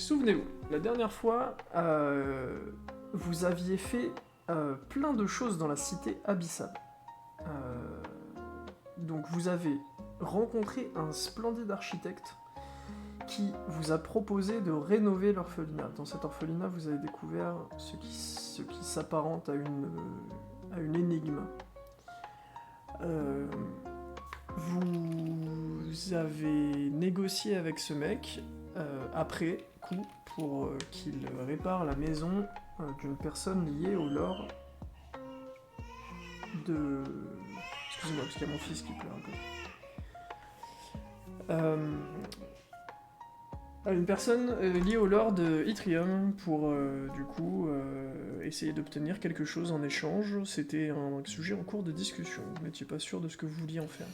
Souvenez-vous, la dernière fois, vous aviez fait plein de choses dans la cité abyssale. Euh, donc vous avez rencontré un splendide architecte qui vous a proposé de rénover l'orphelinat. Dans cet orphelinat, vous avez découvert ce qui s'apparente à une énigme. Euh, vous avez négocié avec ce mec après coup pour qu'il répare la maison d'une personne liée au lore de... Excusez-moi, parce qu'il y a mon fils qui pleure un peu. Une personne liée au lore de Yttrium pour du coup essayer d'obtenir quelque chose en échange. C'était un sujet en cours de discussion, vous n'étiez pas sûr de ce que vous vouliez en faire.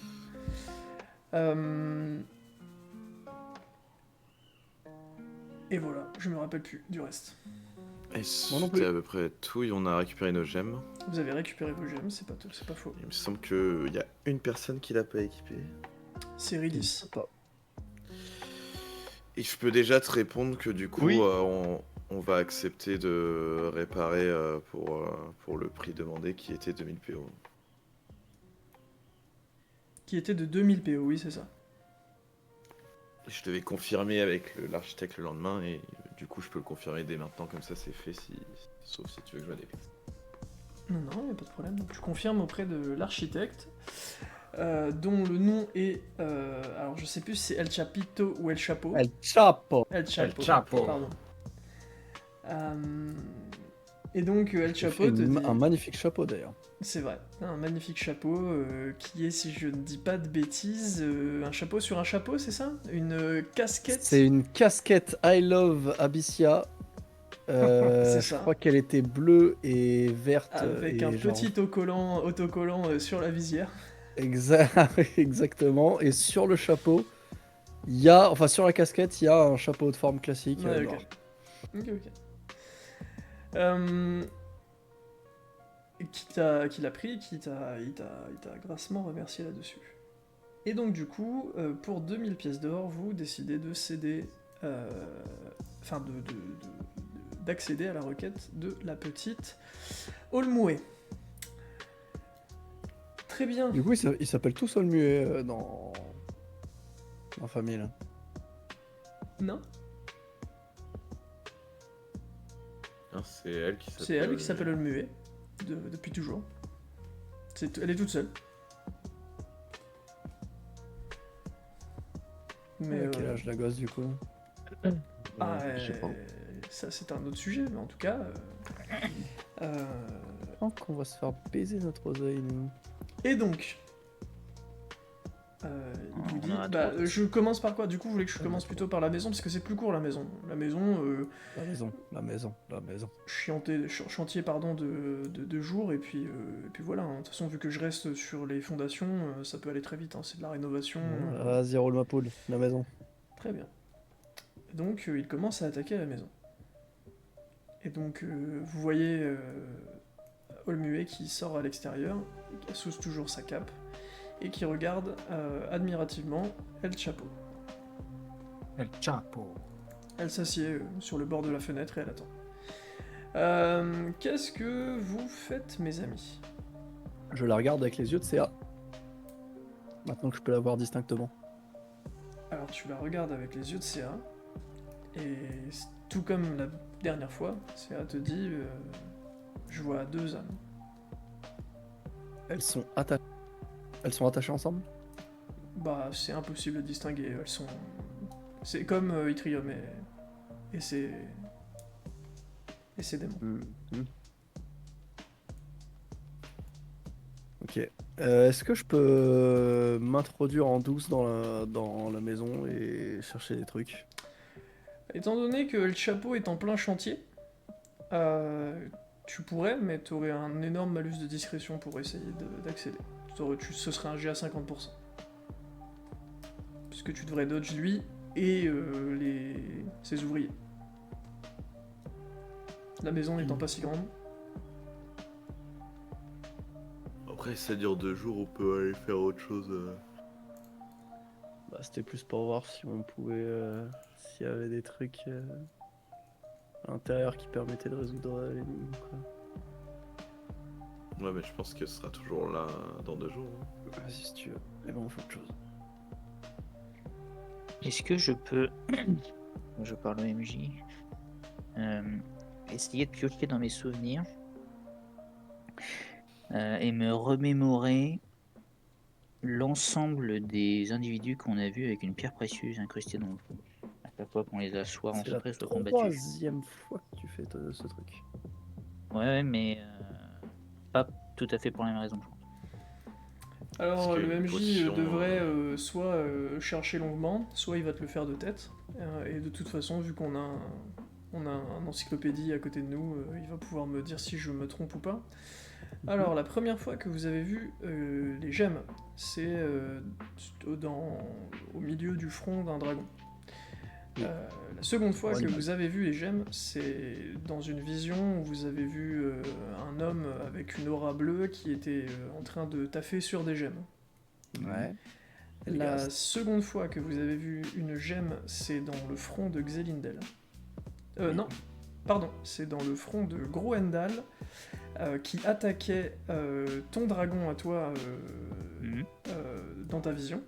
Et voilà, je me rappelle plus du reste. Et Moi non c'était plus. à peu près tout, et on a récupéré nos gemmes. Vous avez récupéré vos gemmes, c'est pas faux. Il me semble qu'il y a une personne qui l'a pas équipée. C'est Ridis. Pas. Et je peux déjà te répondre que du coup, Oui. on va accepter de réparer pour le prix demandé qui était 2000 PO. Qui était de 2000 PO, oui, c'est ça. Je devais confirmer avec l'architecte le lendemain, et du coup, je peux le confirmer dès maintenant, comme ça c'est fait, sauf si tu veux que je m'adapte. Non, non, il a pas de problème. Donc tu confirmes auprès de l'architecte, dont le nom est... alors je sais plus si c'est El Chapito ou El Chapo. El Chapo. El Chapo. El Chapo. Pardon. Et donc El Il Chapo fait te dit... un magnifique chapeau d'ailleurs. C'est vrai, un magnifique chapeau qui est, si je ne dis pas de bêtises, un chapeau sur un chapeau, c'est ça? Une casquette? C'est une casquette I Love Abyssia. C'est je ça. crois qu'elle était bleue et verte. Avec et un genre- petit autocollant sur la visière. Exactement. Et sur le chapeau, il y a, enfin sur la casquette, il y a un chapeau de forme classique. Ouais, ok. noir. Ok. Qui l'a pris, il t'a grassement remercié là-dessus. Et donc du coup, pour 2000 pièces d'or, vous décidez de céder, enfin d'accéder à la requête de la petite Olmoué. Très bien. Du coup, ils s'appellent tous Olmuet dans la famille là. Non, Non, c'est elle qui s'appelle. c'est elle qui s'appelle Olmué, depuis toujours. Elle est toute seule. Mais Quel âge la gosse du coup? Je sais pas. ça c'est un autre sujet, mais en tout cas... Je pense qu'on va se faire baiser notre oseille nous. Et donc, il vous dit, je commence par quoi? Du coup, vous voulez que je commence plutôt par la maison, parce que c'est plus court la maison. La maison, La maison. chantier pardon, de jour, et puis voilà. Hein. De toute façon, vu que je reste sur les fondations, ça peut aller très vite. Hein. C'est de la rénovation. Vas-y, roule ma poule, la maison. Très bien. Donc, il commence à attaquer la maison. Et donc, vous voyez Olmué qui sort à l'extérieur, qui assousse toujours sa cape, et qui regarde admirativement El Chapo. El Chapo. Elle s'assied sur le bord de la fenêtre et elle attend. Qu'est-ce que vous faites, mes amis? Je la regarde avec les yeux de CA. Maintenant que je peux la voir distinctement. Alors, tu la regardes avec les yeux de CA, et tout comme la dernière fois, CA te dit je vois deux âmes. Elles sont attachées ensemble? Bah, c'est impossible de distinguer. Elles sont. C'est comme Yttrium et ses démons. Ok. Est-ce que je peux m'introduire en douce dans la maison et chercher des trucs? Étant donné que le chapeau est en plein chantier, tu pourrais, mais tu aurais un énorme malus de discrétion pour essayer d'accéder. Ce serait un G à 50%. Puisque tu devrais dodge lui et ses ouvriers. La maison n'étant pas si grande. Après, ça dure 2 jours, on peut aller faire autre chose. Bah, c'était plus pour voir si on pouvait, s'il y avait des trucs à l'intérieur qui permettaient de résoudre l'énigme, quoi. Ouais, mais je pense que ce sera toujours là dans 2 jours. Hein. Vas-y, si tu veux. Mais bon, on fait autre chose. Est-ce que je peux, je parle au MJ, essayer de piocher dans mes souvenirs et me remémorer l'ensemble des individus qu'on a vus avec une pierre précieuse incrustée dans le front. À chaque fois qu'on les a soit C'est la rencontrés, soit combattus. troisième fois que tu fais ce truc. Ouais, mais pas tout à fait pour la même raison. Alors Parce qu'il y a le une MJ potion, devrait soit chercher longuement, soit il va te le faire de tête. Et de toute façon, vu qu'on a un encyclopédie à côté de nous, il va pouvoir me dire si je me trompe ou pas. Alors la première fois que vous avez vu les gemmes, c'est au milieu du front d'un dragon. Oui. La seconde fois Ouais, que ouais. vous avez vu les gemmes, c'est dans une vision où vous avez vu un homme avec une aura bleue qui était en train de taffer sur des gemmes. Ouais. La seconde fois que vous avez vu une gemme, c'est dans le front de Xelindel. Non, pardon, c'est dans le front de Groendal qui attaquait ton dragon à toi dans ta vision,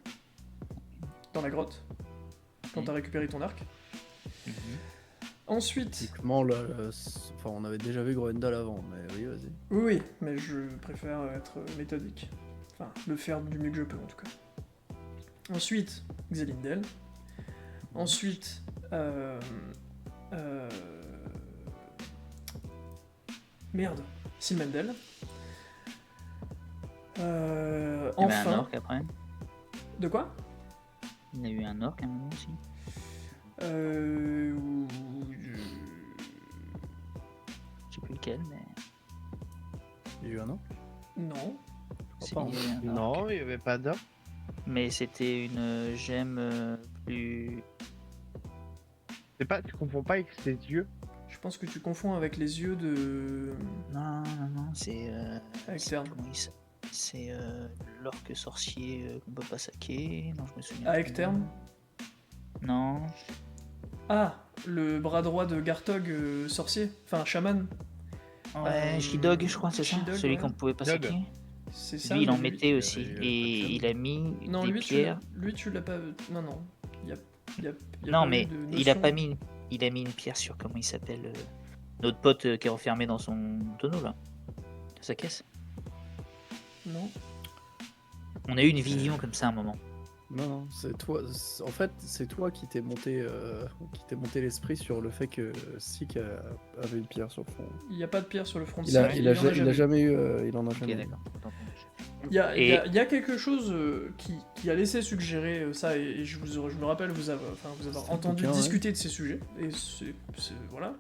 dans la grotte, quand t'as récupéré ton arc. Ensuite, Typiquement, là, enfin, on avait déjà vu Groendal avant, mais oui, vas-y. oui, mais je préfère être méthodique. Enfin, le faire du mieux que je peux en tout cas. Ensuite, Xelindel. Ensuite, merde, Silmendel. Il y avait un Enfin, orc après. de quoi? Il y a eu un orc à un moment aussi. Euh... Je sais plus lequel, mais. Il y a eu un an. Non. Si, pas, il y avait un orc. Non, il n'y avait pas d'or. Mais c'était une gemme plus. Tu confonds pas avec ses yeux. Je pense que tu confonds avec les yeux de... Non, c'est. Avec c'est- Tern. comment il s- C'est l'orque sorcier qu'on peut pas saquer. Non, je me souviens. Avec plus. Tern. Non. Ah, le bras droit de Gartog, sorcier. Enfin, chaman. Ouais, She-Dog, je crois, c'est ça. She-Dog, Celui ouais. qu'on pouvait pas Dog. saquer. C'est ça. Lui, il en mais mettait aussi. avait Et pas de il a mis Non, des lui pierres. tu l'as pas... Non, non. Y a Non, pas eu mais de il a notion. pas mis. Il a mis une pierre sur comment il s'appelle. Notre pote qui est enfermé dans son tonneau là. Sa caisse. Non. On a eu une vision comme ça à un moment. Non, c'est toi. En fait, c'est toi qui t'es monté, l'esprit sur le fait que Sik avait une pierre sur le front. Il n'y a pas de pierre sur le front de Il a, Sik, il en a, il a jamais eu, il en a Ok, jamais eu. d'accord. Il y a, Et- il y a quelque chose qui a laissé suggérer ça, et je me rappelle vous avoir C'est entendu le bouquin, discuter de ces sujets, et voilà,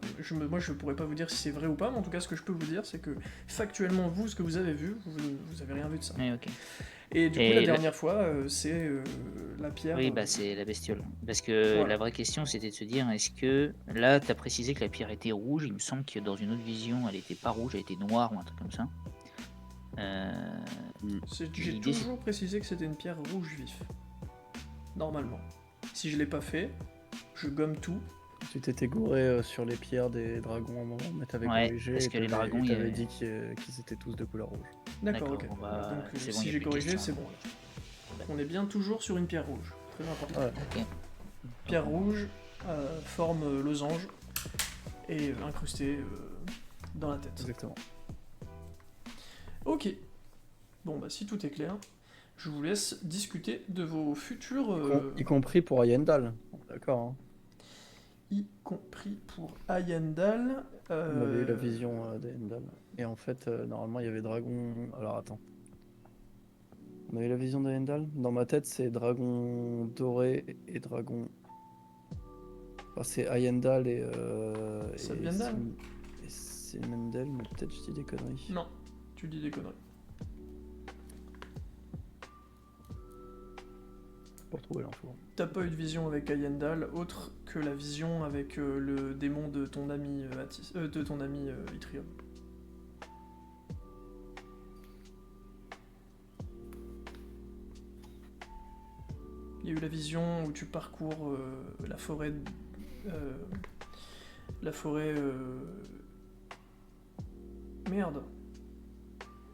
moi je pourrais pas vous dire si c'est vrai ou pas, mais en tout cas ce que je peux vous dire c'est que factuellement vous, ce que vous avez vu, vous avez rien vu de ça. Ouais, ok. Et du coup Et la la- dernière fois c'est la pierre... Oui, bah c'est la bestiole. Parce que Voilà. la vraie question c'était de se dire est-ce que là t'as précisé que la pierre était rouge, il me semble que dans une autre vision elle était pas rouge, elle était noire ou un truc comme ça. J'ai l'idée, c'est- toujours précisé que c'était une pierre rouge vif. Normalement. Si je l'ai pas fait, je gomme tout. Tu t'étais gouré sur les pierres des dragons à un moment, mais t'avais Ouais, corrigé. parce et que les t'avais- dragons, et il y t'avais avait- dit qu'ils étaient tous de couleur rouge. D'accord, D'accord, ok. bon, bah, Donc c'est bon, si y a j'ai plus de corrigé, questions. c'est bon. On est bien toujours sur une pierre rouge. Très important. Ouais. Ok. Pierre rouge, forme losange, et incrustée dans la tête. Exactement. Ok. Bon, bah si tout est clair, je vous laisse discuter de vos futurs... Y compris pour Ayendal. D'accord. Hein. y compris pour Ayendal. On avait eu la vision d'Ayendal. Et en fait, normalement, il y avait dragon. Alors attends. On a eu la vision d'Ayendal. Dans ma tête, c'est dragon doré et dragon. Enfin, c'est Ayendal et. Silmendal. Et Silmendal, mais peut-être je dis des conneries. Non, tu dis des conneries. Pour trouver l'info. T'as pas eu de vision avec Ayendal autre que la vision avec le démon de ton ami Itrium. Il y a eu la vision où tu parcours la forêt... la forêt... Merde.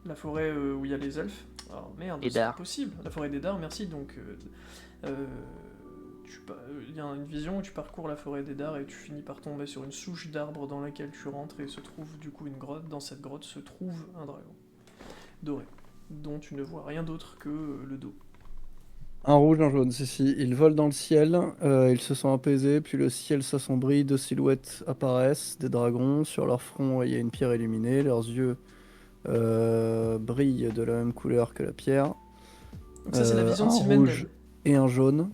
La forêt où il y a les elfes. Alors merde, c'est Eddar. impossible. La forêt d'Eddar, merci. Donc, il y a une vision où tu parcours la forêt d'Eddar et tu finis par tomber sur une souche d'arbre dans laquelle tu rentres et se trouve du coup une grotte. Dans cette grotte se trouve un dragon doré, dont tu ne vois rien d'autre que le dos. Un rouge, un jaune, si. Ils volent dans le ciel, ils se sont apaisés, puis le ciel s'assombrit, 2 silhouettes apparaissent, des dragons. Sur leur front, il y a une pierre illuminée, leurs yeux brillent de la même couleur que la pierre. Donc ça c'est la vision de un Silmendel. rouge et un jaune.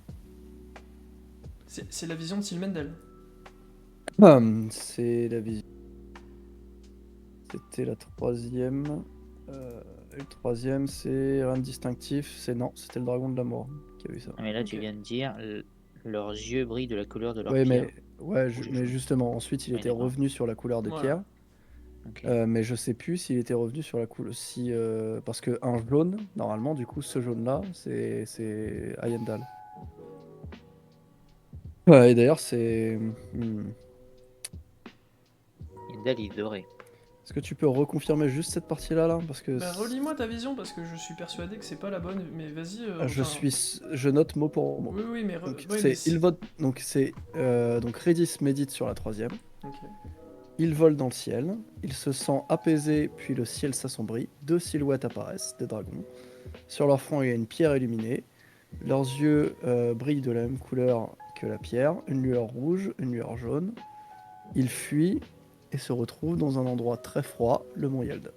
C'est la vision de Silmendel. C'est la vision. C'était la troisième. Et le troisième, c'est rien de distinctif. C'était le dragon de l'amour qui a eu ça. Ah, mais là, tu Ok. viens de dire leurs yeux brillent de la couleur de leur Oui, pierre. mais justement, ensuite il Oui, était d'accord. revenu sur la couleur des Voilà. pierres. Ok. Mais je sais plus s'il était revenu sur la couleur. Parce que un jaune, normalement, du coup, ce jaune-là, c'est Ayendal. Ouais, et d'ailleurs, c'est. Yendal, il est doré. Est-ce que tu peux reconfirmer juste cette partie-là, là? Parce que Bah, relis-moi ta vision parce que je suis persuadé que c'est pas la bonne, mais vas-y. je note mot pour mot. Oui, oui, mais. Donc, ouais, c'est mais il vote. Donc, c'est. Donc, Redis médite sur la troisième. Ok. Il vole dans le ciel. Il se sent apaisé, puis le ciel s'assombrit. 2 silhouettes apparaissent, des dragons. Sur leur front, il y a une pierre illuminée. Leurs yeux brillent de la même couleur que la pierre, une lueur rouge, une lueur jaune. Ils fuient et se retrouvent dans un endroit très froid, le mont Yeld.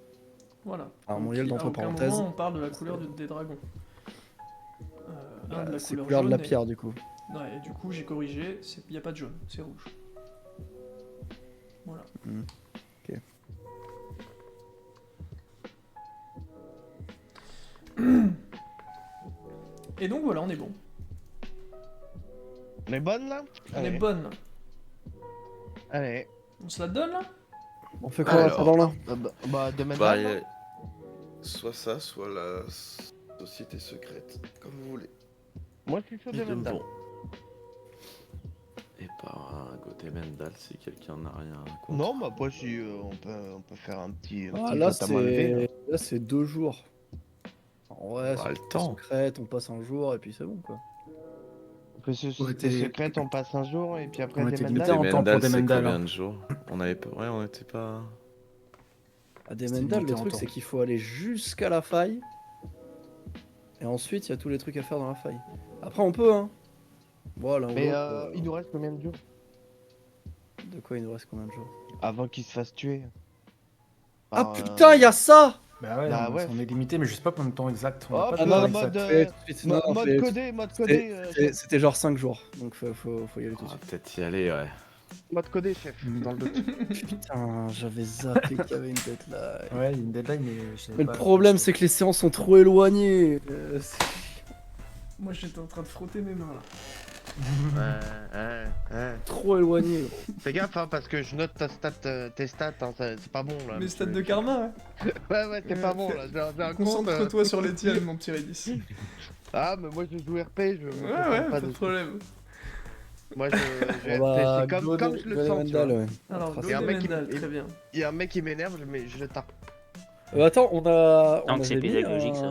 Voilà. Alors, Donc, Moniel, à entre aucun parenthèses. moment on parle de la couleur des dragons. Un de la C'est couleur couleur de la jaune et- pierre, du coup. Ouais, et du coup j'ai corrigé, il n'y a pas de jaune, c'est rouge. Voilà. Ok. Et donc voilà, on est bon. On est bonne là? On est Allez. bonne là. Allez. On se la donne là? On fait quoi Alors. pendant là? Bah, demain. Bah, soit ça, soit la société secrète, comme vous voulez. Moi, je suis chaud de Bon. Et par un côté Mendal, si quelqu'un n'a rien contre. Non, bah, après, si on peut faire un petit. Ah, là, vote à main levée, là. c'est 2 jours. Ouais, Bah, le c'est temps. secrète, on passe un jour et puis c'est bon, quoi. On peut se On était- secrète, on passe un jour et puis après, On des était mandats. limité en Des temps pour Mendal, des c'est Mendal, combien hein. de jours On avait pas. Ouais, on était pas. À des C'était Mendal, limité le en truc, temps. c'est qu'il faut aller jusqu'à la faille. Et ensuite, il y a tous les trucs à faire dans la faille. Après, on peut, hein. Voilà. Mais il nous reste combien de jours De quoi il nous reste combien de jours? avant qu'il se fasse tuer? Ah putain, il y a ça! Bah ouais, Bah ouais. on est limité, mais je sais pas combien de temps exact. On Oh, a pas bah de non, temps mode, exact. Fais tout de suite. Non, non, Mode fais- codé, mode codé. C'était genre 5 jours. Donc faut y aller tout de On va suite. peut-être y aller, ouais. Mode codé, chef. Dans le doute. Putain, j'avais zappé qu'il y avait une tête là. Ouais, il y a une deadline, mais je savais Mais le pas. problème, c'est que les séances sont trop éloignées. Moi j'étais en train de frotter mes mains là. Trop éloignées. Fais gaffe, hein, parce que je note tes stats, hein, c'est pas bon là. Mes stats de karma, hein. Ouais, c'est pas bon là. J'ai un compte. Concentre-toi sur les tiennes, mon petit Redis. Ah, mais moi je joue RP, je me Ouais, concentre ouais, pas de dessus. problème. Moi je On va RP, c'est comme je le sens. Tu vois. Alors, Et un mec qui- Mendal, très bien. Il y a un mec qui m'énerve, je le tape. Attends, on a. Tant on que c'est avait mis pédagogique, ça.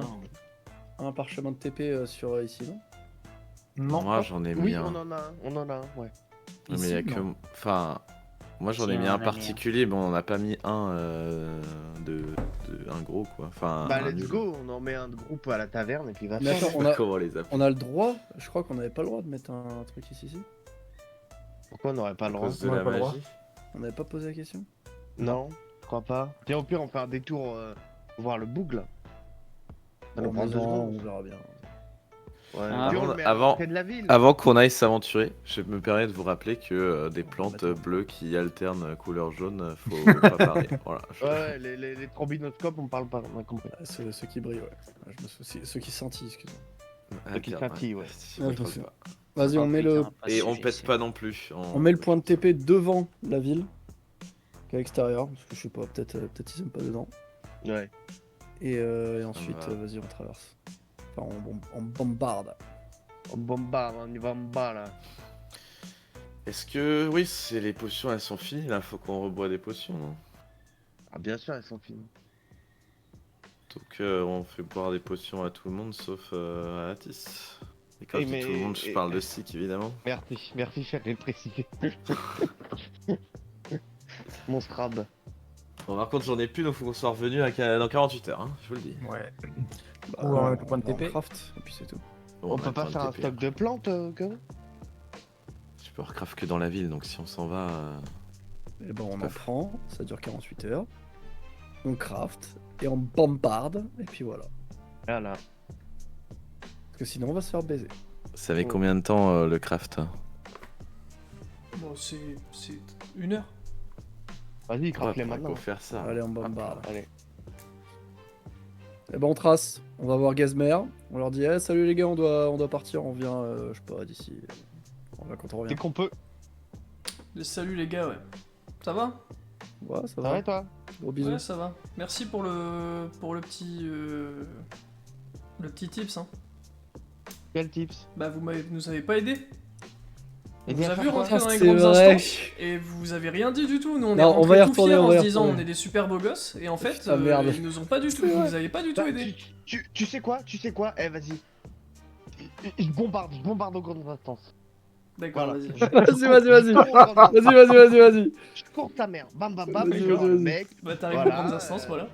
un parchemin de TP sur ici, non? Non, Moi, j'en ai mis Oui, un. on en a un, ouais. Mais il y a Ici, que. non. Enfin. Moi, j'en ai Si, mis on un en a mis un. particulier, mais on n'en a pas mis un un gros, quoi. Enfin. Bah un let's nul. go, on en met un de groupe à la taverne et puis va Mais faire. attends, on a, Comment les appeler on a le droit. Je crois qu'on n'avait pas le droit de mettre un truc ici. Pourquoi on n'aurait pas À le droit? cause de On a la pas le droit. magie. On n'avait pas posé la question? Non, je crois pas. Tiens, au pire, on fait un détour voir le bougle. Ça nous prend 2 non, secondes. on verra bien. Ouais. Ah, Puis on avant- le met à avant- l'entrée de la ville. Avant qu'on aille s'aventurer, je me permets de vous rappeler que des On va plantes mettre- bleues qui alternent couleur jaune, faut pas parler. Voilà. Ouais, les trombinoscopes, on parle pas, on a compris. Ah, ceux qui brillent, ouais. Je me soucie. Ceux qui scintillent, excuse-moi. qui scintillent, ouais. Ouais, Attention. pas. Vas-y, on met le. Et on pète pas non plus. On met le point de TP devant la ville qu'à l'extérieur, parce que je sais pas, peut-être ils aiment pas dedans. Ouais. Et ensuite, va. vas-y, on traverse. Enfin, on bombarde. Bomba, on y va en bas là. Est-ce que... Oui, c'est les potions, elles sont finies, là. Faut qu'on reboit des potions, non? Ah, bien sûr, elles sont finies. Donc on fait boire des potions à tout le monde, sauf à Atis. Et quand Eh, je dis tout le monde, je mais- parle de Sick, évidemment. Merci, cher, de le préciser. Mon Scrab. Bon, par contre, j'en ai plus, donc faut qu'on soit revenu dans 48 heures, hein, je vous le dis. Ouais. Bah, Ou le point de on TP. craft, et puis c'est tout. Bon, On a peut le pas point faire de un TP. stock de plantes, que Je peux recraft que dans la ville, donc si on s'en va... Et bon, on en Paf. prend, ça dure 48 heures. On craft, et on bombarde, et puis voilà. Voilà. Parce que sinon, on va se faire baiser. Ça met Oh. combien de temps le craft? Bon, c'est 1 heure. Vas-y, Ouais, craft-les faudrait maintenant. qu'on faire ça. Allez, on bombarde. Allez. Et ben, on trace. On va voir Gazmer. On leur dit, salut les gars, on doit partir. On vient, je sais pas, d'ici. On va quand on revient. Dès qu'on peut. Salut les gars, ouais. Ça va? Ouais, ça Ça va. va et toi? Gros bisous. Ouais, ça va. Merci pour le petit tips, hein. Quel tips? Bah, nous avez pas aidé. On Aider vous à a faire vu quoi rentrer dans les C'est grandes vrai. instances et vous avez rien dit du tout. Nous, on est Non, on va y rentrés tout retourner, fiers on en va y se disant retourner. on est des super beaux gosses et en fait, Putain, merde. ils nous ont pas du tout, C'est vous vrai. nous avez pas du tout Bah, aidé. tu sais quoi? Eh, vas-y. Je bombarde aux grandes instances. D'accord, Voilà. vas-y. Vas-y. Cours aux grandes instances. Vas-y. Je cours ta mère. Bam, bam, bam. Vas-y, Je vais voir vas-y, le vas-y. mec. Bah, t'arrives Voilà, aux grandes instances, voilà.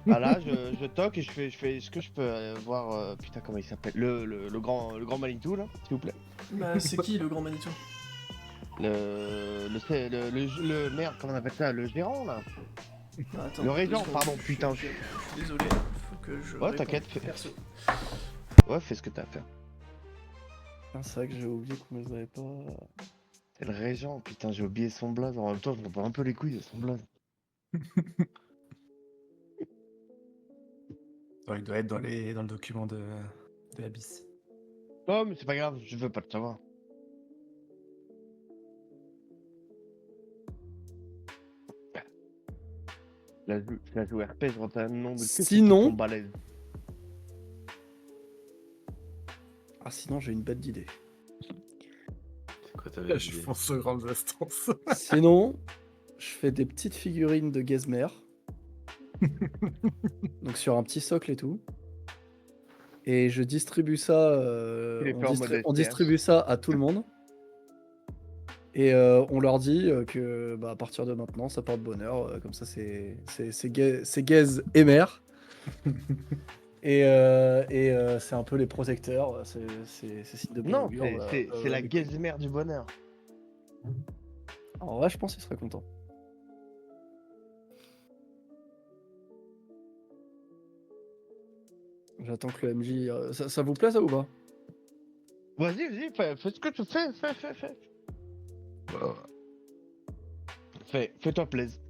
Voilà, je toque et je fais est-ce que je peux voir putain comment il s'appelle le grand Manitou là, s'il vous plaît. Bah, c'est qui le grand Manitou? Le merde, comment on appelle ça, le gérant là. Ah, attends, Le régent, 2 secondes, pardon, je putain. suis désolé, faut que je. Ouais, réponde t'inquiète, fais- perso. Ouais, fais ce que t'as à faire. C'est vrai que j'ai oublié qu'on les avait pas. C'est le régent, putain, j'ai oublié son blaze. En même temps, je me bats un peu les couilles de son blaze. Ouais, il doit être dans le document de Abyss. Non, mais c'est pas grave, je veux pas le savoir. La joue RP, je rentre un nom de Sinon- balèze. Ah, sinon, j'ai une bête d'idée. C'est quoi t'avais Là, je dit? fonce aux grandes instances. Sinon, je fais des petites figurines de Gazmer. Donc sur un petit socle et tout. Et je distribue ça. Tu les fais en mode On STH. distribue ça à tout le monde. Et on leur dit que à partir de maintenant, ça porte bonheur. Comme ça, c'est Gaz et mère. Et c'est un peu les protecteurs. C'est signe de bon Non, augure, voilà. c'est la gazmère du bonheur. En vrai, je pense qu'il serait content. J'attends que le MJ. Ça vous plaît ça ou pas? Vas-y, fais ce que tu fais. Fais-toi plaisir.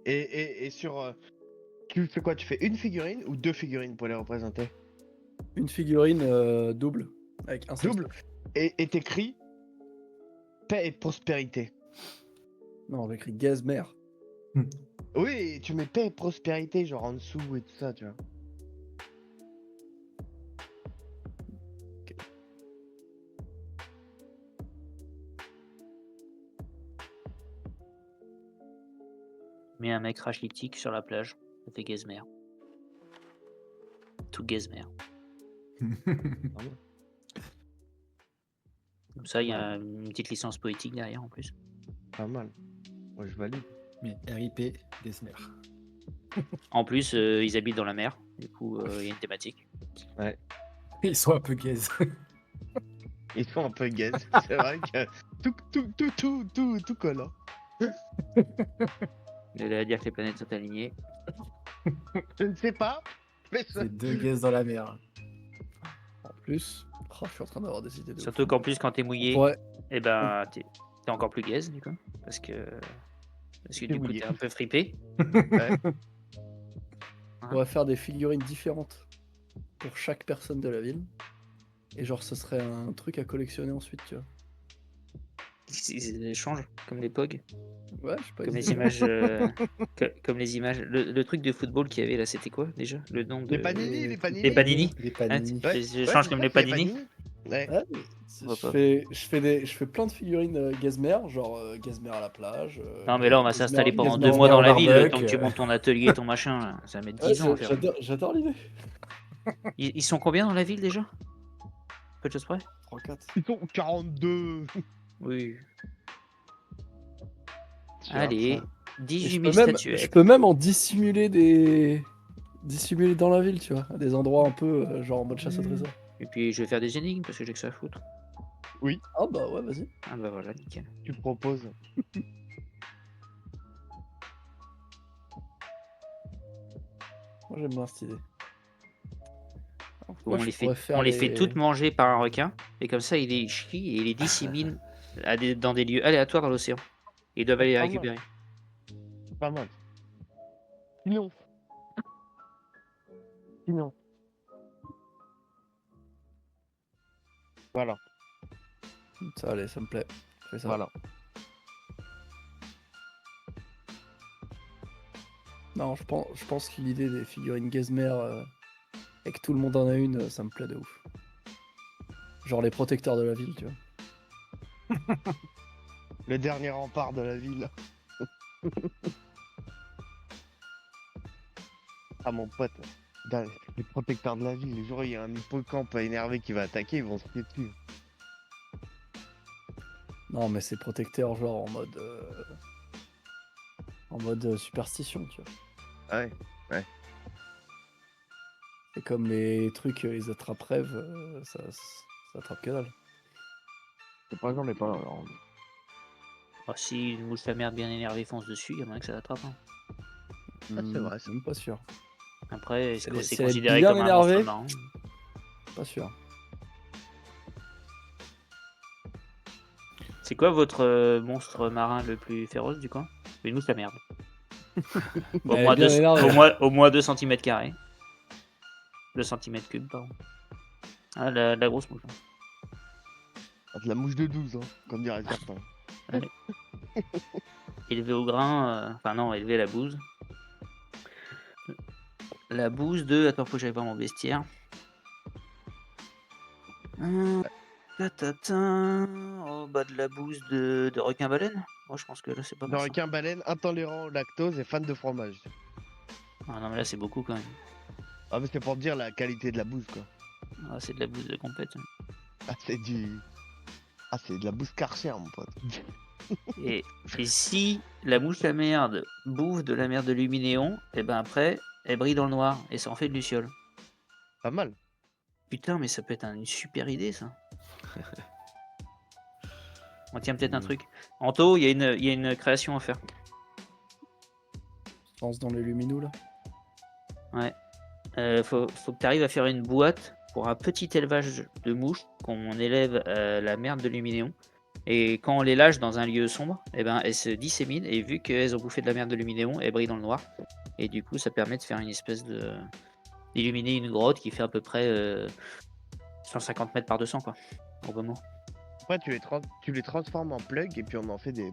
Et sur. Tu fais quoi? Tu fais une figurine ou 2 figurines pour les représenter? Une figurine double. Avec un seul Double. Et t'écris paix et prospérité. Non, j'écris Gazmer. Oui, tu mets paix et prospérité, genre en dessous et tout ça, tu vois. Mets un mec rachitique sur la plage, ça fait Gazmer. Tout Gazmer. Comme ça, il y a une petite licence poétique derrière en plus. Pas mal. Moi, je valide. Mais RIP, Desmer. En plus, ils habitent dans la mer, du coup, il y a une thématique. Ils sont un peu gaze. Ils sont un peu gaze. C'est vrai que tout colle. Hein. Il à dire que les planètes sont alignées. Je ne sais pas. Mais ça... C'est 2 gazes dans la mer. En plus. Oh, je suis en train d'avoir des idées de. Surtout qu'en plus, quand t'es mouillé, Ouais. et ben, t'es encore plus gaze, du coup. Parce que du coup, mouillé. t'es un peu fripé. On va faire des figurines différentes pour chaque personne de la ville. Et genre, ce serait un truc à collectionner ensuite, tu vois. Ils changent, comme les POG, Ouais, je sais pas. comme ils les disent- images. Comme les images. Le truc de football qu'il y avait là, c'était quoi déjà? Le nom de. Les panini, les panini. Les panini. Les Hein, panini. Ouais, ils ouais, changent c'est comme ça, les c'est les panini. Ouais. Ouais, On voit pas. je fais plein de figurines Gazmer, genre Gazmer à la plage. Non, mais là, on va Gazmer- s'installer pendant Gazmer 2 mois au dans la ville, le barbecue, temps que tu montes ton atelier, ton machin. Là. Ça va mettre Ouais, 10 ans à faire. j'adore l'idée. Ils sont combien dans la ville déjà? Peu de choses près? 3-4. Ils sont 42. Oui. Sur un Allez, train. Et 18 je 000 peux même, je statuettes. peux même en dissimuler dissimuler dans la ville, tu vois, à des endroits un peu genre en mode chasse au trésor. Et puis je vais faire des énigmes parce que j'ai que ça à foutre. Ah bah ouais, vas-y. Ah bah voilà, nickel. Tu proposes. Moi j'aime bien cette idée. Alors, Bon, moi, on je les fait, pourrais faire on les fait toutes manger par un requin. Et comme ça, il les chie et il les dissémine dans des lieux aléatoires dans l'océan. Et ils doivent aller les Pas mal. récupérer. C'est pas mal. Sinon. Sinon. Voilà, Ça, allez, ça me plaît. Fais ça. voilà. Non, je pense que l'idée des figurines Gazmer et que tout le monde en a une, ça me plaît de ouf. Genre les protecteurs de la ville, tu vois. Le dernier rempart de la ville. Ah mon pote, les protecteurs de la ville, les jours où il y a un hippocampe énervé qui va attaquer, ils vont se faire dessus. Non, mais c'est protecteur genre en mode superstition, tu vois. Ouais. C'est comme les trucs, les attrape-rêves, ça attrape que dalle. C'est pas j'en ai pas alors. Oh, si une mouche la merde bien énervée fonce dessus, il y a moyen que ça l'attrape. Hein. Ah, c'est vrai, ça. Même pas sûr. Après, est-ce Si que elle est- c'est si elle est considéré bien comme un monstre énervée. marin? Pas sûr. C'est quoi votre monstre marin le plus féroce du coin? Une mouche la merde. Au Elle moins, est bien énervée. au moins 2 cm². 2 cm3, pardon. Ah, la grosse mouche. Ah, de la mouche de 12, hein, comme dirait certains. Élevé au grain, enfin non, élevé à la bouse. La bouse de. Attends, faut que j'aille voir mon bestiaire. Au bas de la bouse de requin-baleine. Moi, je pense que là, c'est pas De mal. Ça. requin baleine, intolérant au lactose et fan de fromage. Ah non, mais là, c'est beaucoup quand même. Ah mais c'est pour te dire la qualité de la bouse quoi. Ah, c'est de la bouse de compète. Ah c'est du... Ah c'est de la bouse Karcher mon pote. Et si la mouche la merde bouffe de la merde de luminéon, et ben après, elle brille dans le noir et ça en fait de luciole. Pas mal. Putain, mais ça peut être une super idée ça. On tient peut-être un truc. Anto, il y a une création à faire. Je pense dans les luminous là. Ouais. Faut que tu arrives à faire une boîte pour un petit élevage de mouches qu'on élève la merde de luminéon. Et quand on les lâche dans un lieu sombre, eh ben, elles se disséminent et vu qu'elles ont bouffé de la merde de luminéon, elles brillent dans le noir. Et du coup, ça permet de faire une espèce de... d'illuminer une grotte qui fait à peu près 150 mètres par 200 quoi. En gros mot. Après tu les transformes en plugs et puis on en fait des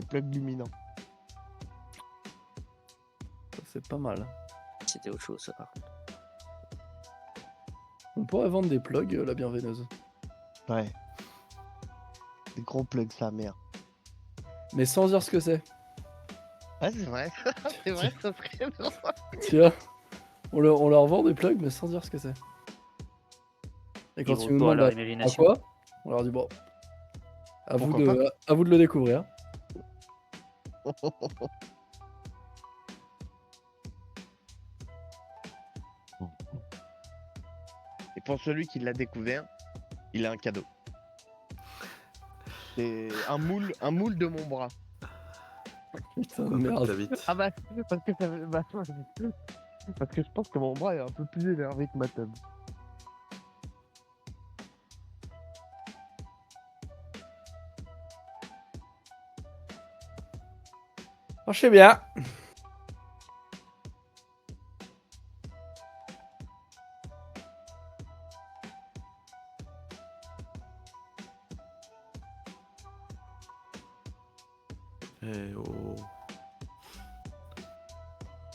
plugs luminants. Ça, c'est pas mal. C'était autre chose ça par contre. On pourrait vendre des plugs, la bienveineuse. Ouais. Des gros plugs sa mère. Mais sans dire ce que c'est. Ouais c'est vrai. C'est vrai, ça serait drôle. Tu vois, on leur vend des plugs, mais sans dire ce que c'est. Et quand Ils ils nous vont à demandent leur à imagination. quoi, on leur dit bon, à vous Pourquoi de le découvrir. Et pour celui qui l'a découvert, il a un cadeau. C'est un moule de mon bras. Putain de Quoi, merde. t'as vite. Ah bah parce que ça parce que je pense que mon bras est un peu plus énervé que ma table. Oh, je sais bien. Eh oh.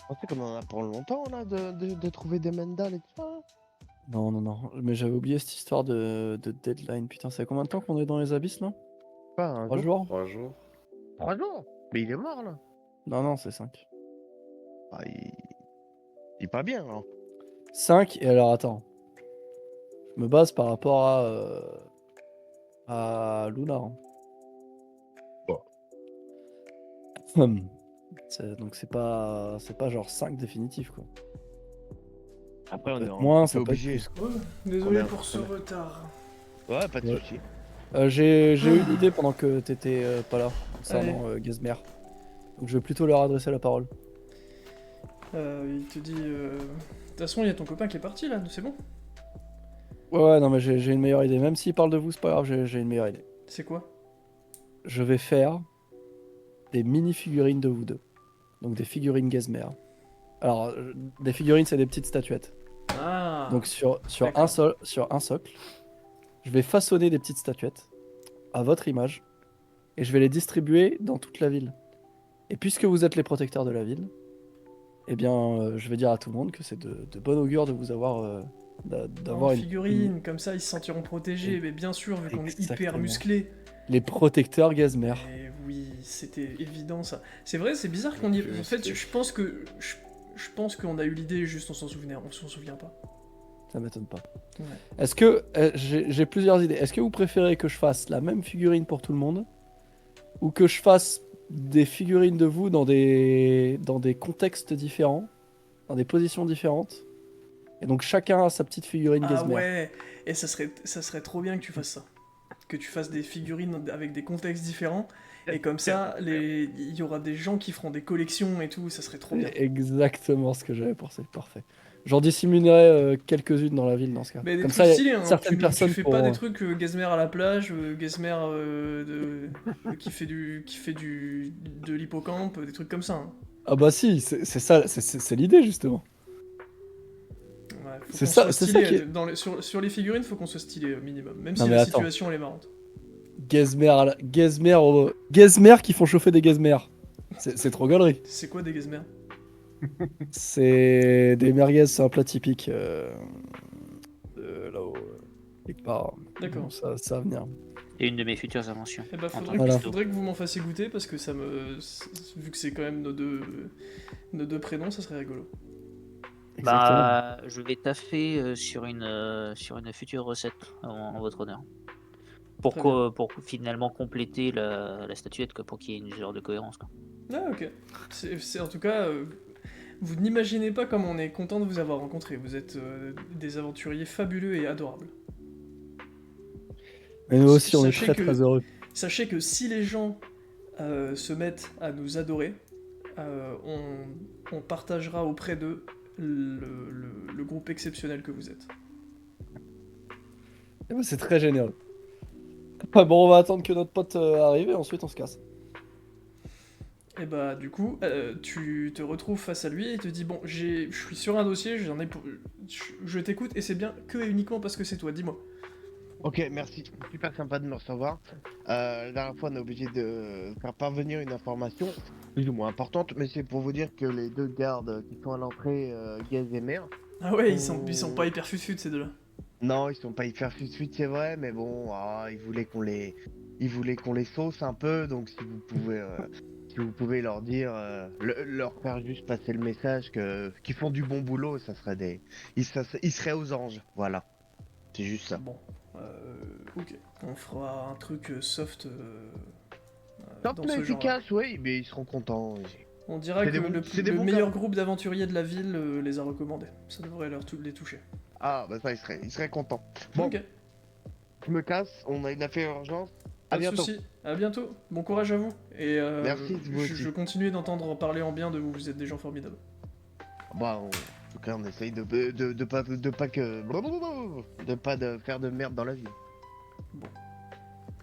On sait comme on en a pour longtemps là de trouver des Mendal et tout ça. Non, non, non. Mais j'avais oublié cette histoire de deadline. Putain, ça fait combien de temps qu'on est dans les abysses là? Pas un 3 jour. jours? 3 jours. 3 jours. Mais il est mort là. Non, non, c'est 5. Ah, il est pas bien hein. 5, et alors attends. Je me base par rapport à Luna. Hein. Bon. Donc c'est pas genre 5 définitifs quoi. Après on peut est être moins, ça peut peut être obligé. plus. Ouais, désolé Combien pour ce retard. Ouais, pas de Ouais. soucis. J'ai eu une idée pendant que t'étais pas là, concernant Gazmer. Donc je vais plutôt leur adresser la parole. Il te dit... De toute façon, il y a ton copain qui est parti, là, c'est bon? Ouais, non mais j'ai une meilleure idée. Même s'il parle de vous, c'est pas grave, j'ai une meilleure idée. C'est quoi? Je vais faire des mini-figurines de vous deux. Donc des figurines Gazmer. Alors, des figurines, c'est des petites statuettes. Ah. Donc sur d'accord. un socle, je vais façonner des petites statuettes à votre image et je vais les distribuer dans toute la ville. Et puisque vous êtes les protecteurs de la ville, eh bien, je vais dire à tout le monde que c'est de bon augure de vous avoir, d'avoir En une figurine, comme ça, ils se sentiront protégés. Mais bien sûr, vu qu'on est hyper Exactement. musclés. les protecteurs Gazmer. Et oui, c'était évident, ça. C'est vrai, c'est bizarre qu'on y... Plus En fait, musclés. je pense qu'on a eu l'idée, juste on s'en souvient pas. Ça m'étonne pas. Ouais. Est-ce que j'ai plusieurs idées. Est-ce que vous préférez que je fasse la même figurine pour tout le monde ou que je fasse des figurines de vous dans des contextes différents, dans des positions différentes, et donc chacun a sa petite figurine Ah Gazmer. ouais, et ça serait trop bien que tu fasses ça. Que tu fasses des figurines avec des contextes différents, et comme ça, il y aura des gens qui feront des collections et tout, ça serait trop bien. C'est exactement ce que j'avais pensé. Parfait. J'en dissimulerai quelques-unes dans la ville dans ce cas. Mais des Comme trucs ça, stylés, hein. certaines Tu personnes fais pourront- pas des trucs Gazmer à la plage, Gazmer qui fait de l'hippocampe, des trucs comme ça. Hein. Ah bah si, c'est ça, c'est l'idée justement. Ouais, faut C'est qu'on ça- soit c'est stylé. ça qui est- Sur les figurines, faut qu'on soit stylé au minimum, même Non, si mais la attends. situation elle est marrante. Gazmer qui font chauffer des Gazmer. C'est trop gaulerie. C'est quoi des Gazmer? C'est des merguez, c'est un plat typique là-haut, quelque part. D'accord. Bon, ça va venir. Et une de mes futures inventions. Eh bah, en tant faudrait, que Voilà. cuistot. faudrait que vous m'en fassiez goûter parce que ça me. Vu que c'est quand même nos deux prénoms, ça serait rigolo. Exactement. Bah, je vais taffer sur une future recette en votre honneur. Pour, Très bien. pour finalement compléter la statuette, quoi, pour qu'il y ait une genre de cohérence. Quoi. Ah, ok. En tout cas, vous n'imaginez pas comme on est content de vous avoir rencontré. Vous êtes des aventuriers fabuleux et adorables. Et nous aussi, on est Sachez très que- très heureux. Sachez que si les gens se mettent à nous adorer, on partagera auprès d'eux le groupe exceptionnel que vous êtes. Eh ben, c'est très généreux. Ah, bon, on va attendre que notre pote arrive et ensuite on se casse. Et bah du coup, tu te retrouves face à lui et il te dit bon, je suis sur un dossier, je t'écoute et c'est bien que et uniquement parce que c'est toi. Dis-moi. Ok, merci. Super sympa de me recevoir. La dernière fois, on est obligé de faire parvenir une information plus ou moins importante, mais c'est pour vous dire que les deux gardes qui sont à l'entrée, Gaz et Mère, Ah ouais, ils sont pas hyper fut ces deux-là. non, ils sont pas hyper suite, c'est vrai, mais bon, ils voulaient qu'on les sauce un peu, donc si vous pouvez leur dire, leur faire juste passer le message qu'ils font du bon boulot, ça serait ils seraient aux anges, voilà. C'est juste ça. Bon, ok. On fera un truc soft Top dans mais ce genre. efficace, oui, mais ils seront contents. On dira C'est que des bons- c'est des le bons meilleur gars. groupe d'aventuriers de la ville les a recommandés. Ça devrait les toucher. Ah, bah ça, ils seraient contents. Bon, Ok, je me casse, on a une affaire urgence. pas À de bientôt. soucis. À bientôt. Bon courage à vous. Et Merci, vous aussi. je continue d'entendre parler en bien de vous. Vous êtes des gens formidables. Bah, en tout cas, on essaye de pas faire de merde dans la vie.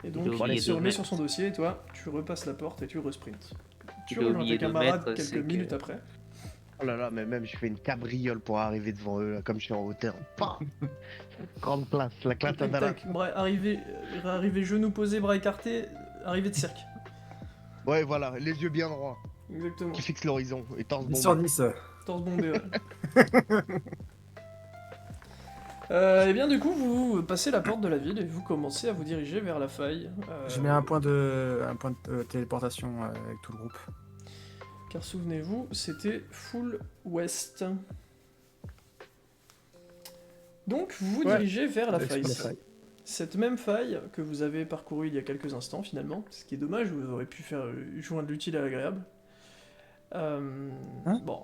Et donc, oublié il se de remet mettre- sur son dossier et toi, tu repasses la porte et tu resprintes. Tu dois rejoins oublier tes de camarades mettre, c'est quelques que- minutes après. Oh là là, mais même je fais une cabriole pour arriver devant eux, là, comme je suis en hauteur. Pah grande place, la classe à Tac, Dallas. tac, arrivé genou posé, bras écartés, arrivé de cercle. Ouais, voilà, les yeux bien droits, Exactement. qui fixent l'horizon, et torse 10 bombé. sur 10. Torse bombé, ouais. Et bien du coup, vous passez la porte de la ville et vous commencez à vous diriger vers la faille. Je mets un point de téléportation avec tout le groupe. Car souvenez-vous, c'était full ouest. Donc vous vous Ouais. dirigez vers la Avec faille. la faille. Cette même faille que vous avez parcourue il y a quelques instants finalement, ce qui est dommage, vous aurez pu faire joindre l'utile à l'agréable. Bon,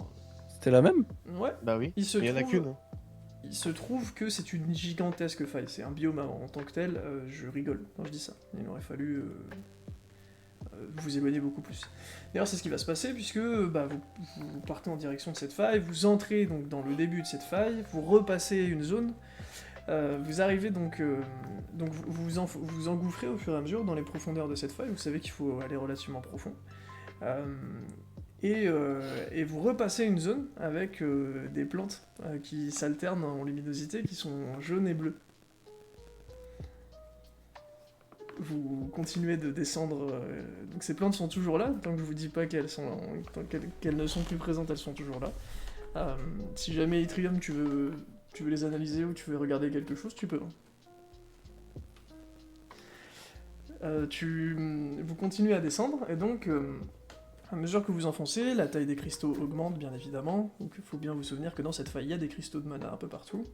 C'était la même? ouais, Bah oui, il se il y en a trouve- qu'une. Hein. il se trouve que c'est une gigantesque faille, c'est un biome en tant que tel, je rigole quand je dis ça. Il aurait fallu vous éloigner beaucoup plus. D'ailleurs, c'est ce qui va se passer puisque bah, vous partez en direction de cette faille, vous entrez donc dans le début de cette faille, vous repassez une zone, vous arrivez donc vous engouffrez au fur et à mesure dans les profondeurs de cette faille. Vous savez qu'il faut aller relativement profond. Et vous repassez une zone avec des plantes qui s'alternent en luminosité, qui sont jaunes et bleues. Vous continuez de descendre, donc ces plantes sont toujours là, tant que je vous dis pas qu'elles qu'elles ne sont plus présentes, elles sont toujours là. Si jamais Itrium tu veux les analyser ou tu veux regarder quelque chose, tu peux. Vous continuez à descendre, et donc à mesure que vous enfoncez, la taille des cristaux augmente bien évidemment, donc il faut bien vous souvenir que dans cette faille, il y a des cristaux de mana un peu partout.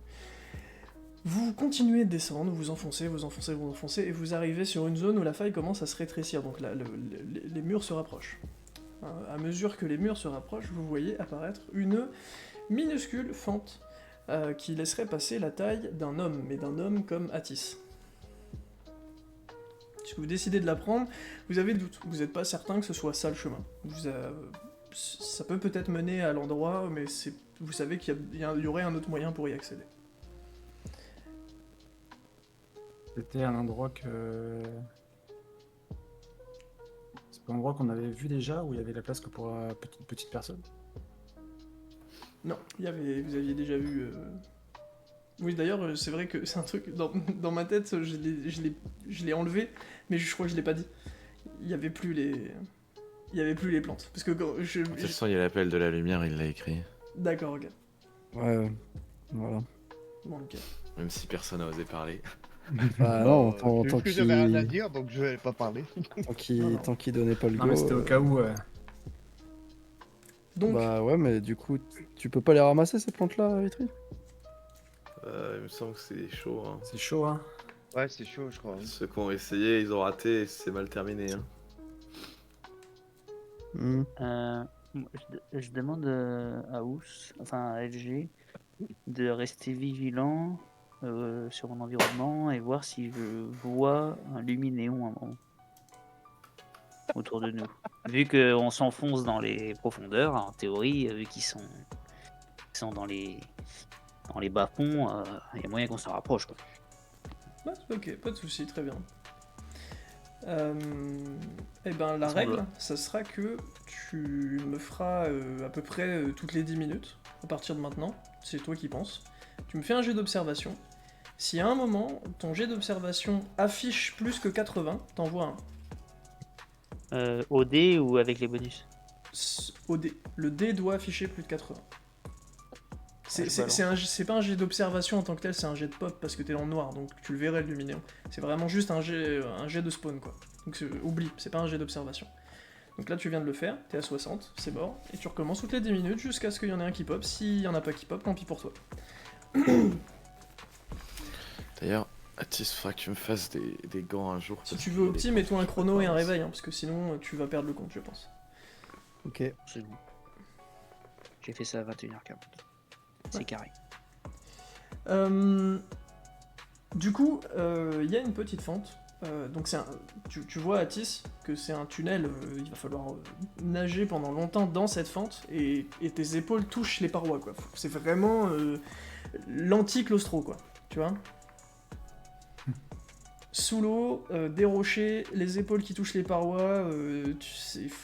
Vous continuez de descendre, vous enfoncez, et vous arrivez sur une zone où la faille commence à se rétrécir, donc là, les murs se rapprochent. À mesure que les murs se rapprochent, vous voyez apparaître une minuscule fente qui laisserait passer la taille d'un homme, mais d'un homme comme Atis. Si vous décidez de la prendre, vous avez le doute, vous n'êtes pas certain que ce soit ça le chemin. Ça peut peut-être mener à l'endroit, mais vous savez qu'il y aurait un autre moyen pour y accéder. C'était un endroit que. C'est pas un endroit qu'on avait vu déjà où il y avait la place que pour petite personne. Non, vous aviez déjà vu... Oui, d'ailleurs, c'est vrai que c'est un truc... Dans ma tête, je l'ai enlevé, mais je crois que je l'ai pas dit. Il y avait plus les plantes. Parce que quand De toute façon, il y a l'appel de la lumière, il l'a écrit. D'accord, ok. Ouais, voilà. Bon, ok. Même si personne n'a osé parler. Bah non, J'ai tant vu que j'avais rien à qu'il dire, donc je vais pas parler. tant qu'il donnait pas le Non, go. mais c'était au cas où. Donc, Bah ouais, mais du coup, tu peux pas les ramasser ces plantes-là, Vitry? Il me semble que c'est chaud. Hein. C'est chaud, hein. Ouais, c'est chaud, je crois. Ceux qui ont essayé, ils ont raté et c'est mal terminé. Hein. Je demande à Ous, enfin à LG, de rester vigilant sur mon environnement et voir si je vois un luminéon à un moment autour de nous. Vu qu'on s'enfonce dans les profondeurs, en théorie, vu qu'ils sont dans les bas-fonds, il y a moyen qu'on s'en rapproche. Quoi. bah, ok, pas de souci, très bien. Eh ben, la Ça règle, semble. ça sera que tu me feras à peu près toutes les 10 minutes, à partir de maintenant, c'est toi qui penses. Tu me fais un jet d'observation. Si à un moment, ton jet d'observation affiche plus que 80, t'envoies un. Au dé ou avec les bonus? Au dé. Le dé doit afficher plus de 80. je balance. C'est pas un jet d'observation en tant que tel, c'est un jet de pop parce que t'es dans le noir, donc tu le verrais le luminéon. C'est vraiment juste un jet de spawn quoi. Donc oublie, c'est pas un jet d'observation. Donc là tu viens de le faire, t'es à 60, c'est mort, et tu recommences toutes les 10 minutes jusqu'à ce qu'il y en ait un qui pop. S'il y en a pas qui pop, tant pis pour toi. D'ailleurs, Atis, faudra que tu me fasses des gants un jour. Si parce tu qu'il veux y a opti, des mets-toi un profs qui chrono et un peuvent pas réveil, hein, parce que sinon tu vas perdre le compte, je pense. Ok. C'est bon. J'ai fait ça à 21h40. C'est Ouais. carré. Du coup, il y a une petite fente. Donc tu vois Atis que c'est un tunnel, il va falloir nager pendant longtemps dans cette fente et tes épaules touchent les parois quoi. C'est vraiment l'anti-claustro quoi, tu vois. Sous l'eau, des rochers, les épaules qui touchent les parois,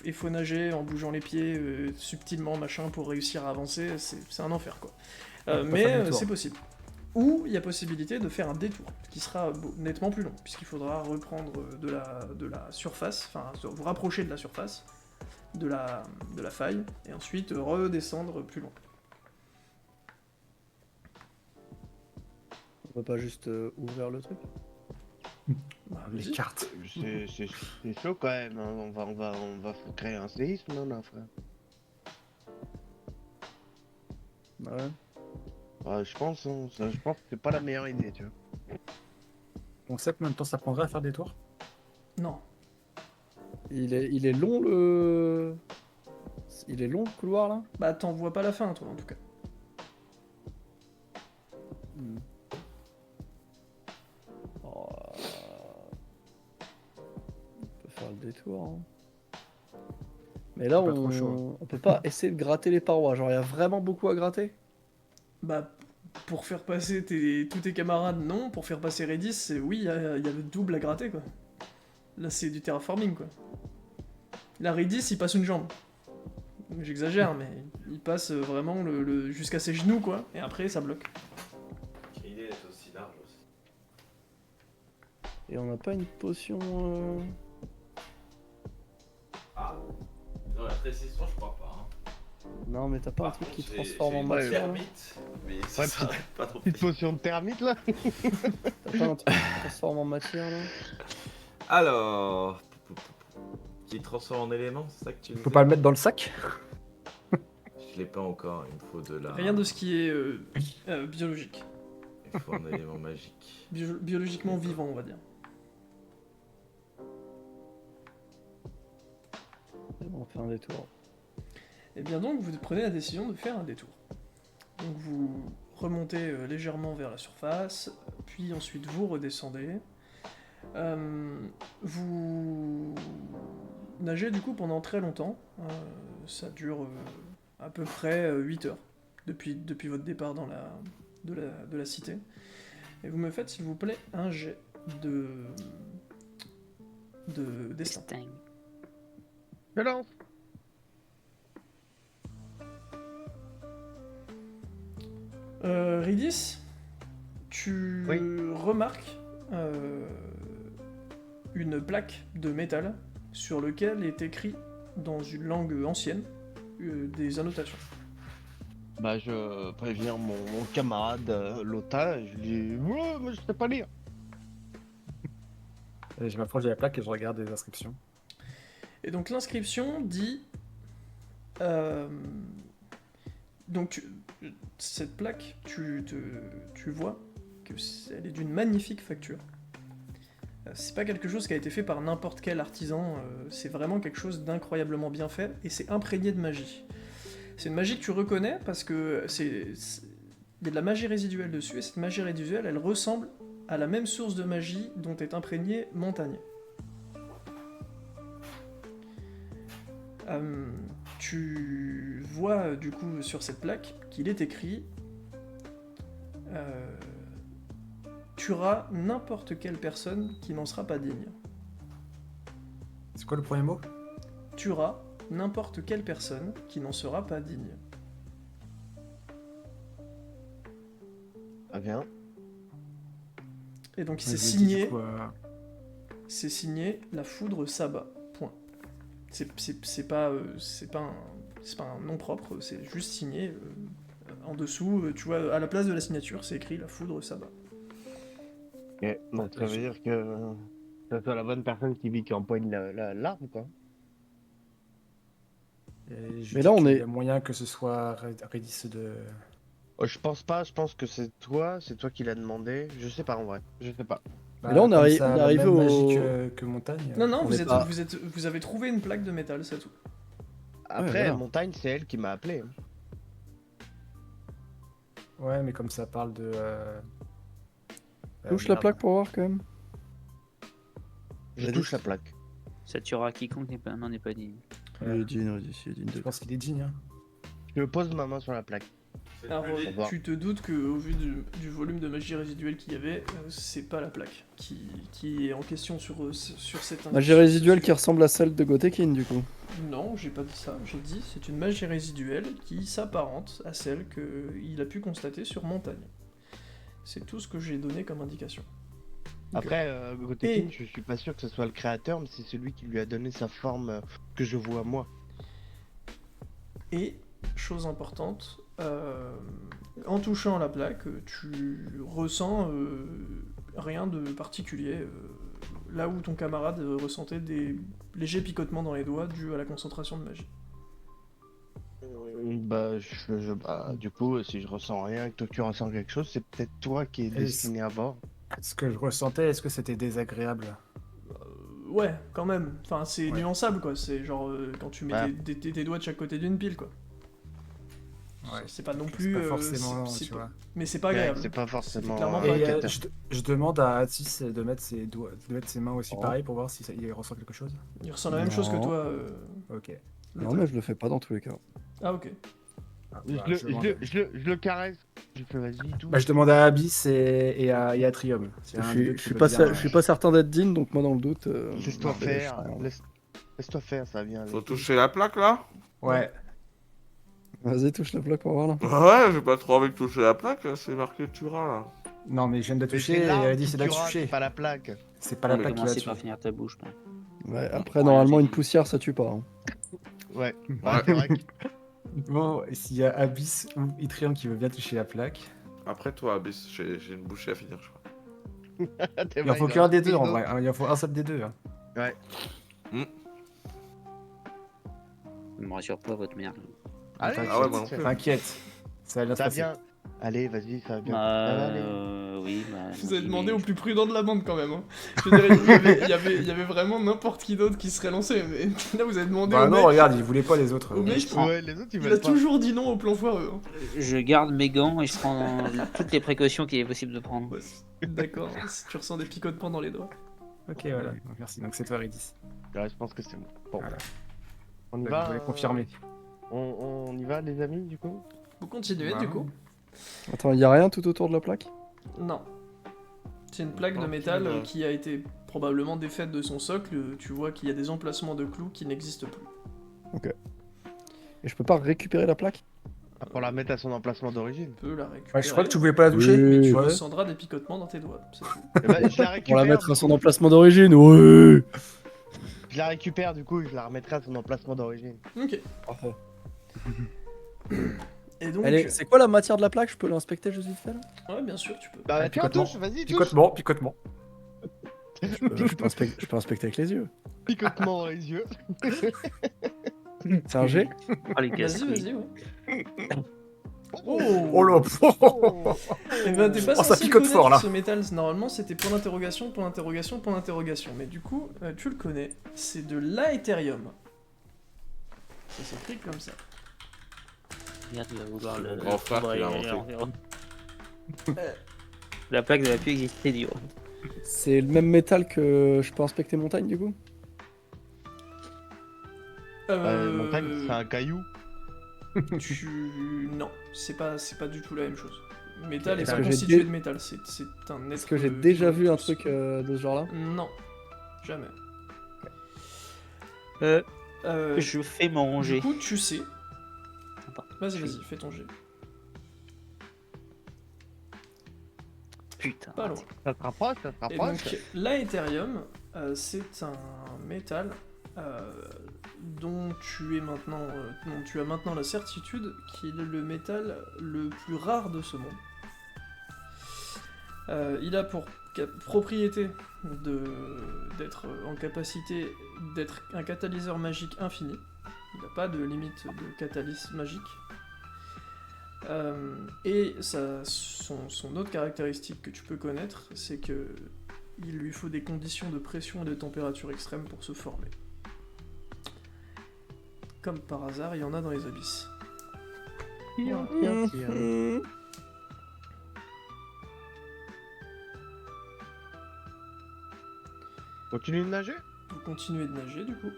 il faut nager en bougeant les pieds subtilement machin pour réussir à avancer, c'est un enfer quoi. Pas Mais faire demi-tour. c'est possible. ou il y a possibilité de faire un détour, qui sera nettement plus long, puisqu'il faudra reprendre de la surface, enfin vous rapprocher de la surface, de la faille, et ensuite redescendre plus loin. On peut pas juste ouvrir le truc? Bah, Les vas-y. cartes. C'est chaud quand même, hein. On va créer un séisme, non, là, frère. Ouais. Ouais, je pense, hein, je pense que c'est pas la meilleure idée, tu vois. On sait combien de temps ça prendrait à faire des tours? Non. Il est long le... Il est long le couloir là? Bah t'en vois pas la fin, toi, en tout cas. Hmm. Oh, on peut faire le détour. Hein. Mais là, Pas trop chaud. on peut pas essayer de gratter les parois. Genre, il y a vraiment beaucoup à gratter. Bah, pour faire passer tous tes camarades, non. Pour faire passer Redis, oui, il y a le double à gratter, quoi. Là, c'est du terraforming, quoi. Là, Redis, il passe une jambe. J'exagère, mais il passe vraiment jusqu'à ses genoux, quoi. Et après, ça bloque. Quelle idée d'être aussi large aussi. Et on n'a pas une potion. Ah, dans la précision, je crois pas. Hein. Non, mais t'as pas un Par truc qui contre, transforme en j'ai une matière là thermite, mais ça Ouais, s'arrête pas trop. Petite potion de thermite, là. T'as pas un truc qui transforme en matière là? Alors, qui transforme en élément, c'est ça que tu me Faut dis? pas le mettre dans le sac? Je l'ai pas encore, il me faut de la... Rien de ce qui est biologique. Il faut un élément magique. Biologiquement vivant, on va dire. C'est bon, on fait un détour. Et bien donc, vous prenez la décision de faire un détour. Donc vous remontez légèrement vers la surface, puis ensuite vous redescendez. Vous nagez du coup pendant très longtemps. Ça dure à peu près 8 heures depuis votre départ de la cité. Et vous me faites s'il vous plaît un jet de destin. Sting. Je lance. Ridis, tu Oui. remarques une plaque de métal sur lequel est écrit dans une langue ancienne des annotations. Bah, je préviens mon camarade Lota, je lui dis ouais, moi je sais pas lire. Et je m'approche de la plaque et je regarde les inscriptions. Et donc l'inscription dit... donc cette plaque, tu vois qu'elle est d'une magnifique facture. C'est pas quelque chose qui a été fait par n'importe quel artisan, c'est vraiment quelque chose d'incroyablement bien fait, et c'est imprégné de magie. C'est une magie que tu reconnais parce que il y a de la magie résiduelle dessus, et cette magie résiduelle, elle ressemble à la même source de magie dont est imprégné Montagne. Tu vois du coup sur cette plaque qu'il est écrit tueras n'importe quelle personne qui n'en sera pas digne. C'est quoi le premier mot? Tueras n'importe quelle personne qui n'en sera pas digne. Ah bien. Et donc Je c'est lui dis, signé, du coup, c'est signé la foudre Saba. Point. C'est pas un nom propre, c'est juste signé. En dessous, tu vois, à la place de la signature, c'est écrit la foudre Saba. Ok, donc ça veut dire que ça soit la bonne personne qui empoigne l'arme, quoi. et je Mais dis là, on qu'il est- y a moyen que ce soit Redis de... Oh, je pense pas, je pense que c'est toi qui l'as demandé. Je sais pas en vrai, je sais pas. Mais là, on comme arrive- ça a on la arrive même au- magie que Montagne. Non, non, On est pas- vous avez trouvé une plaque de métal, c'est tout. Après, voilà. Montagne, c'est elle qui m'a appelé. Ouais, mais comme ça parle de... Touche la merde. plaque pour voir quand même. Je Redis. touche la plaque. Ça tuera quiconque n'en est pas digne. Ouais. Je pense qu'il est digne. Hein. Je pose ma main sur la plaque. Alors, Au revoir. tu te doutes qu'au vu du volume de magie résiduelle qu'il y avait, c'est pas la plaque qui est en question sur cette Magie résiduelle qui ressemble à celle de Gotekin du coup. Non, j'ai pas dit ça. J'ai dit c'est une magie résiduelle qui s'apparente à celle qu'il a pu constater sur Montagne. C'est tout ce que j'ai donné comme indication. Après, Gotekin, Et- je suis pas sûr que ce soit le créateur, mais c'est celui qui lui a donné sa forme que je vois moi. Et, chose importante, en touchant la plaque, tu ressens rien de particulier. Là où ton camarade ressentait des légers picotements dans les doigts dus à la concentration de magie. Bah, du coup, si je ressens rien et que toi tu ressens quelque chose, c'est peut-être toi qui es destiné à voir. Ce que je ressentais, est-ce que c'était désagréable? Ouais, quand même. Enfin, c'est Ouais. nuançable, quoi. C'est genre quand tu mets Ouais. tes doigts de chaque côté d'une pile, quoi. Ouais. C'est pas non C'est plus... pas forcément, c'est tu pas- vois. Mais c'est pas Ouais, agréable. c'est pas forcément. clairement un pas Et agréable. créateur. je demande à Atis de mettre ses doigts, de mettre ses mains aussi Oh. pareil pour voir si il ressent quelque chose. Il ressent la même chose que Non. toi. Ok. Non, mais je le fais pas dans tous les cas. Ah, ok. Ah, Je bah, le- je je demande- le- je le- je le caresse. Je fais vas-y, tout. Bah, je demande à Abyss et à Trium. Je suis pas certain d'être digne, donc moi dans le doute. Laisse-toi je ferai faire. rien. Laisse-toi faire, ça vient. Faut toucher la plaque là? Ouais. Vas-y, touche la plaque pour voir là. Ouais, j'ai pas trop envie de toucher la plaque, c'est marqué Tura là. Non, mais je viens de la Mais toucher c'est et l'arme elle a dit qui c'est de la tuera, toucher. c'est pas la plaque. C'est pas la Mais plaque qui va Commencez tuer. par finir ta bouche. toi. Ouais, après, Ouais, normalement, j'ai une dit. poussière ça tue pas. Hein. Ouais. Ouais, c'est vrai que Bon, et s'il y a Abyss ou Itrium qui veut bien toucher la plaque. Après toi, Abyss, j'ai une bouchée à finir, je crois. t'es Il en vrai, faut il qu'un reste des deux une en autre. vrai. Hein, il en faut un seul des deux. Hein. Ouais. Ne me rassure pas, votre merde. Allez, T'inquiète. Ah ouais, moi non plus. T'inquiète. Ça va bien se Ça passer. vient. Allez, vas-y, ça va bien. Bah, Ça va aller. oui, bah. Vous avez j'y demandé vais. au plus prudent de la bande quand même. Hein. Je veux dire, il y avait vraiment n'importe qui d'autre qui serait lancé, mais là vous avez demandé Bah au non, mec. regarde, ils voulaient pas les autres. Au mec, Ouais, les autres ils il a veulent pas. toujours dit non au plan foireux. Hein. Je garde mes gants et je prends toutes les précautions qu'il est possible de prendre. Ouais, d'accord, si tu ressens des picotements dans les doigts. Ok, voilà. Donc, merci. Donc c'est toi, Redis. Ouais, je pense que c'est bon. Bon. Voilà. On y Je va. voulais confirmer. On y va, les amis, du coup. Vous continuez Bah, du coup? Attends, y a rien tout autour de la plaque? Non. C'est une plaque de métal qui a été probablement défaite de son socle. Tu vois qu'il y a des emplacements de clous qui n'existent plus. Et je peux pas récupérer la plaque? Pour la mettre à son emplacement d'origine. Tu peux la récupérer. Ouais, je crois que tu voulais pas la toucher. Oui. Mais tu Ouais. ressendras des picotements dans tes doigts, c'est tout. Eh ben, je la récupère. Pour la mettre du à son coup. emplacement d'origine? Oui. Je la récupère, du coup, et je la remettrai à son emplacement d'origine. Ok. Parfait. Et donc... C'est quoi la matière de la plaque? Je peux l'inspecter juste vite fait là? Ouais, bien sûr, tu peux. Bah, Ouais, tiens, picotement. touche, vas-y, touche. Picotement, picotement. Je peux inspecter avec les yeux. Picotement dans les yeux. C'est un G? Oh, les casse Vas-y, ouais. Oh, Oh là. Eh ben, t'es pas Oh, ça censé picote le fort, connaître, là. ce métal. Normalement, c'était point d'interrogation, point d'interrogation, point d'interrogation. Mais du coup, tu le connais. C'est de l'Aetherium. Ça s'écrit comme ça. Merde, il va vouloir le. grand frère qui l'a Ouais, inventé. La plaque ne va plus exister du coup. C'est le même métal que je peux inspecter montagne du coup? Montagne, c'est un caillou. Non, c'est pas du tout la même chose. Métal est Est-ce pas que j'ai constitué dé- de métal, c'est un être... Est-ce que j'ai déjà vu un tous. truc de ce genre-là? Non, jamais. Je fais mon Du jet. coup, tu sais. Attends. Vas-y, fais ton jet. Putain. Pas loin. Ça se rapproche, ça se Et rapproche. donc, l'Aetherium, c'est un métal dont dont tu as maintenant la certitude qu'il est le métal le plus rare de ce monde. Il a pour propriété d'être en capacité d'être un catalyseur magique infini. Il n'a pas de limite de catalyse magique. Et son autre caractéristique que tu peux connaître, c'est que il lui faut des conditions de pression et de température extrêmes pour se former. Comme par hasard, il y en a dans les abysses. Continue de nager. Vous continuez de nager du coup.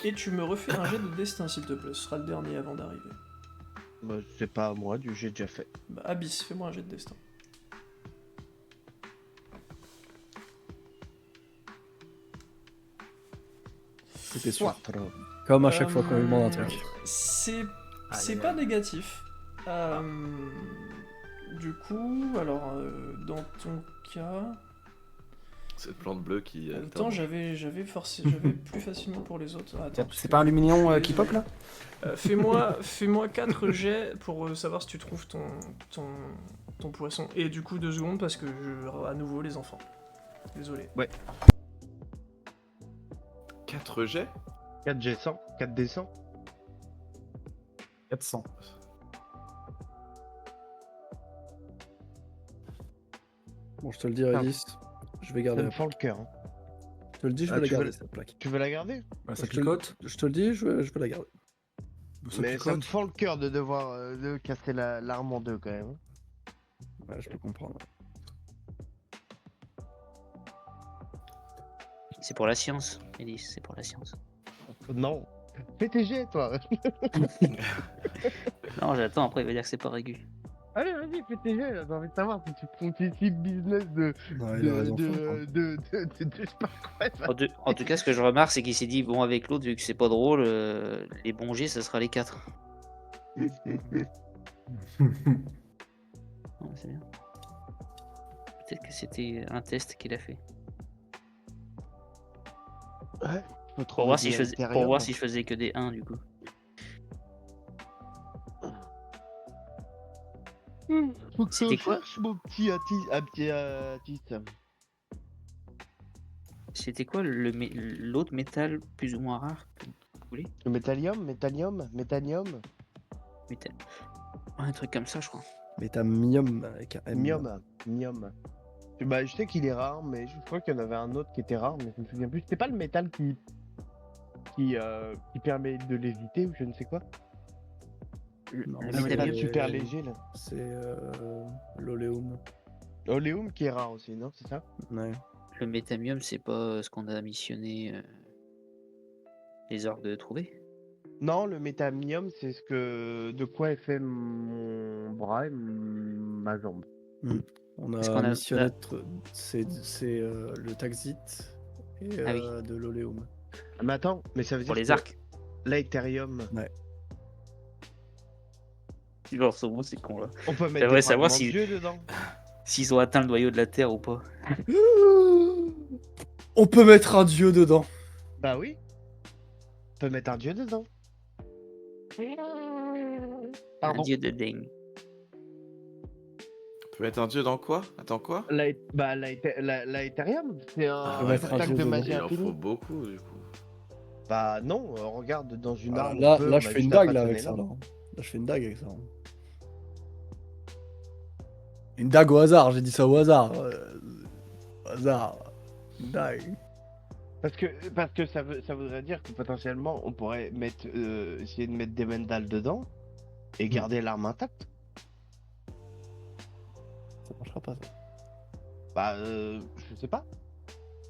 Et tu me refais un jet de destin s'il te plaît, ce sera le dernier avant d'arriver. Bah, c'est pas à moi, j'ai déjà fait. Bah, Abyss, fais-moi un jet de destin. C'était sûr. Comme à chaque fois qu'on lui demande un truc. C'est C'est Allez, pas allez. négatif. Du coup, alors, dans ton cas... Cette plante bleue qui. En même alterne. temps, j'avais plus facilement pour les autres. Attends, parce C'est que pas un je lumignon suis qui désolé. pop là? Fais-moi 4 jets pour savoir si tu trouves ton poisson. Et du coup, 2 secondes parce que à nouveau les enfants. Désolé. 4 jets 4G100, 4D100. 400. Bon, je te le dis, Ah. Redis, je vais Ça garder me la fend plaque. le cœur. Hein. Je te le dis, je Ah, vais la tu veux garder, le- cette plaque. Tu veux la garder? Bah, ça Je te le- picote. Je te le dis, je vais la garder. Ça Mais ça me picote. fend le cœur de devoir de casser l'arme en deux quand même. Ouais, je peux comprendre. C'est pour la science, Elise, c'est pour la science. Non. Fais tes jets, toi. Non, j'attends, après il va dire que c'est pas régu. Allez, vas-y, fais tes jets. J'ai envie de savoir si tu constitues business de. Non, il a raison. De je sais pas quoi. En tout cas, ce que je remarque, c'est qu'il s'est dit, bon, avec l'autre, vu que c'est pas drôle, les bons jets, ça sera les 4. C'est bien. Peut-être que c'était un test qu'il a fait. Ouais. Pour voir si je faisais que des 1 du coup. Faut que C'était je quoi cherche mon petit artiste. C'était quoi l'autre métal plus ou moins rare que vous voulez? Le métallium. Métal. Un truc comme ça, je crois. Métamium avec un M. Mium. Bah, je sais qu'il est rare, mais je crois qu'il y en avait un autre qui était rare, mais je me souviens plus. C'était pas le métal qui permet de léviter ou je ne sais quoi. Non, Le Le c'est- métal métallium. super léger là. C'est l'oléum. Oleum qui est rare aussi, non? C'est ça? Ouais. Le métamium, c'est pas ce qu'on a missionné les orques de trouver. Non, le métamium, c'est de quoi est fait mon bras et ma jambe. On Est-ce a qu'on a- missionné, c'est le taxit et Ah oui. de l'oléum. Ah, mais attends, mais ça veut Pour dire les que arcs. l'Aetherium, Genre, ce mot, c'est con là. on peut mettre J'aimerais des savoir fragments si- de Dieu dedans. S'ils ont atteint le noyau de la Terre ou pas. On peut mettre un dieu dedans. Bah oui. On peut mettre un dieu dedans. Un Pardon. dieu de dingue. On peut mettre un dieu dans quoi? Attends, quoi? L'Aetherium, c'est Ah, un ouais, mettre un spectacle dieu de dedans. magie il en faut infinie. beaucoup, du coup. Bah non, regarde dans une Voilà, arme. là, on peut, là on je a fais une juste à dague là façonner avec ça. l'arme. Là, je fais une dague avec ça. Une dague au hasard, j'ai dit ça au hasard. Au hasard. Une dague. Parce que ça voudrait dire que potentiellement on pourrait essayer de mettre des mandales dedans et garder l'arme intacte. Ça marchera pas ça. Bah je sais pas.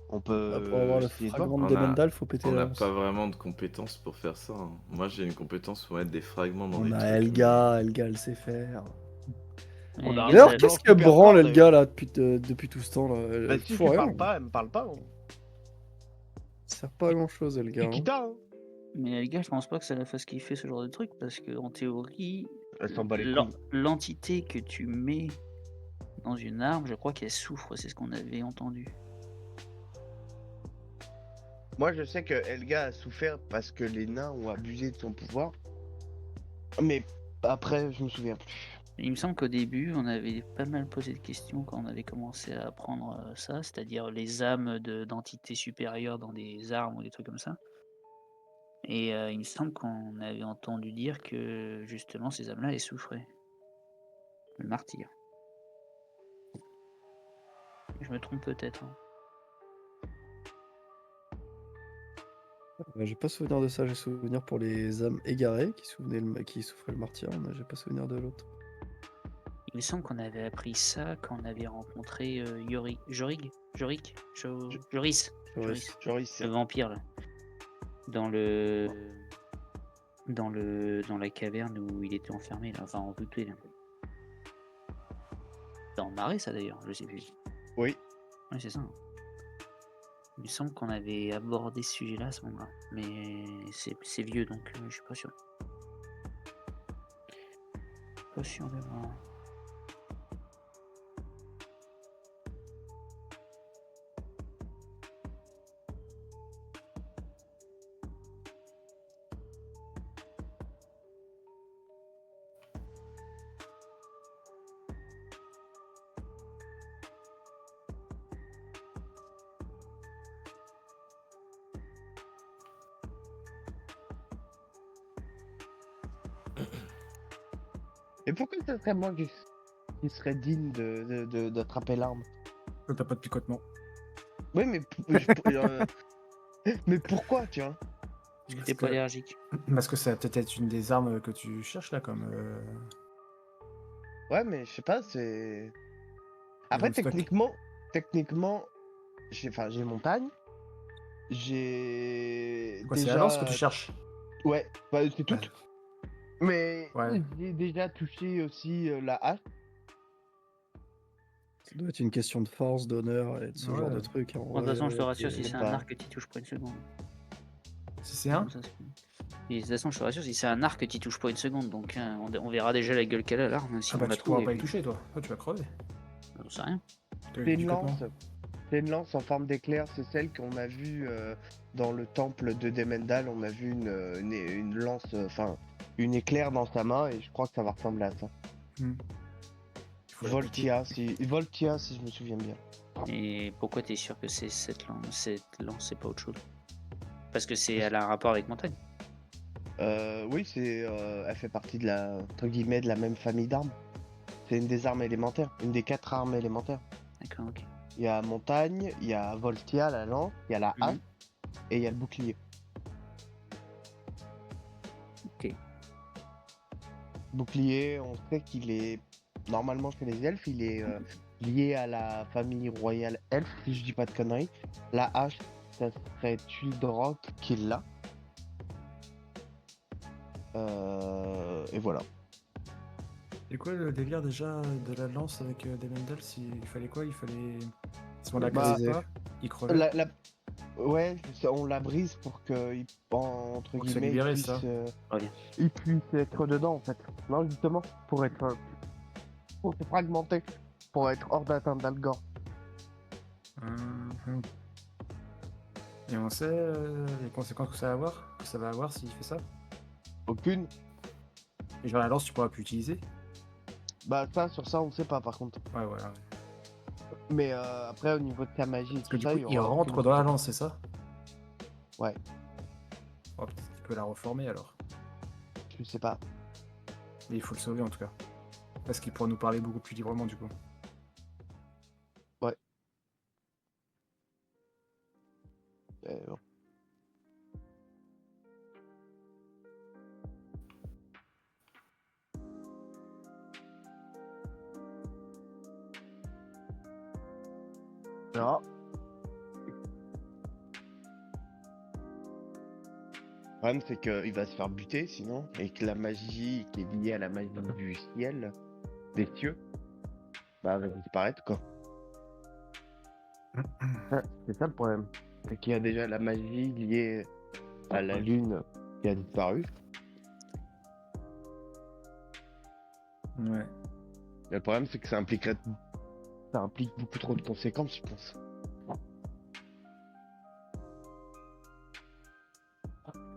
On peut Bah, pour avoir le essayer de voir. fragment On de a- Demendal, faut péter On la n'a lance. pas vraiment de compétences pour faire ça. Hein. Moi, j'ai une compétence pour mettre des fragments dans On des a trucs. Elga, elle sait faire. On a Et un D'ailleurs, ça- qu'est-ce genre qu'elle super branle fort, Elga là depuis tout ce temps là? Bah Elle si fout tu rien. parles pas, elle me parle pas. Hein. Ça sert pas à grand chose Elga. C'est hein. Kita, hein. Mais les gars, je pense pas que ça la fasse kiffer ce genre de truc parce que en théorie, Elle s'en bat les l'en- couilles. l'entité que tu mets dans une arme, je crois qu'elle souffre, c'est ce qu'on avait entendu. Moi je sais que Elga a souffert parce que les nains ont abusé de son pouvoir. Mais après je me souviens plus. Il me semble qu'au début, on avait pas mal posé de questions quand on avait commencé à apprendre ça, c'est-à-dire les âmes d'entités supérieures dans des armes ou des trucs comme ça. Et il me semble qu'on avait entendu dire que justement ces âmes-là, elles souffraient. Le martyr. Je me trompe peut-être. Hein. J'ai pas souvenir de ça, j'ai souvenir pour les âmes égarées qui souffraient le martyr, mais j'ai pas souvenir de l'autre. Il me semble qu'on avait appris ça quand on avait rencontré Joris, Joris. Joris. le vampire là, dans la caverne où il était enfermé là, enfin envoûté là. Dans le marais ça d'ailleurs, je sais plus. Oui. Ouais c'est ça. Hein. Il me semble qu'on avait abordé ce sujet-là à ce moment-là, mais c'est vieux donc je suis pas sûr. pas sûr de voir. Et pourquoi ça serait moi qui serait digne d'attraper l'arme? Toi, t'as pas de picotement. Oui, mais, mais pourquoi, tu vois? Parce que Parce t'es pas que- allergique. Parce que ça va peut-être être une des armes que tu cherches là, comme. Ouais, mais je sais pas, c'est. Dans Après, le stock. techniquement, j'ai montagne. J'ai Quoi, c'est la lance que déjà. tu cherches? Ouais, bah, c'est tout. Ouais. Mais Ouais. j'ai déjà touché aussi la hache. Ça doit être une question de force, d'honneur et de ce genre de Ouais. trucs. En De toute façon, je te vrai, rassure, si je c'est sais un pas. arc, tu touches pas une seconde. Si c'est un? Comme ça, c'est- Et de toute façon, je te rassure, si c'est un arc, tu touches pas une seconde. Donc on verra déjà la gueule qu'elle a l'arme, si Ah on bah l'a tu pourras trouvé. pas y toucher toi. Toi tu vas crever. J'en sais rien. T'as eu C'est du une picotement. lance. C'est une lance en forme d'éclair, c'est celle qu'on a vue dans le temple de Demendal. On a vu une lance, enfin une éclair dans sa main et je crois que ça va ressembler à ça. Il faut la piquer. Voltia, si je me souviens bien. Et pourquoi t'es sûr que c'est cette lance, c'est pas autre chose? Parce que elle a un rapport avec montagne. Oui, elle fait partie de entre guillemets, de la même famille d'armes. C'est une des armes élémentaires, une des 4 armes élémentaires. D'accord, ok. Il y a montagne, il y a Voltia, la lance, il y a la Mhm. hache et il y a le bouclier. Ok. Bouclier, on sait qu'il est normalement chez les elfes, il est lié à la famille royale elfe, si je dis pas de conneries. La hache, ça serait Tuldrock qui l'a. Et voilà. C'est quoi le délire déjà de la lance avec Demendel? Il fallait quoi? Il fallait. Si on la Bah, cassait pas, il crevait. Ouais, on la brise pour que, entre Pour que ça guillemets, libère ça. Reviens. il puisse être dedans en fait. Non, justement, pour se fragmenter, pour être hors d'atteinte d'Algor. Mhm. Et on sait les conséquences que ça va avoir s'il fait ça. Aucune. Et genre la lance tu pourras plus utiliser. Bah sur ça, on sait pas par contre. Ouais voilà. Mais après, au niveau de sa magie, Parce que tout du ça, coup il y il aura rentre aucune- dans la lance, c'est ça? Ouais, Oh, peut-être qu'il peut la reformer alors. je sais pas. Mais il faut le sauver en tout cas. Parce qu'il pourra nous parler beaucoup plus librement du coup. Bon. On verra. Le problème, c'est qu'il va se faire buter sinon, et que la magie qui est liée à la magie du ciel, des cieux, bah, va disparaître quoi. C'est ça le problème. C'est qu'il y a déjà la magie liée à la lune qui a disparu. Ouais. Et le problème, c'est que ça implique beaucoup trop de conséquences, je pense.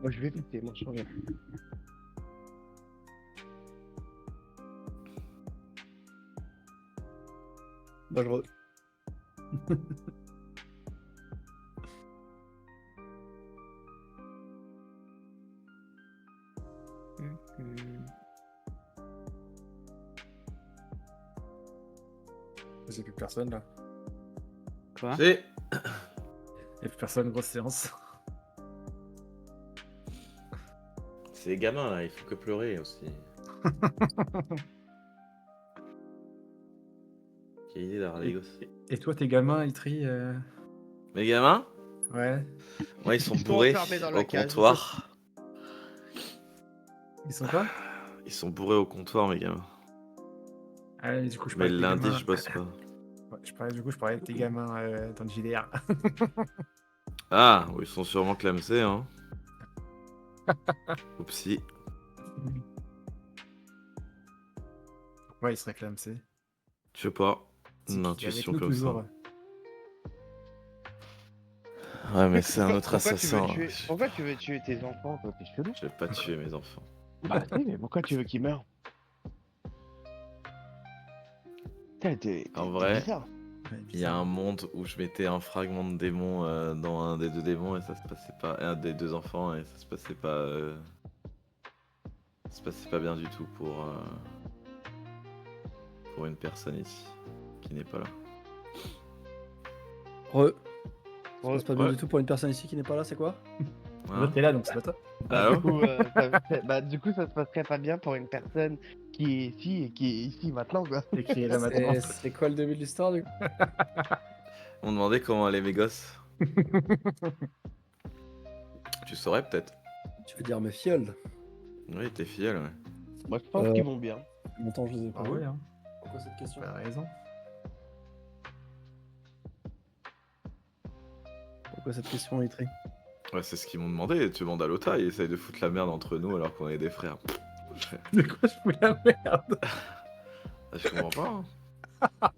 Moi, je vais éviter, moi, je reviens. Dangereux. C'est plus personne là. Quoi? C'est. Il y a plus personne, grosse séance. C'est les gamins là, il faut que pleurer aussi. Quelle idée d'avoir des gosses. Et toi tes gamins ils trient Les gamins, Ouais. ouais, ils sont Ils sont bourrés enfermés dans la au cage. comptoir. Ils sont quoi? Ils sont bourrés au comptoir, mes gamins. Ah ouais, du coup je Mais parlais le de tes lundi, gamins. je bosse pas. Ouais, je parlais de tes gamins dans le JDR. Ah, ils sont sûrement clamsés, hein. Oupsie. Ouais, il se réclame, c'est. Je sais pas. C'est Une qu'il est avec intuition nous comme toujours. ça. Ouais, mais c'est un autre Pourquoi tu veux assassin. tuer- Pourquoi tu veux tuer tes enfants, toi? T'es chelou. Je vais pas tuer mes enfants. Bah, si, mais pourquoi tu veux qu'ils meurent? Putain, En t'es vrai, bizarre. Ouais, il y a bizarre. un monde où je mettais un fragment de démon dans un des deux démons et ça se passait pas. Un des deux enfants et ça se passait pas. Ça se passait pas bien du tout pour une personne ici qui n'est pas là. Ça passe pas bien Ouais. du tout pour une personne ici qui n'est pas là, c'est quoi? Hein L'autre est là, donc c'est pas toi. Allô Du coup, ça se passerait pas bien pour une personne qui est ici et qui est ici maintenant, quoi. Et qui est là maintenant. C'est quoi le début de l'histoire du coup? On me demandait comment allaient mes gosses. Tu saurais peut-être. Tu veux dire mes fioles? Oui, tes filles, ouais. Moi, je pense Euh. qu'ils vont bien. Longtemps je les ai pas Ah vus. ouais, hein. Pourquoi cette question? T'as raison. Pourquoi cette question, Itri? Ouais, c'est ce qu'ils m'ont demandé. Tu demandes à Lota, il essaye de foutre la merde entre nous alors qu'on est des frères. De quoi je fous la merde? Je comprends pas. Hein.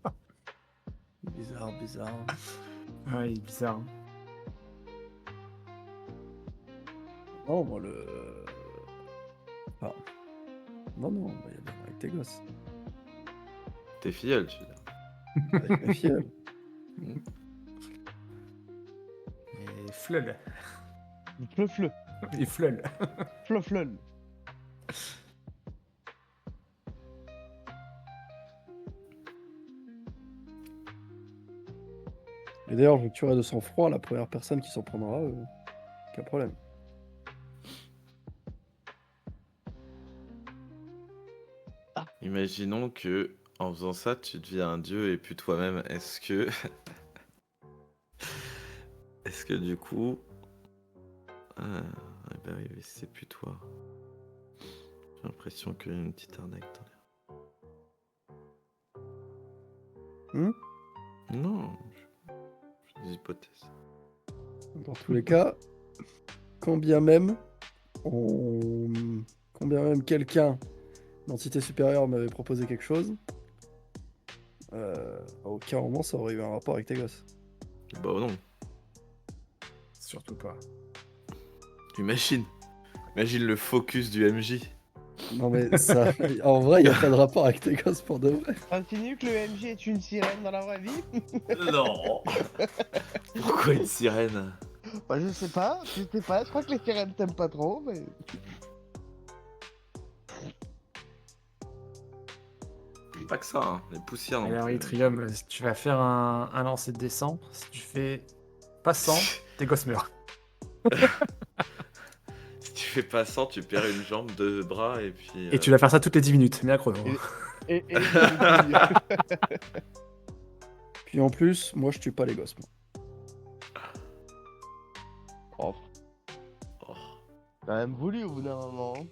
Bizarre. Ouais, il est bizarre. Hein. Non, moi le. Enfin. Non, bah, il y a bien avec tes gosses. Tes filles, tu veux dire. Avec mes fioles. Et fleul. Fleu. Et fleul. Fleu. Et d'ailleurs, je tuerai de sang-froid la première personne qui s'en prendra. Aucun problème. Imaginons que en faisant ça, tu deviens un dieu et puis toi-même. Est-ce que. Est-ce que du coup. Eh ben oui, mais c'est plus toi. J'ai l'impression qu'il y a une petite arnaque dans l'air. Non, j'ai des hypothèses. Dans tous les cas, quand bien même quelqu'un, l'entité supérieure m'avait proposé quelque chose, à aucun moment ça aurait eu un rapport avec tes gosses. Bah non, Surtout pas. imagine le focus du MJ. Non mais ça, en vrai, il n'y a pas de rapport avec tes gosses pour de vrai. Insinue que le MJ est une sirène dans la vraie vie? Non. Pourquoi une sirène? Bah, je sais pas, je crois que les sirènes t'aiment pas trop, mais... Pas que ça, hein. Les poussières. non Alors, plus. Itrium, tu vas faire un lancer de descente. Si tu fais pas 100, tes gosses meurent. Si tu fais pas 100, tu perds une jambe, 2 bras et puis. Et tu vas faire ça toutes les 10 minutes, mais à chrono. Et Puis en plus, moi je tue pas les gosses. Moi. Oh, Oh. quand même voulu au bout d'un moment. Hein.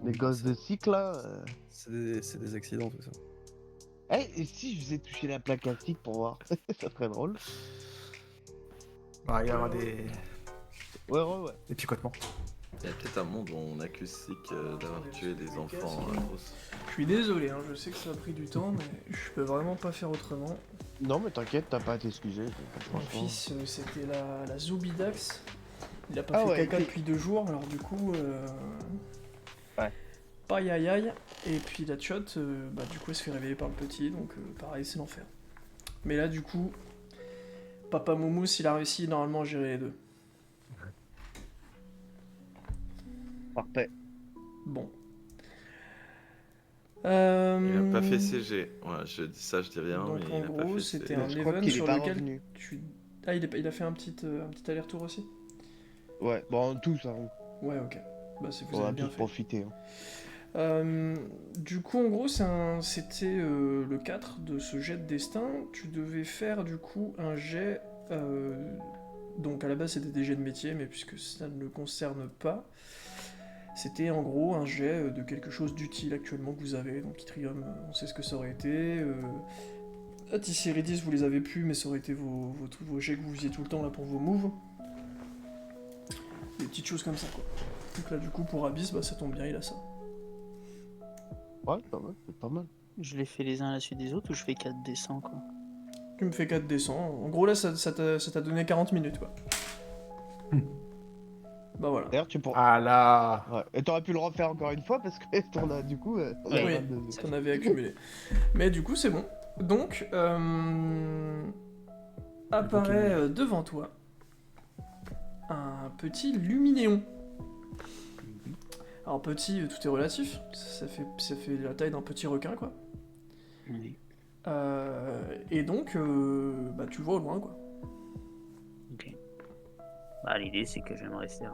Les gosses de cycle, là... C'est des accidents tout ça. Eh, et si je faisais toucher la plaque à stick pour voir? Ça serait drôle. Bah, il va y avoir des Ouais. picotements. Il y a peut-être un monde où on accuse Sick d'avoir tué des enfants grosses. Je suis désolé, hein, je sais que ça a pris du temps, mais je peux vraiment pas faire autrement. Non, mais t'inquiète, t'as pas à t'excuser. Mon franchement. fils, c'était la Zoubidax. Il a pas Ah fait ouais, caca t'es- depuis 2 jours, alors du coup... Ouais. Pas aïe. Et puis la Chot, bah du coup elle se fait réveiller par le petit, donc pareil, c'est l'enfer. Mais là du coup, Papa Moumous, il a réussi normalement à gérer les deux. Parfait. Bon. Il a pas fait CG. Ouais, je dis ça, je dis rien, Donc mais en il a pas gros, fait c'était CG. un Je crois event qu'il est sur pas lequel revenu. tu... Ah, il a fait un petit aller-retour aussi? Ouais, bon, tous, hein. Ouais, ok. Bah c'est vous On avez va bien tous fait. profiter. Hein. Du coup, en gros, c'était le 4 de ce jet de destin. Tu devais faire du coup un jet. Donc à la base, c'était des jets de métier, mais puisque ça ne le concerne pas, c'était en gros un jet de quelque chose d'utile actuellement que vous avez. Donc Itrium, on sait ce que ça aurait été. Atisseridis, vous les avez plus, mais ça aurait été vos jets que vous faisiez tout le temps là pour vos moves. Des petites choses comme ça, quoi. Donc là, du coup, pour Abyss, bah ça tombe bien, il a ça. Ouais, pas mal, c'est pas mal. Je les fais les uns à la suite des autres ou je fais 4 descends quoi? Tu me fais 4 descends. En gros, là, ça t'a donné 40 minutes, quoi. Bah voilà. D'ailleurs, tu pourrais. Ah là. Ouais. Et t'aurais pu le refaire encore une fois parce que t'en as du coup. T'en as Oui. 22. Ça Qu'on fait- avait accumulé. Mais du coup, c'est bon. Donc, apparaît devant toi un petit luminéon. Alors petit, tout est relatif. Ça fait la taille d'un petit requin, quoi. Oui. Et donc, bah, tu le vois au loin, quoi. Ok. Bah, l'idée c'est que j'aimerais faire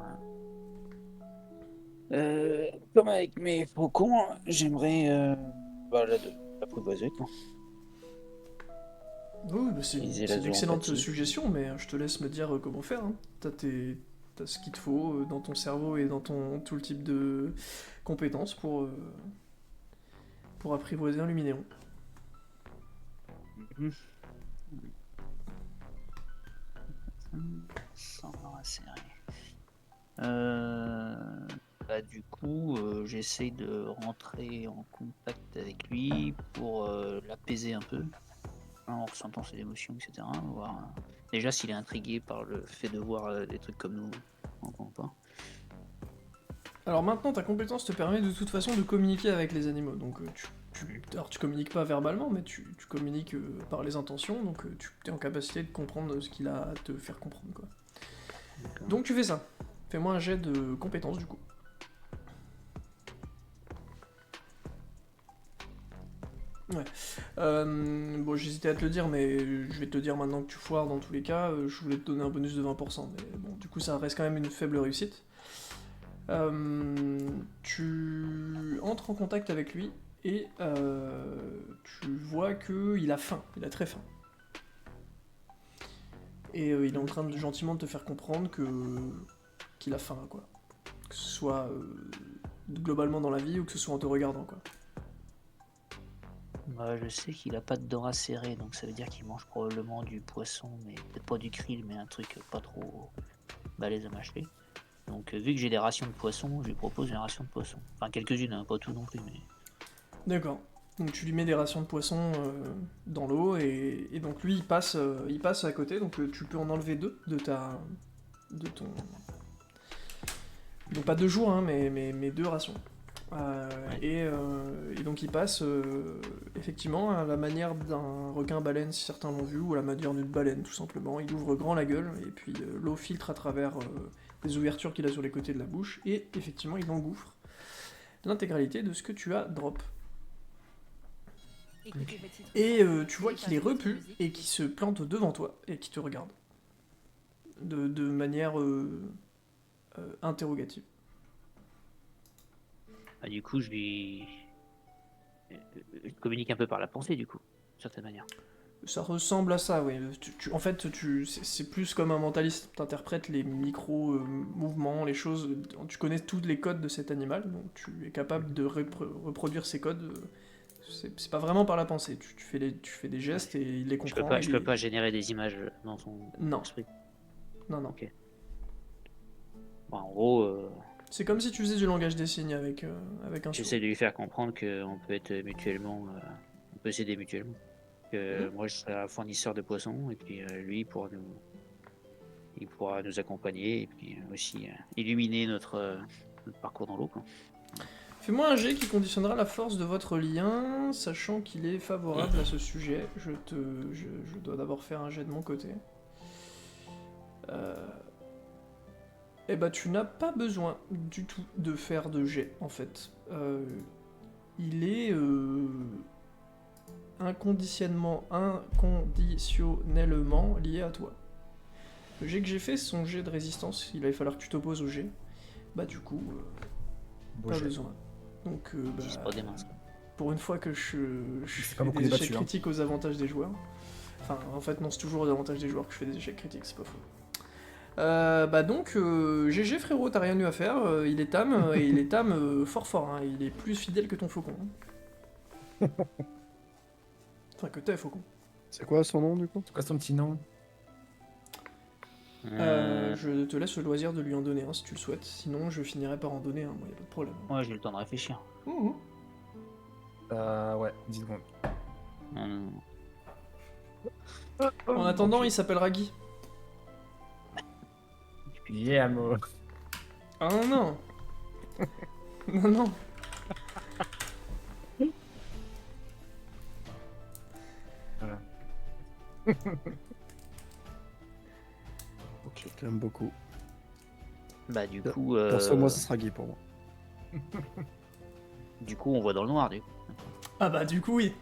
comme avec mes faucons, j'aimerais l'apprivoiser quoi. Oui, bah, Utiliser c'est la d'excellentes zooempathie. suggestions, mais je te laisse me dire comment faire. Hein. T'as ce qu'il te faut dans ton cerveau et dans tout le type de compétences pour apprivoiser un luminéon. Sans serré. Bah, du coup, j'essaie de rentrer en contact avec lui pour l'apaiser un peu, en ressentant ses émotions, etc. Voir, déjà s'il est intrigué par le fait de voir des trucs comme nous ou pas. Alors maintenant, ta compétence te permet de toute façon de communiquer avec les animaux. Donc alors tu communiques pas verbalement, mais tu communiques par les intentions, donc tu es en capacité de comprendre ce qu'il a à te faire comprendre, quoi. D'accord. Donc tu fais ça. Fais-moi un jet de compétences du coup. Ouais. Bon, j'hésitais à te le dire, mais je vais te le dire maintenant que tu foires dans tous les cas. Je voulais te donner un bonus de 20%, mais bon, du coup, ça reste quand même une faible réussite. Tu entres en contact avec lui et tu vois qu'il a faim, il a très faim. Et il est en train de gentiment de te faire comprendre qu'il a faim, quoi. Que ce soit globalement dans la vie ou que ce soit en te regardant, quoi. Bah, je sais qu'il a pas de dents acérées, donc ça veut dire qu'il mange probablement du poisson, mais peut-être pas du krill, mais un truc pas trop balèze à mâcher. Donc vu que j'ai des rations de poisson, je lui propose une ration de poisson. Enfin quelques-unes, hein, pas tout non plus, mais... D'accord. Donc tu lui mets des rations de poisson dans l'eau et donc lui il passe à côté, donc tu peux en enlever deux de ton... Donc pas 2 jours, hein, mais 2 rations. Et donc il passe effectivement à la manière d'un requin-baleine si certains l'ont vu, ou à la manière d'une baleine tout simplement. Il ouvre grand la gueule et puis l'eau filtre à travers les ouvertures qu'il a sur les côtés de la bouche et effectivement il engouffre l'intégralité de ce que tu as drop. Et tu vois qu'il est repu et qu'il se plante devant toi et qu'il te regarde de manière interrogative. Bah, du coup, je communique un peu par la pensée, du coup, d'une certaine manière. Ça ressemble à ça, oui. En fait, c'est plus comme un mentaliste. Tu interprètes les micro-mouvements, les choses. Tu connais tous les codes de cet animal, donc tu es capable de reproduire ces codes. C'est pas vraiment par la pensée. Tu fais des gestes et il les comprend. Je peux pas générer des images dans son Non. esprit. Non. Ok. Bon, en gros, C'est comme si tu faisais du langage des signes avec un j'essaie sourd. de lui faire comprendre qu'on peut être mutuellement, on peut s'aider mutuellement. Que moi, je serai un fournisseur de poissons et puis lui, il pourra nous accompagner et puis aussi illuminer notre parcours dans l'eau, quoi. Fais-moi un jet qui conditionnera la force de votre lien, sachant qu'il est favorable à ce sujet. Je dois d'abord faire un jet de mon côté. Eh bah tu n'as pas besoin du tout de faire de jet en fait. Il est inconditionnellement lié à toi. Le jet que j'ai fait, c'est son jet de résistance. Il va falloir que tu t'opposes au jet. Bah du coup, Beau pas jet. besoin. Donc C'est pas des minces, quoi. pour une fois que je C'est fais pas beaucoup des débattu, échecs hein. critiques aux avantages des joueurs. Enfin, en fait, non, c'est toujours aux avantages des joueurs que je fais des échecs critiques, c'est pas faux. Bah donc, GG frérot, t'as rien eu à faire, il est tam, et il est tam fort, hein, il est plus fidèle que ton faucon. Hein. Enfin, que t'es faucon. C'est quoi son nom du coup? C'est quoi son petit nom? Je te laisse le loisir de lui en donner un si tu le souhaites, sinon je finirai par en donner un, moi y a pas de problème. Ouais, j'ai le temps de réfléchir. Mmh. Ouais, 10 secondes. Non, non, non. En attendant, il s'appellera Guy. Guillermo. Ah non, non. Non, non. Voilà. Ok. J'aime beaucoup. Bah du coup, Perso, moi, ce sera Guy pour moi. du coup, on voit dans le noir, du coup. Ah bah du coup, oui.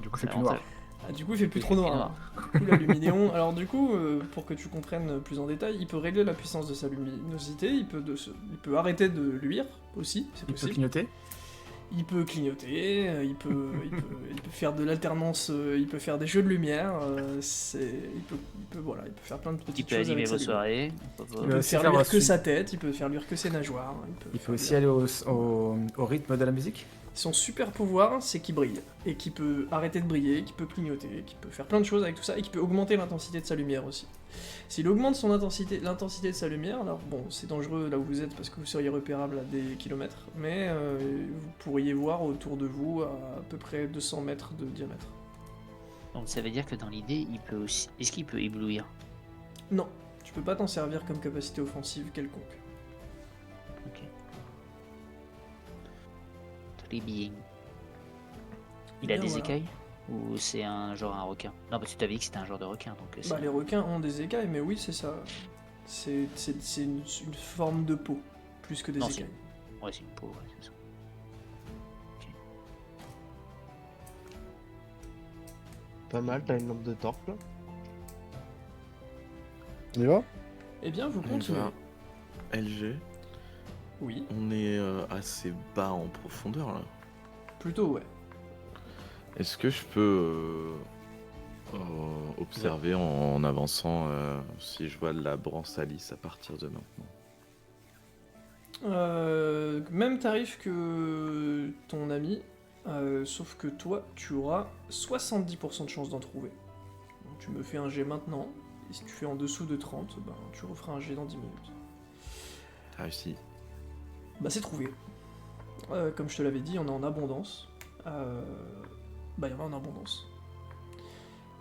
Du coup, c'est plus Avantage. noir. Ah, du coup, il fait plus Il trop fait noir. plus Hein. Du coup, la luminéon. Alors, du coup, pour que tu comprennes plus en détail, il peut régler la puissance de sa luminosité, il peut arrêter de luire aussi, c'est Il peut possible. clignoter. Il peut clignoter, il peut faire de l'alternance, il peut faire des jeux de lumière, voilà, il peut faire plein de Il petites peut choses animer avec vos sa lumière. soirées. Il peut peut aussi faire faire luire un que suivi. sa tête, il peut faire luire que ses nageoires. Il peut faire aussi luire- aller au rythme de la musique. Son super pouvoir, c'est qu'il brille, et qu'il peut arrêter de briller, qu'il peut clignoter, qu'il peut faire plein de choses avec tout ça, et qu'il peut augmenter l'intensité de sa lumière aussi. S'il augmente l'intensité de sa lumière, alors bon, c'est dangereux là où vous êtes parce que vous seriez repérable à des kilomètres, mais vous pourriez voir autour de vous à peu près 200 mètres de diamètre. Donc ça veut dire que dans l'idée, il peut aussi. Est-ce qu'il peut éblouir? Non, tu peux pas t'en servir comme capacité offensive quelconque. Ok. Très bien. Il a Bien, des voilà. écailles? Ou c'est un genre un requin? Non, parce que tu avais dit que c'était un genre de requin, donc Bah, les requins ont des écailles, mais oui, c'est ça. C'est une forme de peau, plus que des Non, c'est- écailles. Ouais, c'est une peau, ouais, c'est ça. Pas mal, t'as une lampe de torche là. On y va? Eh bien, vous On continuez. va. LG, Oui, on est assez bas en profondeur là. plutôt, ouais. Est-ce que je peux observer en avançant si je vois de la bransalis à partir de maintenant? Même tarif que ton ami, sauf que toi, tu auras 70% de chance d'en trouver. Donc, tu me fais un jet maintenant, et si tu fais en dessous de 30, ben, tu referas un jet dans 10 minutes. T'as réussi. Bah c'est trouvé. Comme je te l'avais dit, on est en abondance. Bah il y en a en abondance.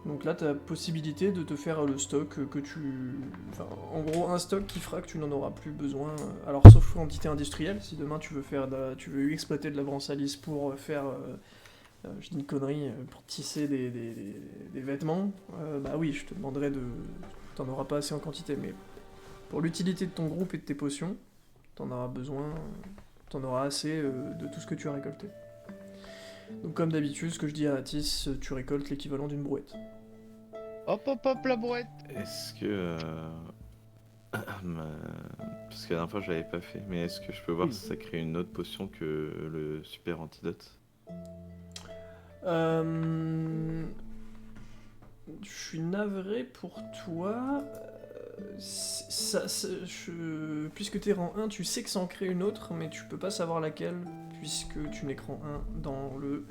Donc là, tu as possibilité de te faire le stock que tu... Enfin, en gros, un stock qui fera que tu n'en auras plus besoin. Alors, sauf quantité industrielle, si demain tu veux faire tu veux exploiter de la bransalis pour faire... je dis une connerie, pour tisser des vêtements, bah oui, je te demanderai de... T'en auras pas assez en quantité, mais pour l'utilité de ton groupe et de tes potions, t'en auras besoin... T'en auras assez de tout ce que tu as récolté. Donc comme d'habitude, ce que je dis à Atis, tu récoltes l'équivalent d'une brouette. Hop hop hop la brouette. Est-ce que... Parce que la dernière fois je l'avais pas fait, mais est-ce que je peux voir Oui. si ça crée une autre potion que le super antidote? Je suis navré pour toi. Puisque t'es rang 1, tu sais que ça en crée une autre, mais tu peux pas savoir laquelle, puisque tu n'es que rang 1 dans le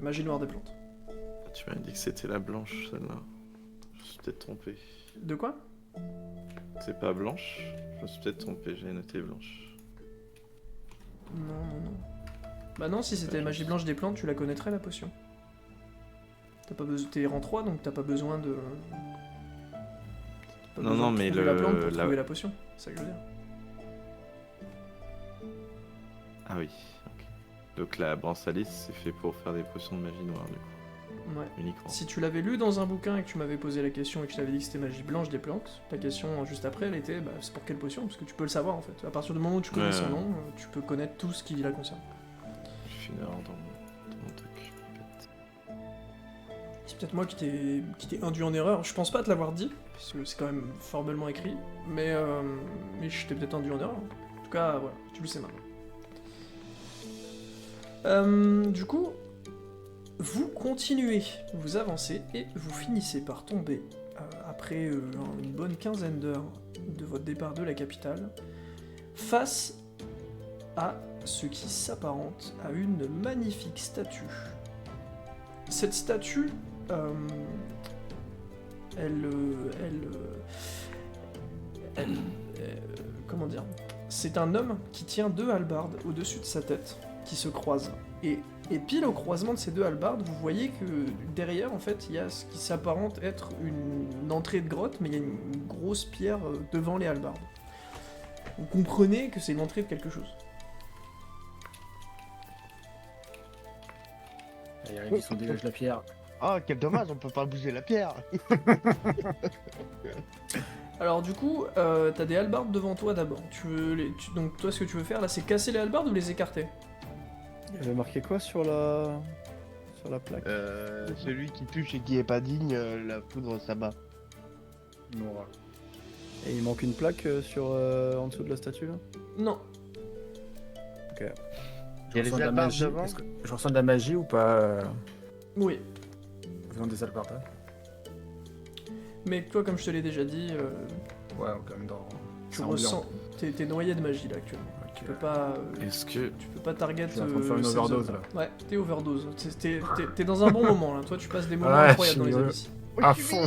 Magie Noire des Plantes. Tu m'as dit que c'était la blanche celle-là. Je me suis peut-être trompé. De quoi? C'est pas blanche? Je me suis peut-être trompé, j'ai noté blanche. Non, non, non. Bah non, si c'était Magie Blanche des Plantes, tu la connaîtrais la potion. T'as pas besoin... T'es rang 3, donc t'as pas besoin de... T'as pas Non, besoin non, de mais trouver le- la plante pour la- trouver la potion, c'est ça que je veux dire. Ah oui, ok. Donc la bransalis c'est fait pour faire des potions de magie noire du coup, Ouais. uniquement. Si tu l'avais lu dans un bouquin et que tu m'avais posé la question et que je t'avais dit que c'était Magie Blanche des Plantes, ta question juste après elle était bah, c'est pour quelle potion? Parce que tu peux le savoir en fait. À partir du moment où tu connais Ouais, son ouais. nom, tu peux connaître tout ce qui la concerne. Je suis une erreur dans mon truc. peut-être. C'est peut-être moi qui t'ai induit en erreur. Je pense pas te l'avoir dit, parce que c'est quand même formellement écrit, mais je t'ai peut-être induit en erreur. En tout cas, voilà, tu le sais maintenant. Du coup, vous continuez, vous avancez et vous finissez par tomber, après une bonne quinzaine d'heures de votre départ de la capitale, face à ce qui s'apparente à une magnifique statue. Cette statue, comment dire? C'est un homme qui tient deux hallebardes au-dessus de sa tête, qui se croisent. Et Et pile au croisement de ces deux hallebardes, vous voyez que derrière, en fait, il y a ce qui s'apparente être une entrée de grotte, mais il y a une grosse pierre devant les hallebardes. Vous comprenez que c'est une entrée de quelque chose. Il y a qui sont dégage la pierre. Oh, quel dommage, on peut pas bouger la pierre. Alors du coup, t'as des hallebardes devant toi d'abord. Donc toi, ce que tu veux faire là, c'est casser les hallebardes ou les écarter? Il y avait marqué quoi sur la plaque? Celui qui touche et qui est pas digne, la foudre s'abat. Bon, Et il manque une plaque en dessous de la statue là? Non. Il y a les hallebardes devant. Est-ce que je ressens de la magie ou pas Oui. venant des hallebardes? Mais toi, comme je te l'ai déjà dit, Ouais, quand même dans. tu c'est ressens. ambiant. T'es noyé de magie là actuellement. Ok. Tu peux pas. Est-ce que. Tu peux pas target. Je suis en train de faire une ces overdose, zones. là. Ouais, t'es overdose. T'es dans un bon moment là. Toi, tu passes des moments Ouais, incroyables dans je les suis abysses. À fond.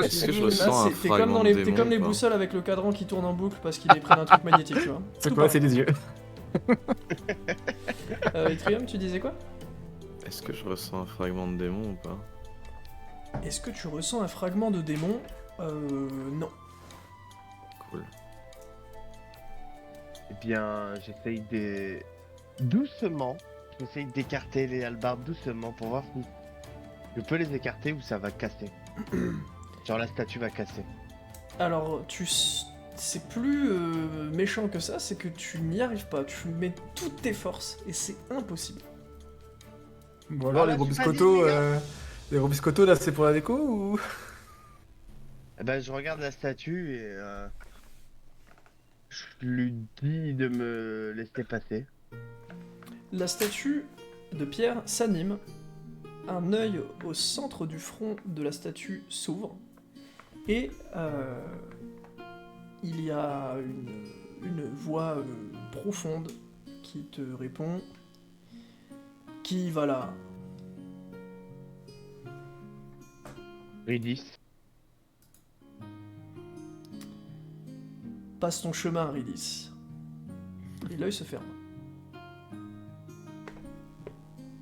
Est-ce que je Là, ressens un t'es comme fragment dans de les, démon t'es comme les ou pas boussoles avec le cadran qui tourne en boucle parce qu'il est près d'un truc magnétique, tu vois. C'est Tout quoi? pareil. C'est des yeux. Etrium, tu disais quoi? Est-ce que je ressens un fragment de démon ou pas? Est-ce que tu ressens un fragment de démon? Non. Cool. Eh bien, doucement, j'essaye d'écarter les hallebardes doucement pour voir si je peux les écarter ou ça va casser. Genre la statue va casser. Alors, c'est plus méchant que ça, c'est que tu n'y arrives pas. Tu mets toutes tes forces et c'est impossible. Bon alors Ah, les là, gros je suis pas biscottos, dit, les gars. les gros biscottos là c'est pour la déco ou? Eh ben, je regarde la statue et je lui dis de me laisser passer. La statue de pierre s'anime. Un œil au centre du front de la statue s'ouvre. Et il y a une voix profonde qui te répond. Qui va là? Ridis. Passe ton chemin, Ridis. Et l'œil se ferme.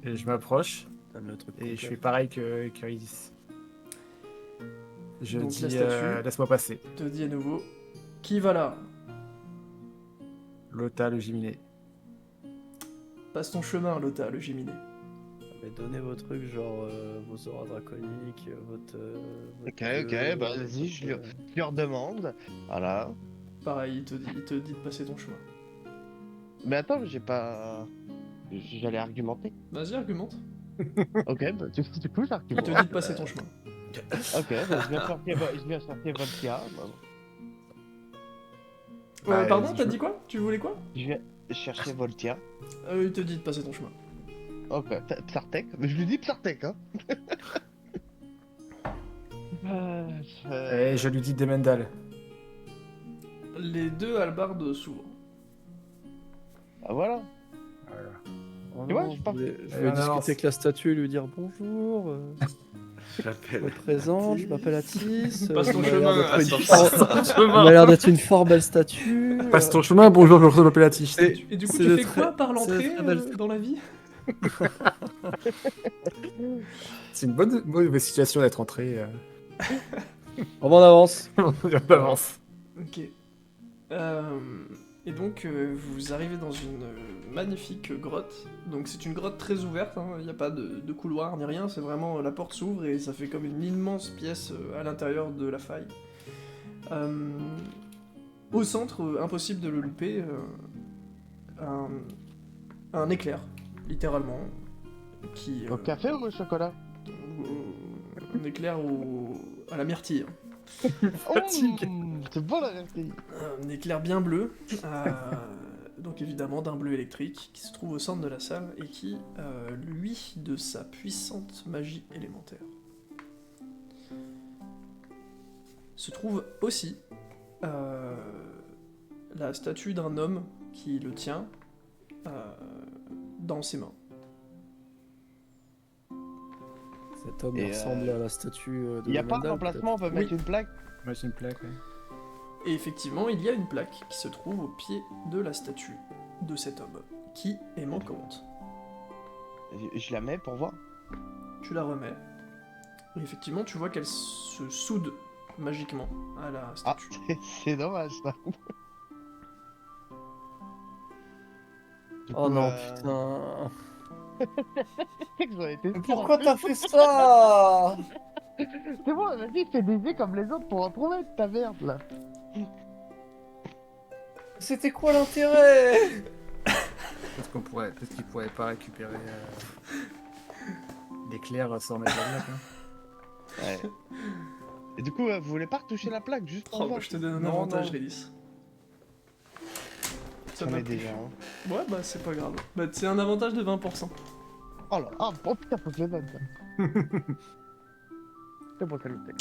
Et je m'approche Donne le truc et je complet. fais pareil que Iris. Je Donc, dis la statue. laisse-moi passer. Te dis à nouveau. Qui va là? Lota le Giminé. Passe ton chemin, Lota, le Géminé. Mais donnez vos trucs, genre vos auras draconiques, votre. Ok, bah vas-y, je leur demande. Voilà. Pareil, il te dit de passer ton chemin. Mais attends, j'ai pas. J'allais argumenter. Vas-y, argumente. Ok, bah du coup, Il j'argumente. te dit de passer ton chemin. Ok, bah, je viens sortir Voltia. Bah, Pardon, vas-y, t'as je- dit quoi? Tu voulais quoi? Je viens chercher Voltia. Il te dit de passer ton chemin. Ok, Psartek. Mais je lui dis Psartek, hein. Et je lui dis Demendal. Les deux hallebardes s'ouvrent. Ah, voilà. Voilà. Oh Tu vois, non, je je pars- voulais, je Eh voulais non, discuter c'est- avec la statue et lui dire bonjour. Je l'appelle. Je me présente, je m'appelle Atis. Passe ton vous m'avez chemin, l'air d'être passe une ton fort- vous m'avez l'air d'être une fort belle statue. Passe ton chemin, bonjour, je m'appelle Atis. Et du coup, c'est tu de fais très- quoi par c'est de l'entrée très belle- dans la vie? C'est une bonne situation d'être entré. On va en avance. On avance. Ok. Et donc, vous arrivez dans une magnifique grotte. Donc, c'est une grotte très ouverte, il n'y a pas de couloir ni rien, c'est vraiment la porte s'ouvre et ça fait comme une immense pièce à l'intérieur de la faille. Au centre, impossible de le louper, un éclair, littéralement, qui. Au café ou au chocolat? Un éclair à la myrtille. Fatigue. C'est bon la vérité. Un éclair bien bleu, donc évidemment d'un bleu électrique, qui se trouve au centre de la salle et qui, lui, de sa puissante magie élémentaire, se trouve aussi la statue d'un homme qui le tient dans ses mains. Cet homme Et, ressemble à la statue de Il y a pas de Demendal, remplacement, on peut mettre une plaque? Moi j'ai une plaque, ouais. Et effectivement, il y a une plaque qui se trouve au pied de la statue de cet homme, qui est manquante. Je la mets pour voir. Tu la remets. Et effectivement, tu vois qu'elle se soude magiquement à la Ah, statue. c'est dommage ça. Du Oh coup, non, putain. que j'en étais Mais sûr, en pourquoi plus. t'as fait ça? C'est bon, vas-y, fais des jets comme les autres pour en trouver de ta merde là. C'était quoi l'intérêt? Peut-être qu'il pourrait pas récupérer l'éclair sans mettre la plaque. Hein. Ouais. Et du coup, vous voulez pas retoucher la plaque juste pour Oh, voir je te donne un Non, avantage, non. Rélys. Ça J'en m'a ai plu. déjà. Hein. Ouais, bah c'est pas grave. Bah c'est un avantage de 20%. Oh là, ah, oh putain, faut que je le donne ça. C'est bon, ça le fait.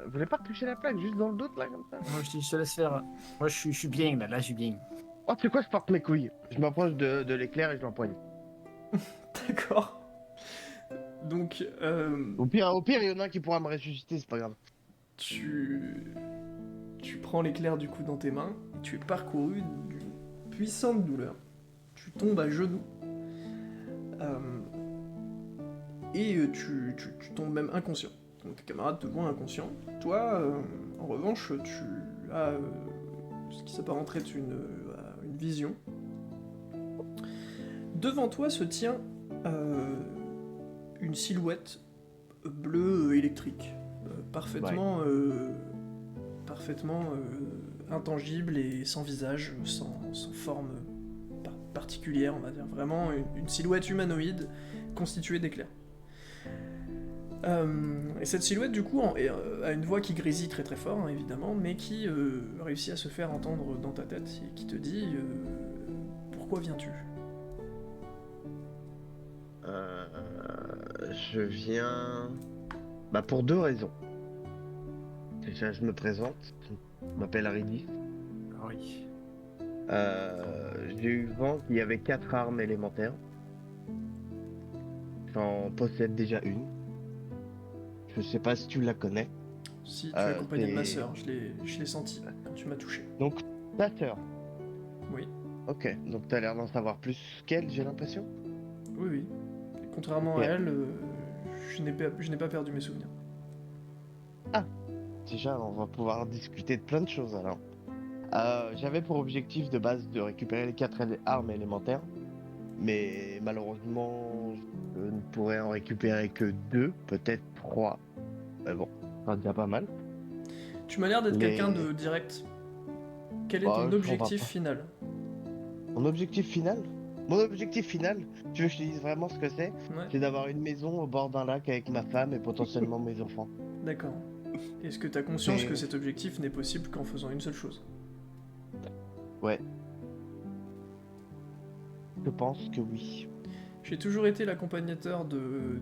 Vous voulez pas retoucher la plaque juste dans le doute là comme ça? Moi, je te laisse faire. Moi, je suis bien là, je suis bien. Oh, tu sais quoi, je porte mes couilles. Je m'approche de l'éclair et je l'empoigne. D'accord. Donc, Au pire, il y en a un qui pourra me ressusciter, c'est pas grave. tu prends l'éclair du coup dans tes mains et tu es parcouru d'une puissante douleur. Tu tombes à genoux. Tu tombes même inconscient. Donc tes camarades te voient inconscient. Toi, en revanche, tu as ce qui s'apparenterait une vision. Devant toi se tient une silhouette bleue électrique, parfaitement intangible et sans visage, sans forme particulière, on va dire. Vraiment une silhouette humanoïde constituée d'éclairs. Et cette silhouette, du coup, a une voix qui grésille très très fort, hein, évidemment, mais qui réussit à se faire entendre dans ta tête et qui te dit pourquoi viens-tu? Je viens. Bah, pour deux raisons. Déjà, je me présente. Je m'appelle Aridis. Ah oui. J'ai eu vent qu'il y avait 4 armes élémentaires. J'en possède déjà une. Je sais pas si tu la connais. Si tu es accompagné de ma c'est- sœur, je l'ai senti quand tu m'as touché. Donc, ta sœur. Oui, Ok, donc t'as l'air d'en savoir plus qu'elle, j'ai l'impression. oui, oui. Et contrairement Ok. à elle, je n'ai pas perdu mes souvenirs. Déjà, on va pouvoir discuter de plein de choses alors. J'avais pour objectif de base de récupérer les 4 armes élémentaires, mais malheureusement, je ne pourrais en récupérer que 2, peut-être 3. Mais bon, ça déjà pas mal. Tu m'as l'air d'être Mais- quelqu'un de direct. Quel est Bah, ton je comprends objectif pas. final? Mon objectif final? Mon objectif final, tu veux que je te dise vraiment ce que c'est? Ouais, C'est d'avoir une maison au bord d'un lac avec ma femme et potentiellement mes enfants. d'accord. Est-ce que tu as conscience Mais- que cet objectif n'est possible qu'en faisant une seule chose? Ouais. Je pense que oui. J'ai toujours été l'accompagnateur de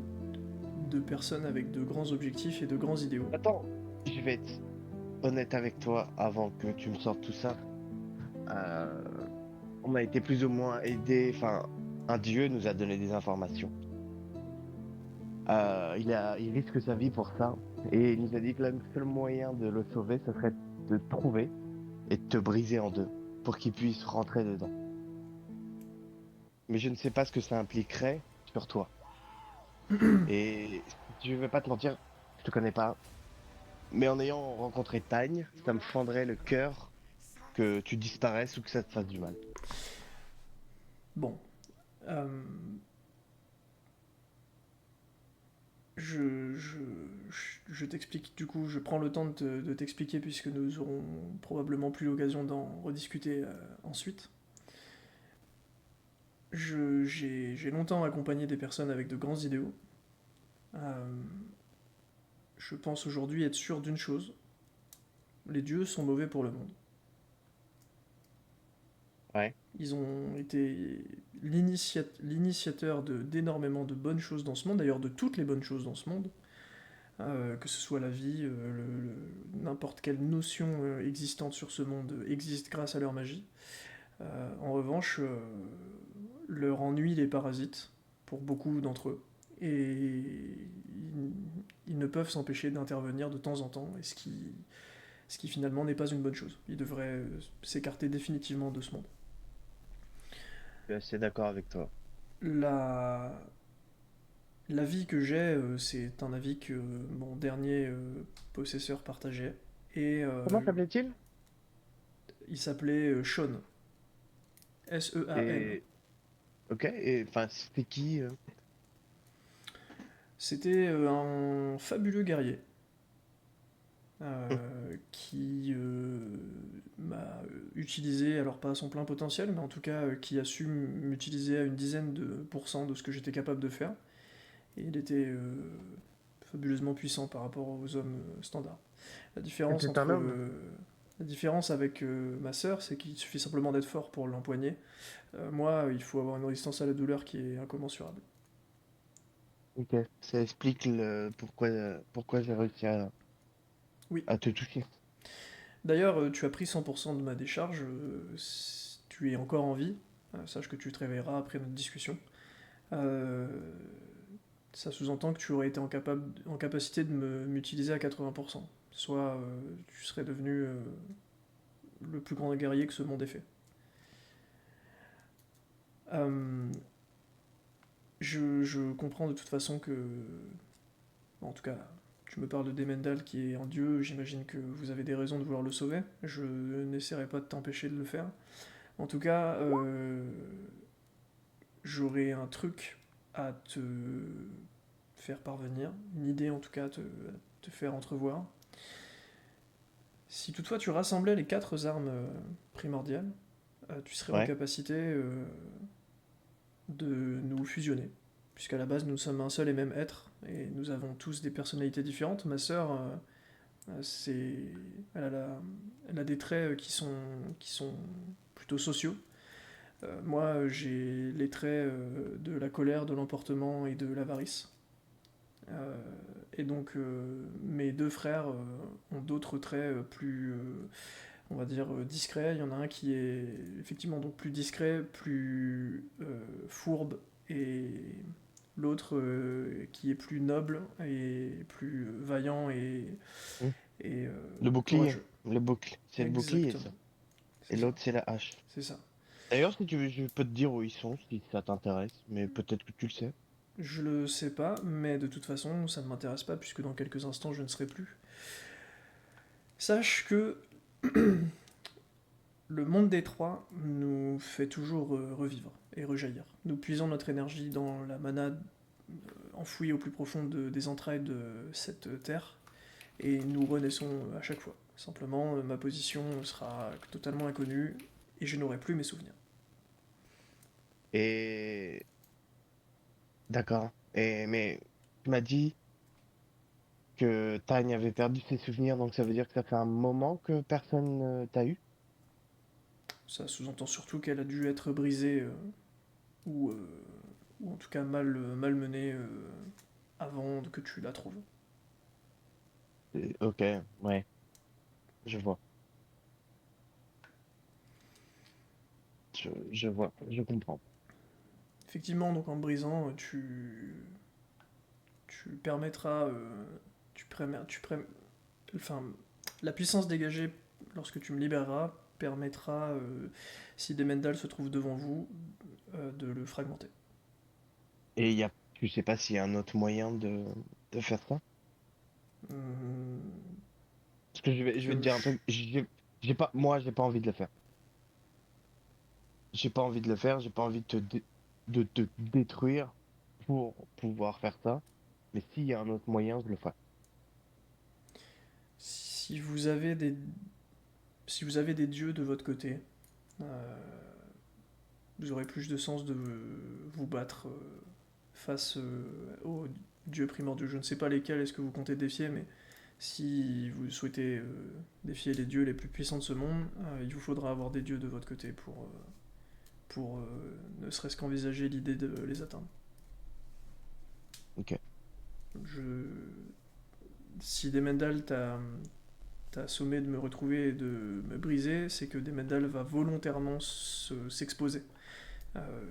personnes avec de grands objectifs et de grands idéaux. Attends, je vais être honnête avec toi avant que tu me sortes tout ça. On a été plus ou moins aidé, enfin, un dieu nous a donné des informations. Il risque sa vie pour ça, et il nous a dit que le seul moyen de le sauver, ce serait de te trouver et de te briser en deux, pour qu'il puisse rentrer dedans. Mais je ne sais pas ce que ça impliquerait sur toi. Et je vais pas te mentir, je te connais pas. Mais en ayant rencontré Tagne, ça me fendrait le cœur que tu disparaisses ou que ça te fasse du mal. Bon. Je t'explique, du coup, je prends le temps de t'expliquer puisque nous aurons probablement plus l'occasion d'en rediscuter ensuite. J'ai longtemps accompagné des personnes avec de grands idéaux. Je pense aujourd'hui être sûr d'une chose. Les dieux sont mauvais pour le monde. Ouais. Ils ont été l'initiateur d'énormément de bonnes choses dans ce monde, d'ailleurs de toutes les bonnes choses dans ce monde, que ce soit la vie, n'importe quelle notion existante sur ce monde existe grâce à leur magie. En revanche, leur ennui les parasite, pour beaucoup d'entre eux, et ils ne peuvent s'empêcher d'intervenir de temps en temps, et ce qui finalement n'est pas une bonne chose. Ils devraient s'écarter définitivement de ce monde. Je suis assez d'accord avec toi. La... L'avis que j'ai, c'est un avis que mon dernier possesseur partageait. Et Comment s'appelait-il? il s'appelait Sean. S-E-A-N. Et. Ok, et enfin, c'était qui C'était un fabuleux guerrier qui m'a utilisé, alors pas à son plein potentiel, mais en tout cas qui a su m'utiliser à une dizaine de pourcents de ce que j'étais capable de faire. Et il était fabuleusement puissant par rapport aux hommes standards. La différence C'était un entre homme? la différence avec ma sœur, c'est qu'il suffit simplement d'être fort pour l'empoigner. Moi, il faut avoir une résistance à la douleur qui est incommensurable. Ok, ça explique pourquoi j'ai réussi Oui. à te toucher. D'ailleurs, tu as pris 100% de ma décharge. Tu es encore en vie. Sache que tu te réveilleras après notre discussion. Euh, Ça sous-entend que tu aurais été en capacité de m'utiliser à 80%. Soit tu serais devenu le plus grand guerrier que ce monde ait fait. Euh, je comprends de toute façon que... En tout cas, tu me parles de Demendal qui est un dieu, j'imagine que vous avez des raisons de vouloir le sauver. Je n'essaierai pas de t'empêcher de le faire. En tout cas, j'aurai un truc à te faire parvenir, une idée en tout cas à te faire entrevoir. Si toutefois tu rassemblais les 4 armes primordiales, tu serais en Ouais. capacité de nous fusionner. Puisqu'à la base nous sommes un seul et même être, et nous avons tous des personnalités différentes. Ma sœur, c'est, elle a des traits qui sont plutôt sociaux. Moi, j'ai les traits de la colère, de l'emportement et de l'avarice. Euh, et donc, mes 2 frères ont d'autres traits plus, on va dire, discrets. Il y en a un qui est effectivement donc plus discret, plus fourbe, et l'autre qui est plus noble et plus vaillant Hmm. et Le bouclier. courageux. Le boucle. C'est le bouclier, ça. Exactement. Et C'est ça. l'autre, c'est la hache. C'est ça. D'ailleurs, si tu veux, je peux te dire où ils sont, si ça t'intéresse, mais peut-être que tu le sais. Je le sais pas, mais de toute façon, ça ne m'intéresse pas puisque dans quelques instants, je ne serai plus. Sache que le monde des trois nous fait toujours revivre et rejaillir. Nous puisons notre énergie dans la mana enfouie au plus profond des entrailles de cette terre et nous renaissons à chaque fois. Simplement, ma position sera totalement inconnue et je n'aurai plus mes souvenirs. Et... D'accord. Mais tu m'as dit que Tanya avait perdu ses souvenirs, donc ça veut dire que ça fait un moment que personne t'a eu? Ça sous-entend surtout qu'elle a dû être brisée ou, euh, ou en tout cas malmenée avant que tu la trouves. Ok, ouais, je vois. Je vois, je comprends. Effectivement, donc en brisant, tu permettras, enfin, la puissance dégagée lorsque tu me libéreras permettra, si Demendal se trouve devant vous, de le fragmenter. Et tu sais pas s'il y a un autre moyen de faire ça? Hum, Parce que je vais te que dire un truc, moi, j'ai pas envie de le faire. J'ai pas envie de le faire, j'ai pas envie de te détruire pour pouvoir faire ça. Mais s'il y a un autre moyen, je le ferai. si vous avez des dieux de votre côté, euh, vous aurez plus de sens de vous battre face aux dieux primordiaux. Je ne sais pas lesquels est-ce que vous comptez défier, mais si vous souhaitez défier les dieux les plus puissants de ce monde, il vous faudra avoir des dieux de votre côté pour ne serait-ce qu'envisager l'idée de les atteindre. Ok. Je... Si Demendal t'a sommé de me retrouver et de me briser, c'est que Demendal va volontairement s'exposer. Euh,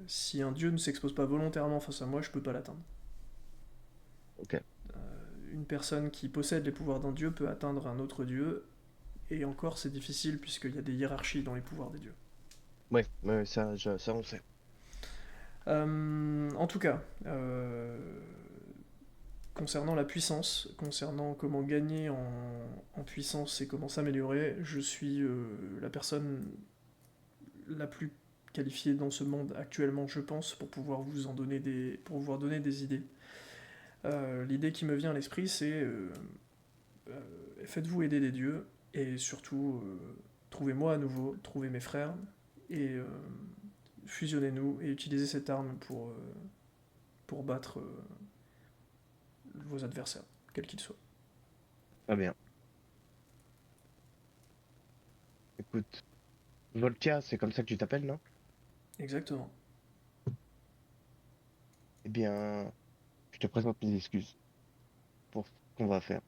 Si un dieu ne s'expose pas volontairement face à moi, je peux pas l'atteindre. Ok. Une personne qui possède les pouvoirs d'un dieu peut atteindre un autre dieu, et encore c'est difficile puisqu'il y a des hiérarchies dans les pouvoirs des dieux. Ouais, ça on sait. En tout cas, concernant la puissance, concernant comment gagner en puissance et comment s'améliorer, je suis la personne la plus qualifiée dans ce monde actuellement, je pense, pour pouvoir vous en donner pour pouvoir donner des idées. L'idée qui me vient à l'esprit, c'est faites-vous aider des dieux et surtout trouvez-moi à nouveau, trouvez mes frères et fusionnez-nous et utilisez cette arme pour battre vos adversaires, quels qu'ils soient. Très bien. Écoute, Voltia, c'est comme ça que tu t'appelles, non? Exactement. Eh bien, je te présente mes excuses pour ce qu'on va faire.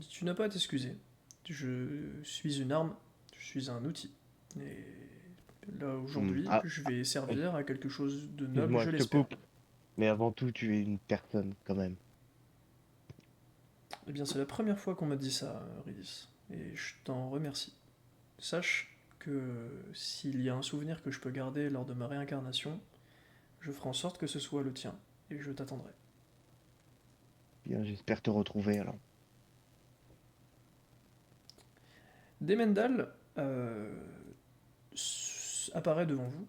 Tu n'as pas à t'excuser. Je suis une arme, je suis un outil. Et là, aujourd'hui, Ah, je vais servir à quelque chose de noble, excuse-moi, je je te l'espère. coupe. Mais avant tout, tu es une personne, quand même. Eh bien, c'est la première fois qu'on m'a dit ça, Ridis. Et je t'en remercie. Sache que s'il y a un souvenir que je peux garder lors de ma réincarnation, je ferai en sorte que ce soit le tien. Et je t'attendrai. Bien, j'espère te retrouver, alors. Demendal apparaît devant vous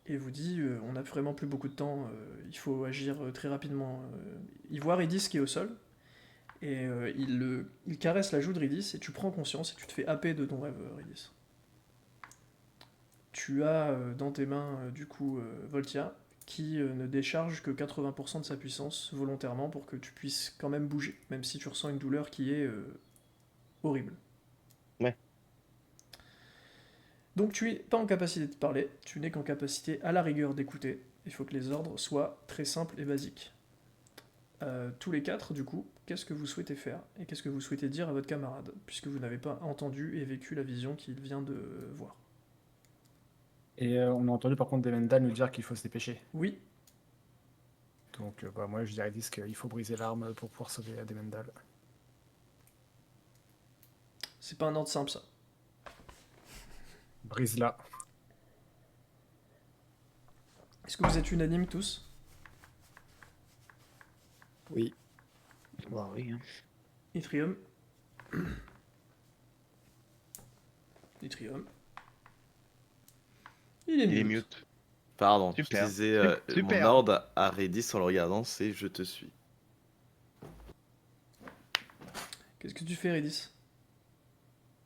et vous dit on n'a vraiment plus beaucoup de temps, il faut agir très rapidement. Il voit Ridis qui est au sol et il caresse la joue de Ridis et tu prends conscience et tu te fais happer de ton rêve, Ridis. Tu as dans tes mains du coup Voltia qui ne décharge que 80% de sa puissance volontairement pour que tu puisses quand même bouger, même si tu ressens une douleur qui est horrible. Ouais. Donc tu n'es pas en capacité de parler, tu n'es qu'en capacité à la rigueur d'écouter. Il faut que les ordres soient très simples et basiques. Tous les quatre, du coup, qu'est-ce que vous souhaitez faire et qu'est-ce que vous souhaitez dire à votre camarade, puisque vous n'avez pas entendu et vécu la vision qu'il vient de voir. Et on a entendu par contre Demendal nous dire qu'il faut se dépêcher. Oui, Donc bah, moi je dirais qu'il faut briser l'arme pour pouvoir sauver Demendal. c'est pas un ordre simple ça. Brise-la. Est-ce que vous êtes unanimes tous? Oui. Bah oui, hein. Yttrium. Yttrium. Il est Il est mute. mute. Pardon, Super. je disais Super. mon ordre à Redis en le regardant, c'est je te suis. Qu'est-ce que tu fais, Ridis?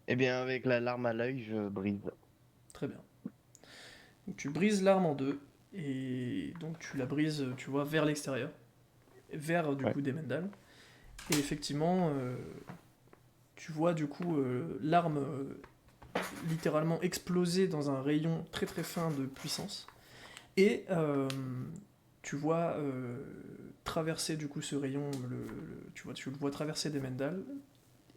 Eh bien, avec la larme à l'œil, je brise. Très bien. Donc, tu brises l'arme en deux, et donc tu la brises, tu vois, vers l'extérieur, vers du Ouais. coup Demendal. Et effectivement, tu vois du coup l'arme littéralement exploser dans un rayon très très fin de puissance. Et tu vois traverser du coup ce rayon, tu le vois traverser Demendal.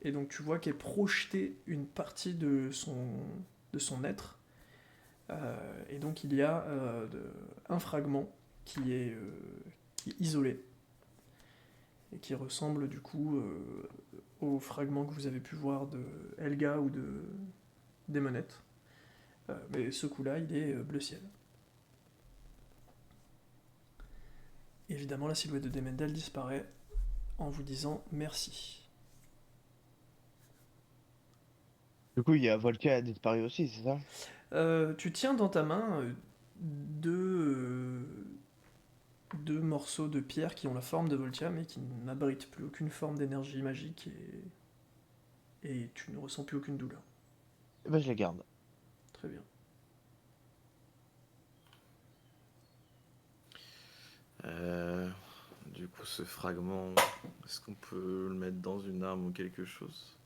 Et donc tu vois qu'est projetée une partie de son être. Et donc il y a un fragment qui est isolé et qui ressemble du coup au fragment que vous avez pu voir de Helga ou de Démonette. Mais ce coup-là, il est bleu ciel. Évidemment, la silhouette de Demendal disparaît en vous disant merci. Du coup, il y a Voltia a disparu aussi, c'est ça? Tu tiens dans ta main deux morceaux de pierre qui ont la forme de Voltia, mais qui n'abritent plus aucune forme d'énergie magique et tu ne ressens plus aucune douleur. Eh ben, je les garde. Très bien. Du coup, ce fragment, est-ce qu'on peut le mettre dans une arme ou quelque chose?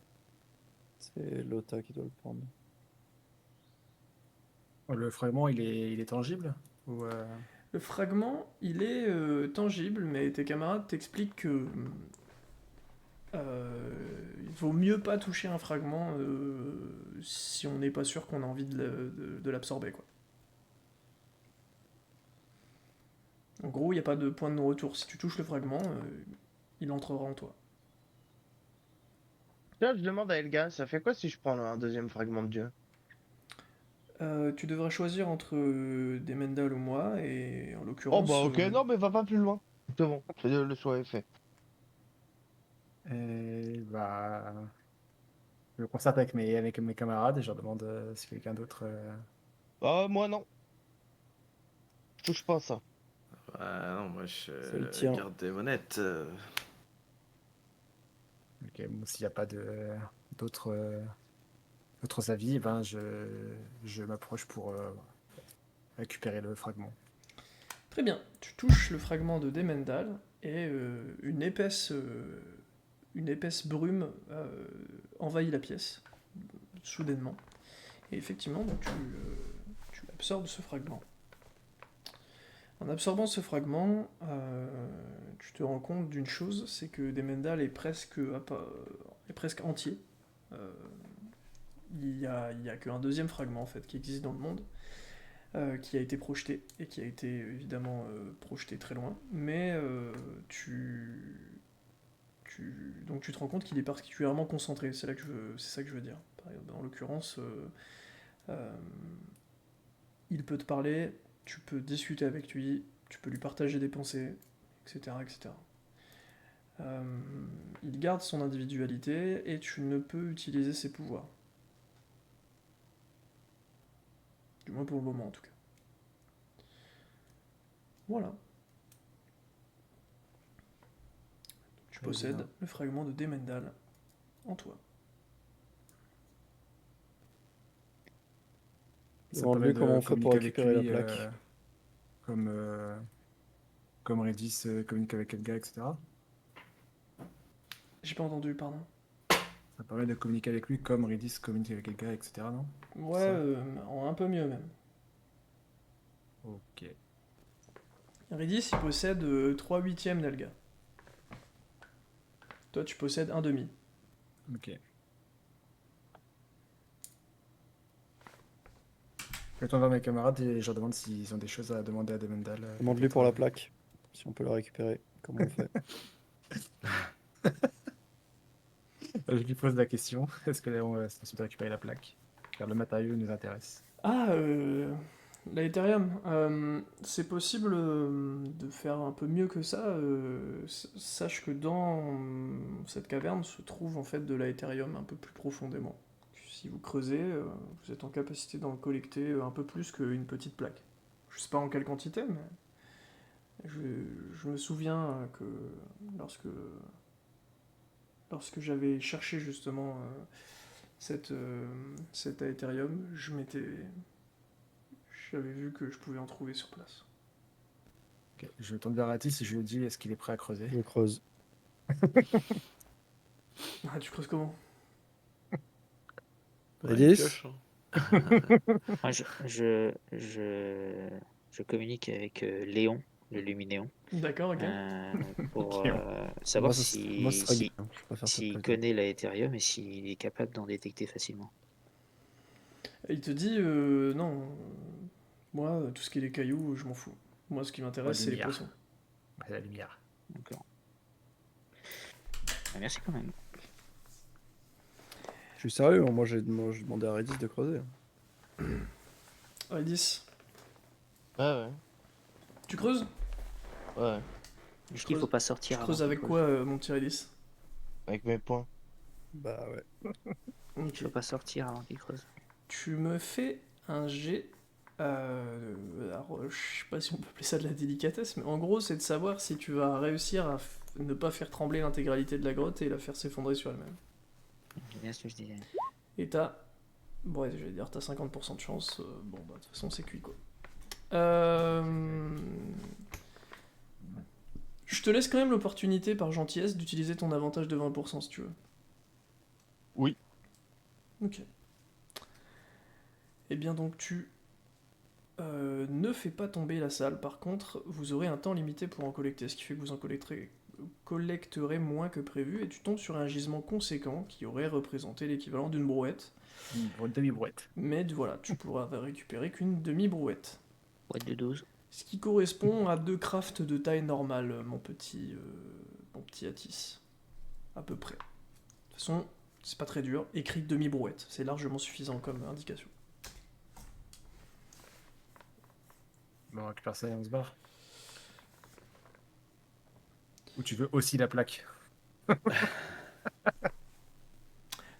C'est Lota qui doit le prendre. Le fragment il est tangible ou Le fragment, il est tangible, mais tes camarades t'expliquent que il vaut mieux pas toucher un fragment si on n'est pas sûr qu'on a envie de l'absorber, quoi. En gros, il n'y a pas de point de non-retour. Si tu touches le fragment, il entrera en toi. Là, je demande à Elga, ça fait quoi si je prends un deuxième fragment de Dieu? Tu devrais choisir entre Demendal ou moi, et en Oh l'occurrence... bah ok, non mais va pas plus loin. C'est bon, le choix est fait. Et bah, je concerte avec mes camarades et je leur demande si quelqu'un d'autre. Ah moi non, je touche pas à ça. Ah non, moi C'est le je tien. garde des monettes. Ok, bon, s'il n'y a pas d'autres avis, ben je m'approche pour récupérer le fragment. Très bien, tu touches le fragment de Demendal, et une épaisse brume envahit la pièce, soudainement. Et effectivement, donc, tu absorbes ce fragment. En absorbant ce fragment, tu te rends compte d'une chose, c'est que Demendal est presque entier. Euh, il y a qu'un deuxième fragment en fait qui existe dans le monde, qui a été projeté et qui a été évidemment projeté très loin. Mais donc tu te rends compte qu'il est particulièrement concentré. C'est ça que je veux dire. En l'occurrence, euh, il peut te parler, tu peux discuter avec lui, tu peux lui partager des pensées, etc. etc. Il garde son individualité et tu ne peux utiliser ses pouvoirs. Du moins pour le moment en tout cas. Voilà. Tu Très possèdes bien. le fragment de Demendal en toi. Ça me Demande-lui permet comment de on fait pour communiquer avec récupérer la lui plaque. comme, euh, comme Redis communique avec Elga, etc. J'ai pas entendu, pardon. Ça permet de communiquer avec lui comme Redis communique avec Elga, etc. Non? Ouais, Ça. un peu mieux même. Ok. Ridis, il possède 3 huitièmes d'Elga. Toi, tu possèdes un demi. Ok. Je tourne vers mes camarades et je leur demande s'ils ont des choses à demander à Demendal. Demande-lui pour la plaque, si on peut la récupérer. Comment on fait? Je lui pose la question. Est-ce que c'est possible de récupérer la plaque? Car le matériau nous intéresse. Ah, la Ethereum. C'est possible de faire un peu mieux que ça. Sache que dans cette caverne se trouve en fait de la Ethereum un peu plus profondément. Si vous creusez, vous êtes en capacité d'en collecter un peu plus qu'une petite plaque. Je sais pas en quelle quantité, mais je me souviens que lorsque, lorsque j'avais cherché justement cette Ethereum, j'avais vu que je pouvais en trouver sur place. Ok. Je tourne vers Atis et je lui dis est-ce qu'il est prêt à creuser? Je creuse. Ah, tu creuses comment? Ouais, une Redis? pioche, hein. Moi, je communique avec Léon, le Luminéon, D'accord, ok. pour Ok, bon. savoir Moi, ce serait bien. si, Je préfère cette s'il plaque. connaît la Ethereum et s'il est capable d'en détecter facilement. Et il te dit non, moi, tout ce qui est les cailloux, je m'en fous. Moi, ce qui La m'intéresse, c'est les lumière. poissons. La lumière. D'accord. Ah, merci quand même. Je suis sérieux, moi j'ai demandé à Redis de creuser. Ridis, Ouais, tu creuses? ouais. Est-ce qu'il faut pas sortir Tu avant creuses qu'il avec creuse? quoi, mon petit Ridis? Avec mes points. Bah ouais. Il Ok. faut pas sortir avant qu'il creuse. Tu me fais un jet. Alors, je sais pas si on peut appeler ça de la délicatesse, mais en gros, c'est de savoir si tu vas réussir à ne pas faire trembler l'intégralité de la grotte et la faire s'effondrer sur elle-même. C'est bien ce que je disais. Et t'as. Bon, ouais, je vais dire, t'as 50% de chance. Bon, bah, de toute façon, c'est cuit, quoi. Je te laisse quand même l'opportunité, par gentillesse, d'utiliser ton avantage de 20% si tu veux. Oui. Ok. Eh bien, donc, tu ne fais pas tomber la salle. Par contre, vous aurez un temps limité pour en collecter, ce qui fait que vous en collecterez moins que prévu, et tu tombes sur un gisement conséquent qui aurait représenté l'équivalent d'une brouette. Une demi-brouette. Mais voilà, tu pourras récupérer qu'une demi-brouette. Boîte de 12. Ce qui correspond à 2 crafts de taille normale, mon petit Atis. À peu près. De toute façon, c'est pas très dur. Écrit demi-brouette, c'est largement suffisant comme indication. Bon, on récupère ça et on se barre. Ou tu veux aussi la plaque? De toute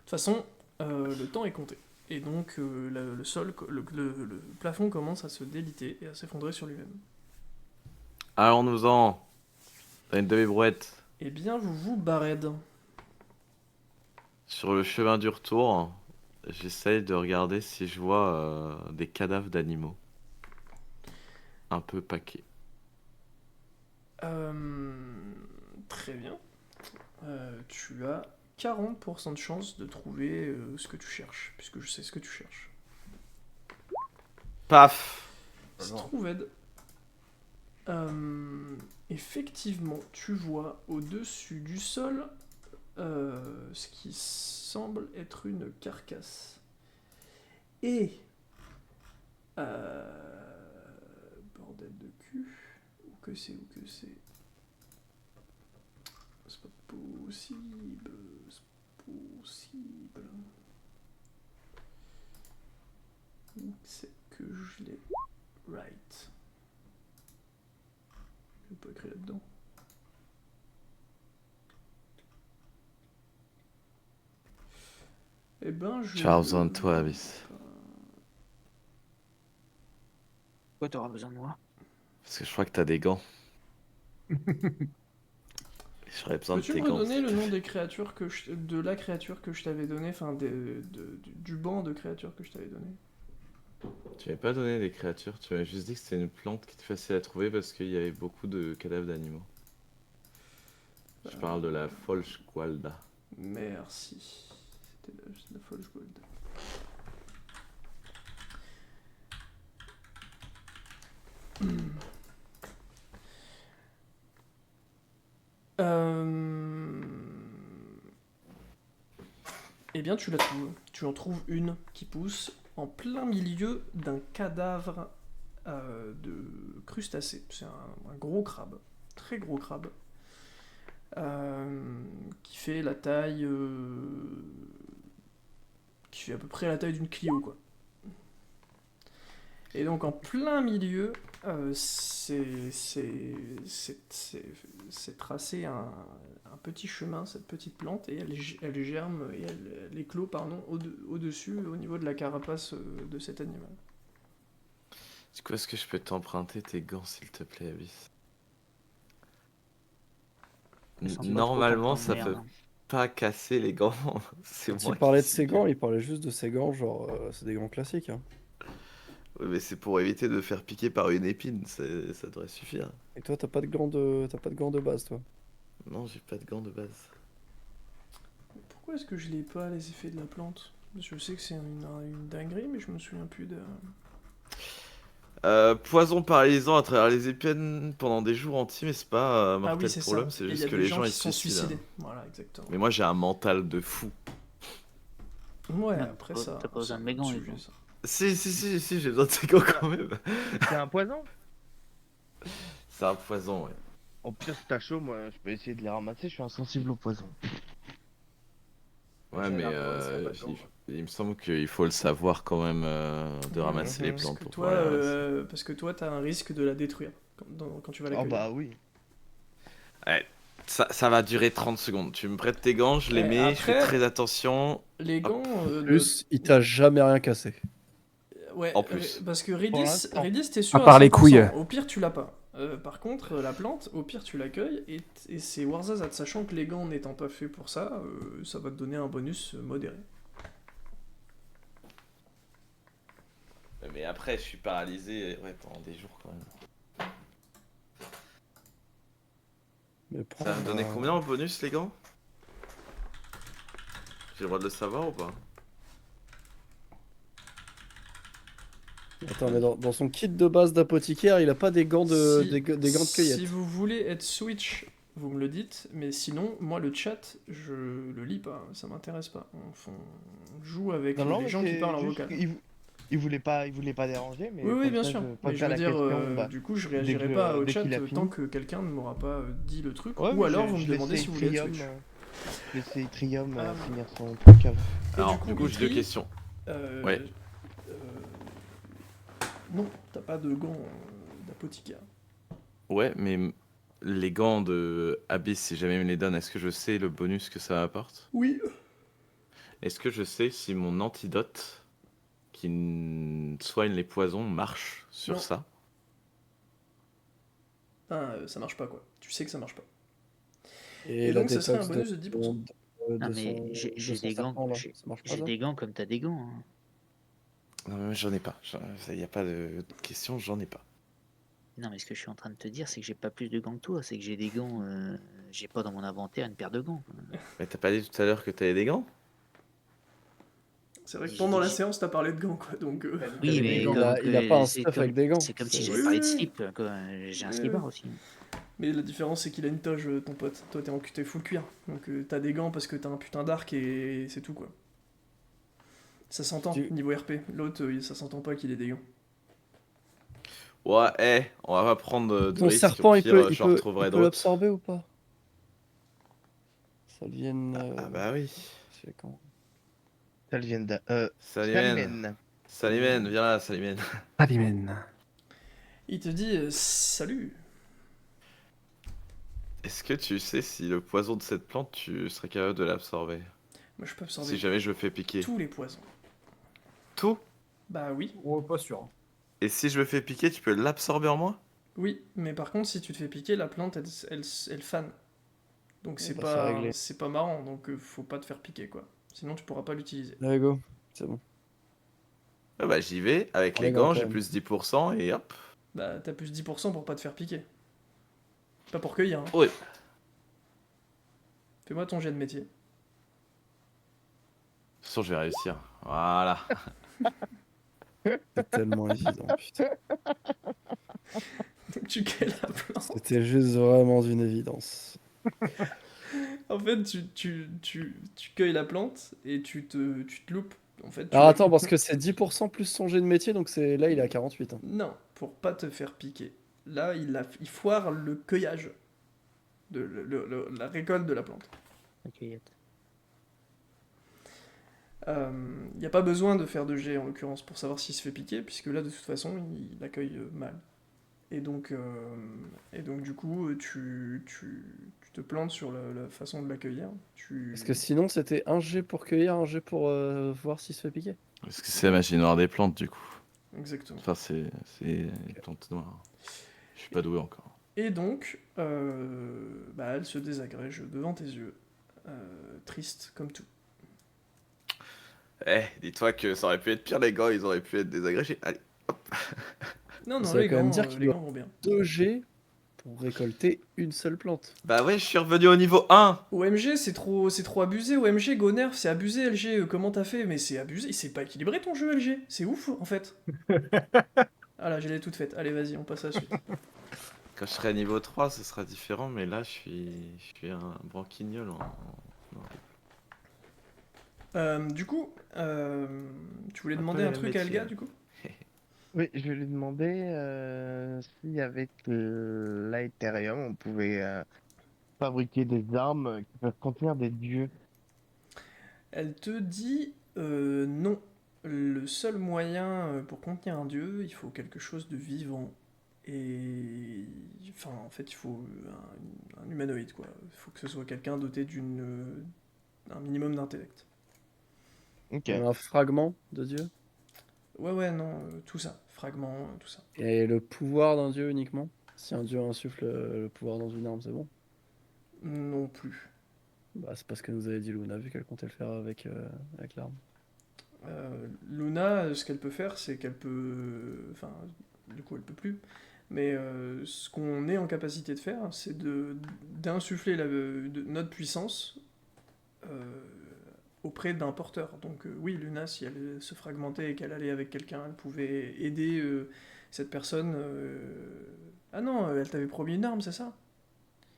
façon, le temps est compté. Et donc, le sol, le plafond commence à se déliter et à s'effondrer sur lui-même. Allons-nous-en. T'as une demi-brouette. Eh bien, vous vous barrez. Sur le chemin du retour, j'essaye de regarder si je vois des cadavres d'animaux. Un peu paquets. Très bien. Tu as 40% de chance de trouver ce que tu cherches, puisque je sais ce que tu cherches. Paf! C'est Trouved. Effectivement, tu vois au-dessus du sol ce qui semble être une carcasse. Et... bordel de cul. Où que c'est, où que c'est. C'est pas possible. C'est possible. Où c'est que je l'ai? Right. Je peux écrire là-dedans. Eh ben, je... J'ai besoin de toi, Abyss. Pourquoi t'auras besoin de moi? Parce que je crois que t'as des gants. J'aurais besoin de Peux-tu tes me gants. redonner le nom des créatures que de la créature que je t'avais donné, enfin du banc de créatures que je t'avais donné? Tu m'avais pas donné des créatures, tu m'avais juste dit que c'était une plante qui était facile à trouver parce qu'il y avait beaucoup de cadavres d'animaux. Je parle de la Folchqualda. Merci. C'était la False Gold. Eh bien, tu la trouves. Tu en trouves une qui pousse en plein milieu d'un cadavre de crustacé. C'est un gros crabe, très gros crabe, qui fait la taille, qui fait à peu près la taille d'une Clio, quoi. Et donc en plein milieu, c'est tracé un petit chemin, cette petite plante, et elle germe, et elle éclot, pardon, au-dessus, au niveau de la carapace de cet animal. Du coup, est-ce que je peux t'emprunter tes gants, s'il te plaît, Abyss? Ils sont pas trop Normalement, contents de ça merde, peut hein. pas casser les gants. C'est Quand moi il parlait qui de suis ses gants, nul. il parlait juste de ses gants, genre c'est des gants classiques. Hein. Ouais, mais c'est pour éviter de faire piquer par une épine, ça devrait suffire. Et toi, t'as pas de gants de base, toi. Non, j'ai pas de gants de base. Pourquoi est-ce que je l'ai pas, les effets de la plante? Je sais que c'est une dinguerie, mais je me souviens plus de... Poison paralysant à travers les épines pendant des jours entiers, mais c'est pas Ah oui, mortel c'est pour ça. l'homme, c'est Et il y juste a que des les gens gens qui ils se se sont suicident. suicidés. Voilà, exactement. Mais moi j'ai un mental de fou. Ouais, Non, après t'as ça... pas besoin de c'est mes un gants, autre les sujet, gants. ça. Si, j'ai besoin de tes gants quand même. C'est un poison? C'est un poison, ouais. Au pire, si t'as chaud, moi je peux essayer de les ramasser, je suis insensible au poison. Ouais, Ça a mais l'air pas, ça a pas de gants, il me semble qu'il faut le savoir quand même de Ouais, ramasser les parce plantes Parce que pour toi, pouvoir les ramasser. parce que toi, t'as un risque de la détruire quand tu vas la Oh cueillir. bah oui. Ouais, ça va durer 30 secondes. Tu me prêtes tes gants, je les Eh, mets, je fais après- très attention. Les gants... Plus, il t'a jamais rien cassé. Ouais, En plus. parce que Pour Redis, l'instant. t'es sûr À part à 100%. les couilles. Au pire, tu l'as pas. Par contre, la plante, au pire, tu l'accueilles, et c'est Warzazat, sachant que les gants n'étant pas faits pour ça, ça va te donner un bonus modéré. Mais après, je suis paralysé ouais, pendant des jours quand même. Mais prends, Ça va me donner combien en bonus, les gants? J'ai le droit de le savoir ou pas? Attends, mais dans son kit de base d'apothicaire, il a pas des gants de, des gants de cueillette. Si vous voulez être Switch, vous me le dites, mais sinon, moi, le chat, je le lis pas, ça m'intéresse pas. On joue avec Non, non, les mais gens qui c'est parlent en juste vocal. Il voulait pas déranger, mais Oui, comme bien ça, sûr. je Mais pose je veux la dire, question, bah, du coup, je dès réagirai que- pas au dès chat qu'il a tant fini. que quelqu'un ne m'aura pas dit le truc. Ouais, Ou mais alors, je vous me laisse demandez si vous voulez être Trium, Switch. je laisse Trium Ah. finir son truc avant. Alors, du du coup, coup, j'ai deux Itri, questions. Euh, Ouais. non, t'as pas de gants L'apothicaire. Ouais, mais les gants de Abyss, si jamais il me les donne, est-ce que je sais le bonus que ça apporte? Oui. Est-ce que je sais si mon antidote qui soigne les poisons marche sur Non. ça? Ça marche pas, quoi. Tu sais que ça marche pas. Et Et la donc, ce serait un détox bonus de 10%. de Non, mais son, j'ai de j'ai son des gants, serpent, là. j'ai Ça marche pas, j'ai ça? des gants comme t'as des gants, hein. Non, mais j'en ai pas. Il n'y a pas de question, j'en ai pas. Non, mais ce que je suis en train de te dire, c'est que j'ai pas plus de gants que toi, c'est que j'ai des gants, j'ai pas dans mon inventaire une paire de gants. Mais t'as pas dit tout à l'heure que t'avais des gants? C'est vrai que J'ai pendant dit- la séance, t'as parlé de gants, quoi. Donc, Oui, Il mais il a pas un stuff avec des gants. c'est comme si C'est- j'avais Oui, parlé de oui, oui. slip, quoi. J'ai un Oui, slipper oui. aussi. Mais la différence, c'est qu'il a une toge, ton pote. Toi, t'es full cuir. Donc, t'as des gants parce que t'as un putain d'arc et c'est tout, quoi. Ça s'entend, Tu- niveau RP. L'autre, ça s'entend pas qu'il ait des gants. Ouais, on va pas prendre de Ton risques. Au serpent, il pire, peut, il j'en peut, retrouverai il peut d'autres. l'absorber ou pas? Ça devienne. Ah bah oui. C'est quand? Salimène. Salimène. Salimène, viens là, Salimène. Alimène. Il te dit salut. Est-ce que tu sais si le poison de cette plante, tu serais capable de l'absorber? Moi, je peux absorber Si jamais je le fais piquer. tous les poisons. Tout? Bah oui. Oh, pas sûr. Et si je le fais piquer, tu peux l'absorber en moi? Oui, mais par contre, si tu te fais piquer, la plante, elle fane. Donc c'est bah, c'est réglé. c'est pas marrant, donc faut pas te faire piquer, quoi. Sinon, tu pourras pas l'utiliser. Allez, go. C'est bon. Ah bah j'y vais, avec Allez, les gants, gants, quand j'ai même. plus 10% et hop. Bah, t'as plus 10% pour pas te faire piquer. Pas pour cueillir, hein. Ouais. Fais-moi ton jet de métier. De toute façon, je vais réussir. Voilà. C'est tellement évident, putain. Donc tu cueilles la plante. C'était juste vraiment d'une évidence. En fait, tu cueilles la plante et tu te loupes. En fait, tu Alors la- attends, parce que c'est 10% plus son jet de métier, donc là il est à 48. Hein. Non, pour pas te faire piquer. Là, il foire le cueillage. La récolte de la plante. La cueillette. Il n'y a pas besoin de faire de jet en l'occurrence pour savoir s'il se fait piquer, puisque là de toute façon il accueille mal. Et donc du coup tu te plantes sur la façon de l'accueillir. Parce que sinon c'était un jet pour cueillir, un jet pour voir s'il se fait piquer. Est-ce que c'est la magie noire des plantes du coup? Exactement. Enfin, c'est les plantes noires. Je suis pas doué encore. Et donc elle se désagrège devant tes yeux, triste comme tout. Eh, dis-toi que ça aurait pu être pire, les gants, ils auraient pu être désagrégés. Allez. Non, Ça veut les quand même gants, dire qu'il les doit- gants vont bien. 2 jets pour récolter une seule plante. Bah ouais, je suis revenu au niveau 1. OMG, c'est trop abusé. OMG, Gonerf, c'est abusé. LG, comment t'as fait? Mais c'est abusé. C'est pas équilibré ton jeu, LG. C'est ouf, en fait. Ah là, je l'ai toute faite. Allez, vas-y, on passe à la suite. Quand je serai à niveau 3, ce sera différent, mais là, je suis un branquignol en... Du coup, tu voulais Un peu demander le un même truc à métier. Elga, du coup? Oui, je vais lui demander si avec l'Aetherium, on pouvait fabriquer des armes qui peuvent contenir des dieux. Elle te dit non. Le seul moyen pour contenir un dieu, il faut quelque chose de vivant. Et. Enfin, en fait, il faut un humanoïde, quoi. Il faut que ce soit quelqu'un doté d'un minimum d'intellect. Ok. Un fragment de dieu. Ouais, non, tout ça. Fragments, tout ça. Et le pouvoir d'un dieu uniquement. Si un dieu insuffle le pouvoir dans une arme, c'est bon. Non plus. Bah, c'est parce que nous avait dit Luna, vu qu'elle comptait le faire avec l'arme. Luna, ce qu'elle peut faire, c'est qu'elle peut. Enfin, du coup, elle peut plus. Mais ce qu'on est en capacité de faire, c'est d'insuffler notre puissance auprès d'un porteur. Donc, oui, Luna, si elle se fragmentait et qu'elle allait avec quelqu'un, elle pouvait aider cette personne. Ah non, elle t'avait promis une arme, c'est ça?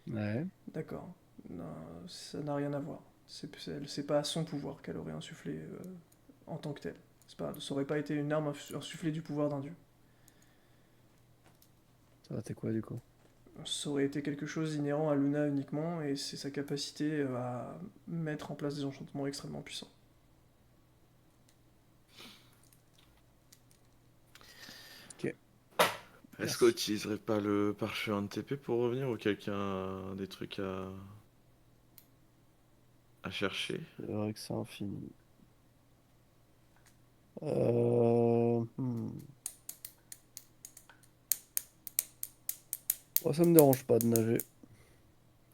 Ouais. D'accord. Non, ça n'a rien à voir. C'est pas son pouvoir qu'elle aurait insufflé en tant que tel. Ça aurait pas été une arme insufflée du pouvoir d'un dieu. Ça va, t'es quoi du coup? Ça aurait été quelque chose inhérent à Luna uniquement, et c'est sa capacité à mettre en place des enchantements extrêmement puissants. Est-ce qu'on n'utiliserait pas le parchemin de TP pour revenir ou quelqu'un a des trucs à chercher? C'est vrai que c'est infini. Moi, ça me dérange pas de nager.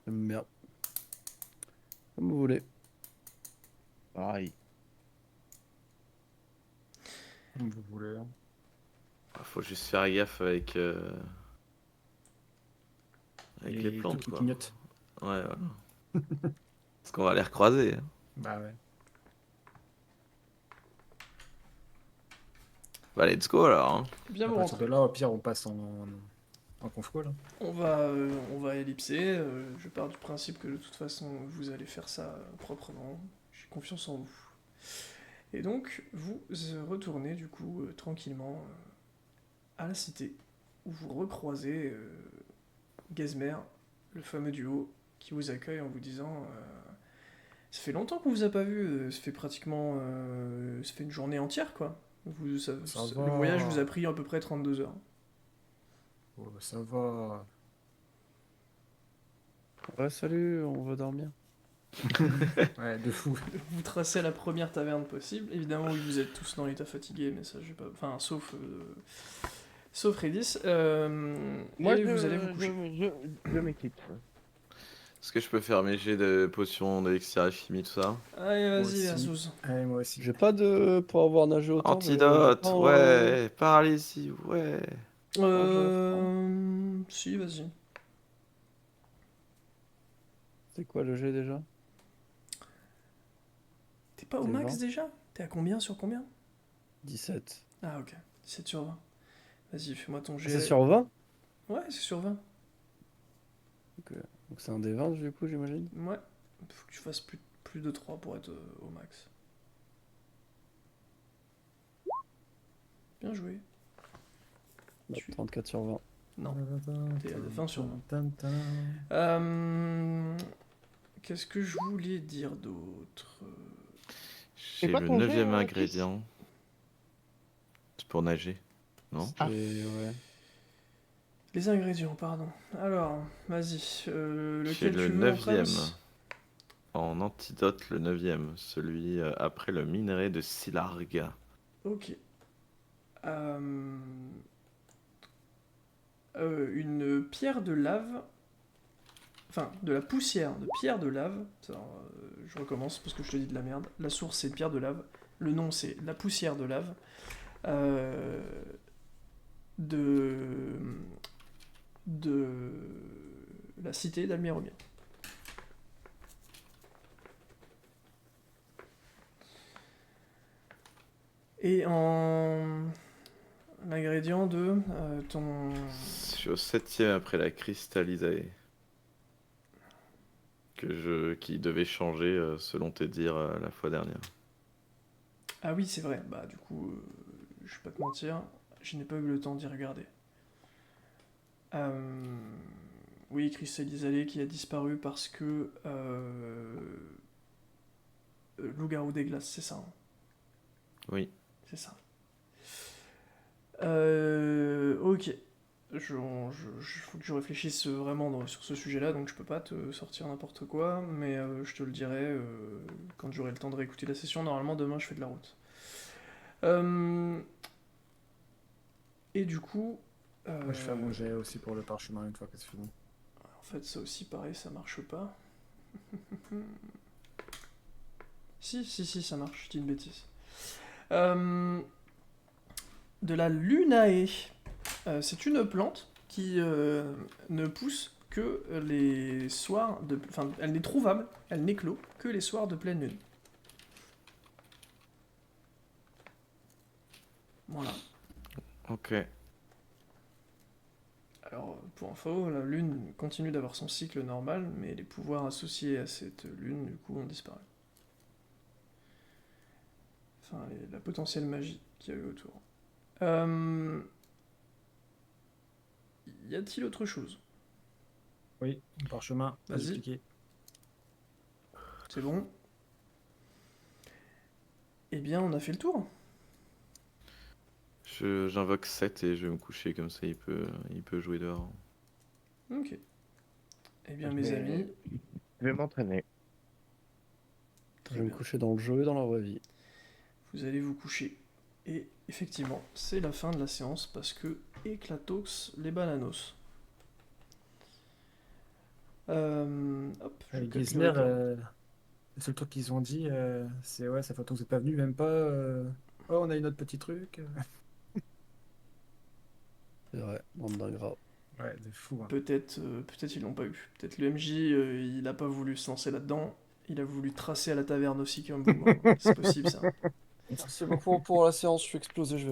J'aime bien. Comme vous voulez. Pareil. Comme vous voulez. Hein. Faut juste faire gaffe avec les Et plantes, tout qui quoi. clignote. Ouais, voilà. Parce qu'on va les recroiser. Hein. Bah ouais. Bah, let's go alors. Hein. Bien À vous partir de rentrez. là, au pire, on passe en conf call. Hein. On va ellipser. Je pars du principe que de toute façon, vous allez faire ça proprement. J'ai confiance en vous. Et donc, vous retournez du coup tranquillement à la cité, où vous recroisez Gazmer, le fameux duo, qui vous accueille en vous disant ça fait longtemps qu'on vous a pas vu, ça fait pratiquement. Ça fait une journée entière quoi. Ça Le voyage va. vous a pris à peu près 32 heures. Oh, ça va. Ouais, salut, on va dormir. Ouais, de fou. Vous tracez la première taverne possible. Évidemment, oui, vous êtes tous dans l'état fatigué, mais ça, j'ai pas. Enfin, sauf Redis. Moi, Et vous allez vous coucher. je m'équipe. Est-ce que je peux faire mes jets de potions d'élixir alchimie, tout ça? Allez, Moi vas-y, aussi. Versus. Allez, moi aussi. J'ai pas de. Pour avoir nagé autant. mais, j'ai Antidote, pas ouais, paralysie, ouais. Si, vas-y. C'est quoi le jet déjà? T'es pas au C'est max 20. déjà? T'es à combien sur combien? 17. Ah, ok. 17 sur 20. Vas-y, fais-moi ton Ah, jet. c'est sur 20? Ouais, c'est sur 20. Donc c'est un des 20 du coup, j'imagine. Ouais. Faut que tu fasses plus de 3 pour être au max. Bien joué. Bah, Tu- 34 sur 20. Non. T'es à 20 sur 20. Tan, tan. Qu'est-ce que je voulais dire d'autre? J'ai quoi le ton jet, 9e Chris ingrédient. C'est pour nager, non? Ah. Et ouais. Les ingrédients, pardon. Alors, vas-y. J'ai Lequel le tu veux en 9e. Trams? En antidote, le 9e. Celui après le minerai de Silarga. Ok. Une pierre de lave. Enfin, de la poussière de pierre de lave. Alors, je recommence parce que je te dis de la merde. La source c'est pierre de lave. Le nom c'est la poussière de lave. Euh, de la cité d'Almiromir. Et en l'ingrédient de ton... Je suis au 7e après la cristallisae. Qui devait changer selon tes dires la fois dernière. Ah oui, c'est vrai. Bah du coup, je vais pas te mentir, je n'ai pas eu le temps d'y regarder. Oui, Chrysalis Alley qui a disparu parce que Loup-garou des glaces, c'est ça. Hein. Oui. C'est ça. Ok. Faut que je réfléchisse vraiment sur ce sujet-là, donc je peux pas te sortir n'importe quoi, mais je te le dirai quand j'aurai le temps de réécouter la session. Normalement, demain, je fais de la route. Et du coup... Moi, je fais mon jet aussi pour le parchemin une fois que c'est fini. En fait, ça aussi, pareil, ça marche pas. Si, ça marche, je dis une bêtise. De la lunae. C'est une plante qui ne pousse que les soirs de... Enfin, elle n'est trouvable, elle n'éclot que les soirs de pleine lune. Voilà. Ok. Alors, pour info, la lune continue d'avoir son cycle normal, mais les pouvoirs associés à cette lune, du coup, ont disparu. Enfin, la potentielle magie qu'il y a eu autour. Y a-t-il autre chose? Oui, parchemin, Vas-y. expliquer. C'est bon? Eh bien, on a fait le tour. J'invoque 7 et je vais me coucher comme ça, il peut jouer dehors. Ok. Eh bien, Je mes vais- amis, Je vais m'entraîner. Je très vais me bien. coucher dans le jeu et dans la vraie vie. Vous allez vous coucher. Et effectivement, c'est la fin de la séance parce que éclatox les bananos. Hop, je Avec calcule Geisner, avec l'ordre. le seul truc qu'ils ont dit, c'est ouais, ça fait longtemps que vous n'êtes pas venu, même pas. Oh, on a eu notre petit truc. C'est vrai, bande d'ingrats. Ouais, c'est fou. Hein. Peut-être ils l'ont pas eu. Peut-être le MJ, il a pas voulu se lancer là-dedans. Il a voulu tracer à la taverne aussi comme vous. Hein. C'est possible ça. Merci beaucoup pour la séance, je suis explosé, je vais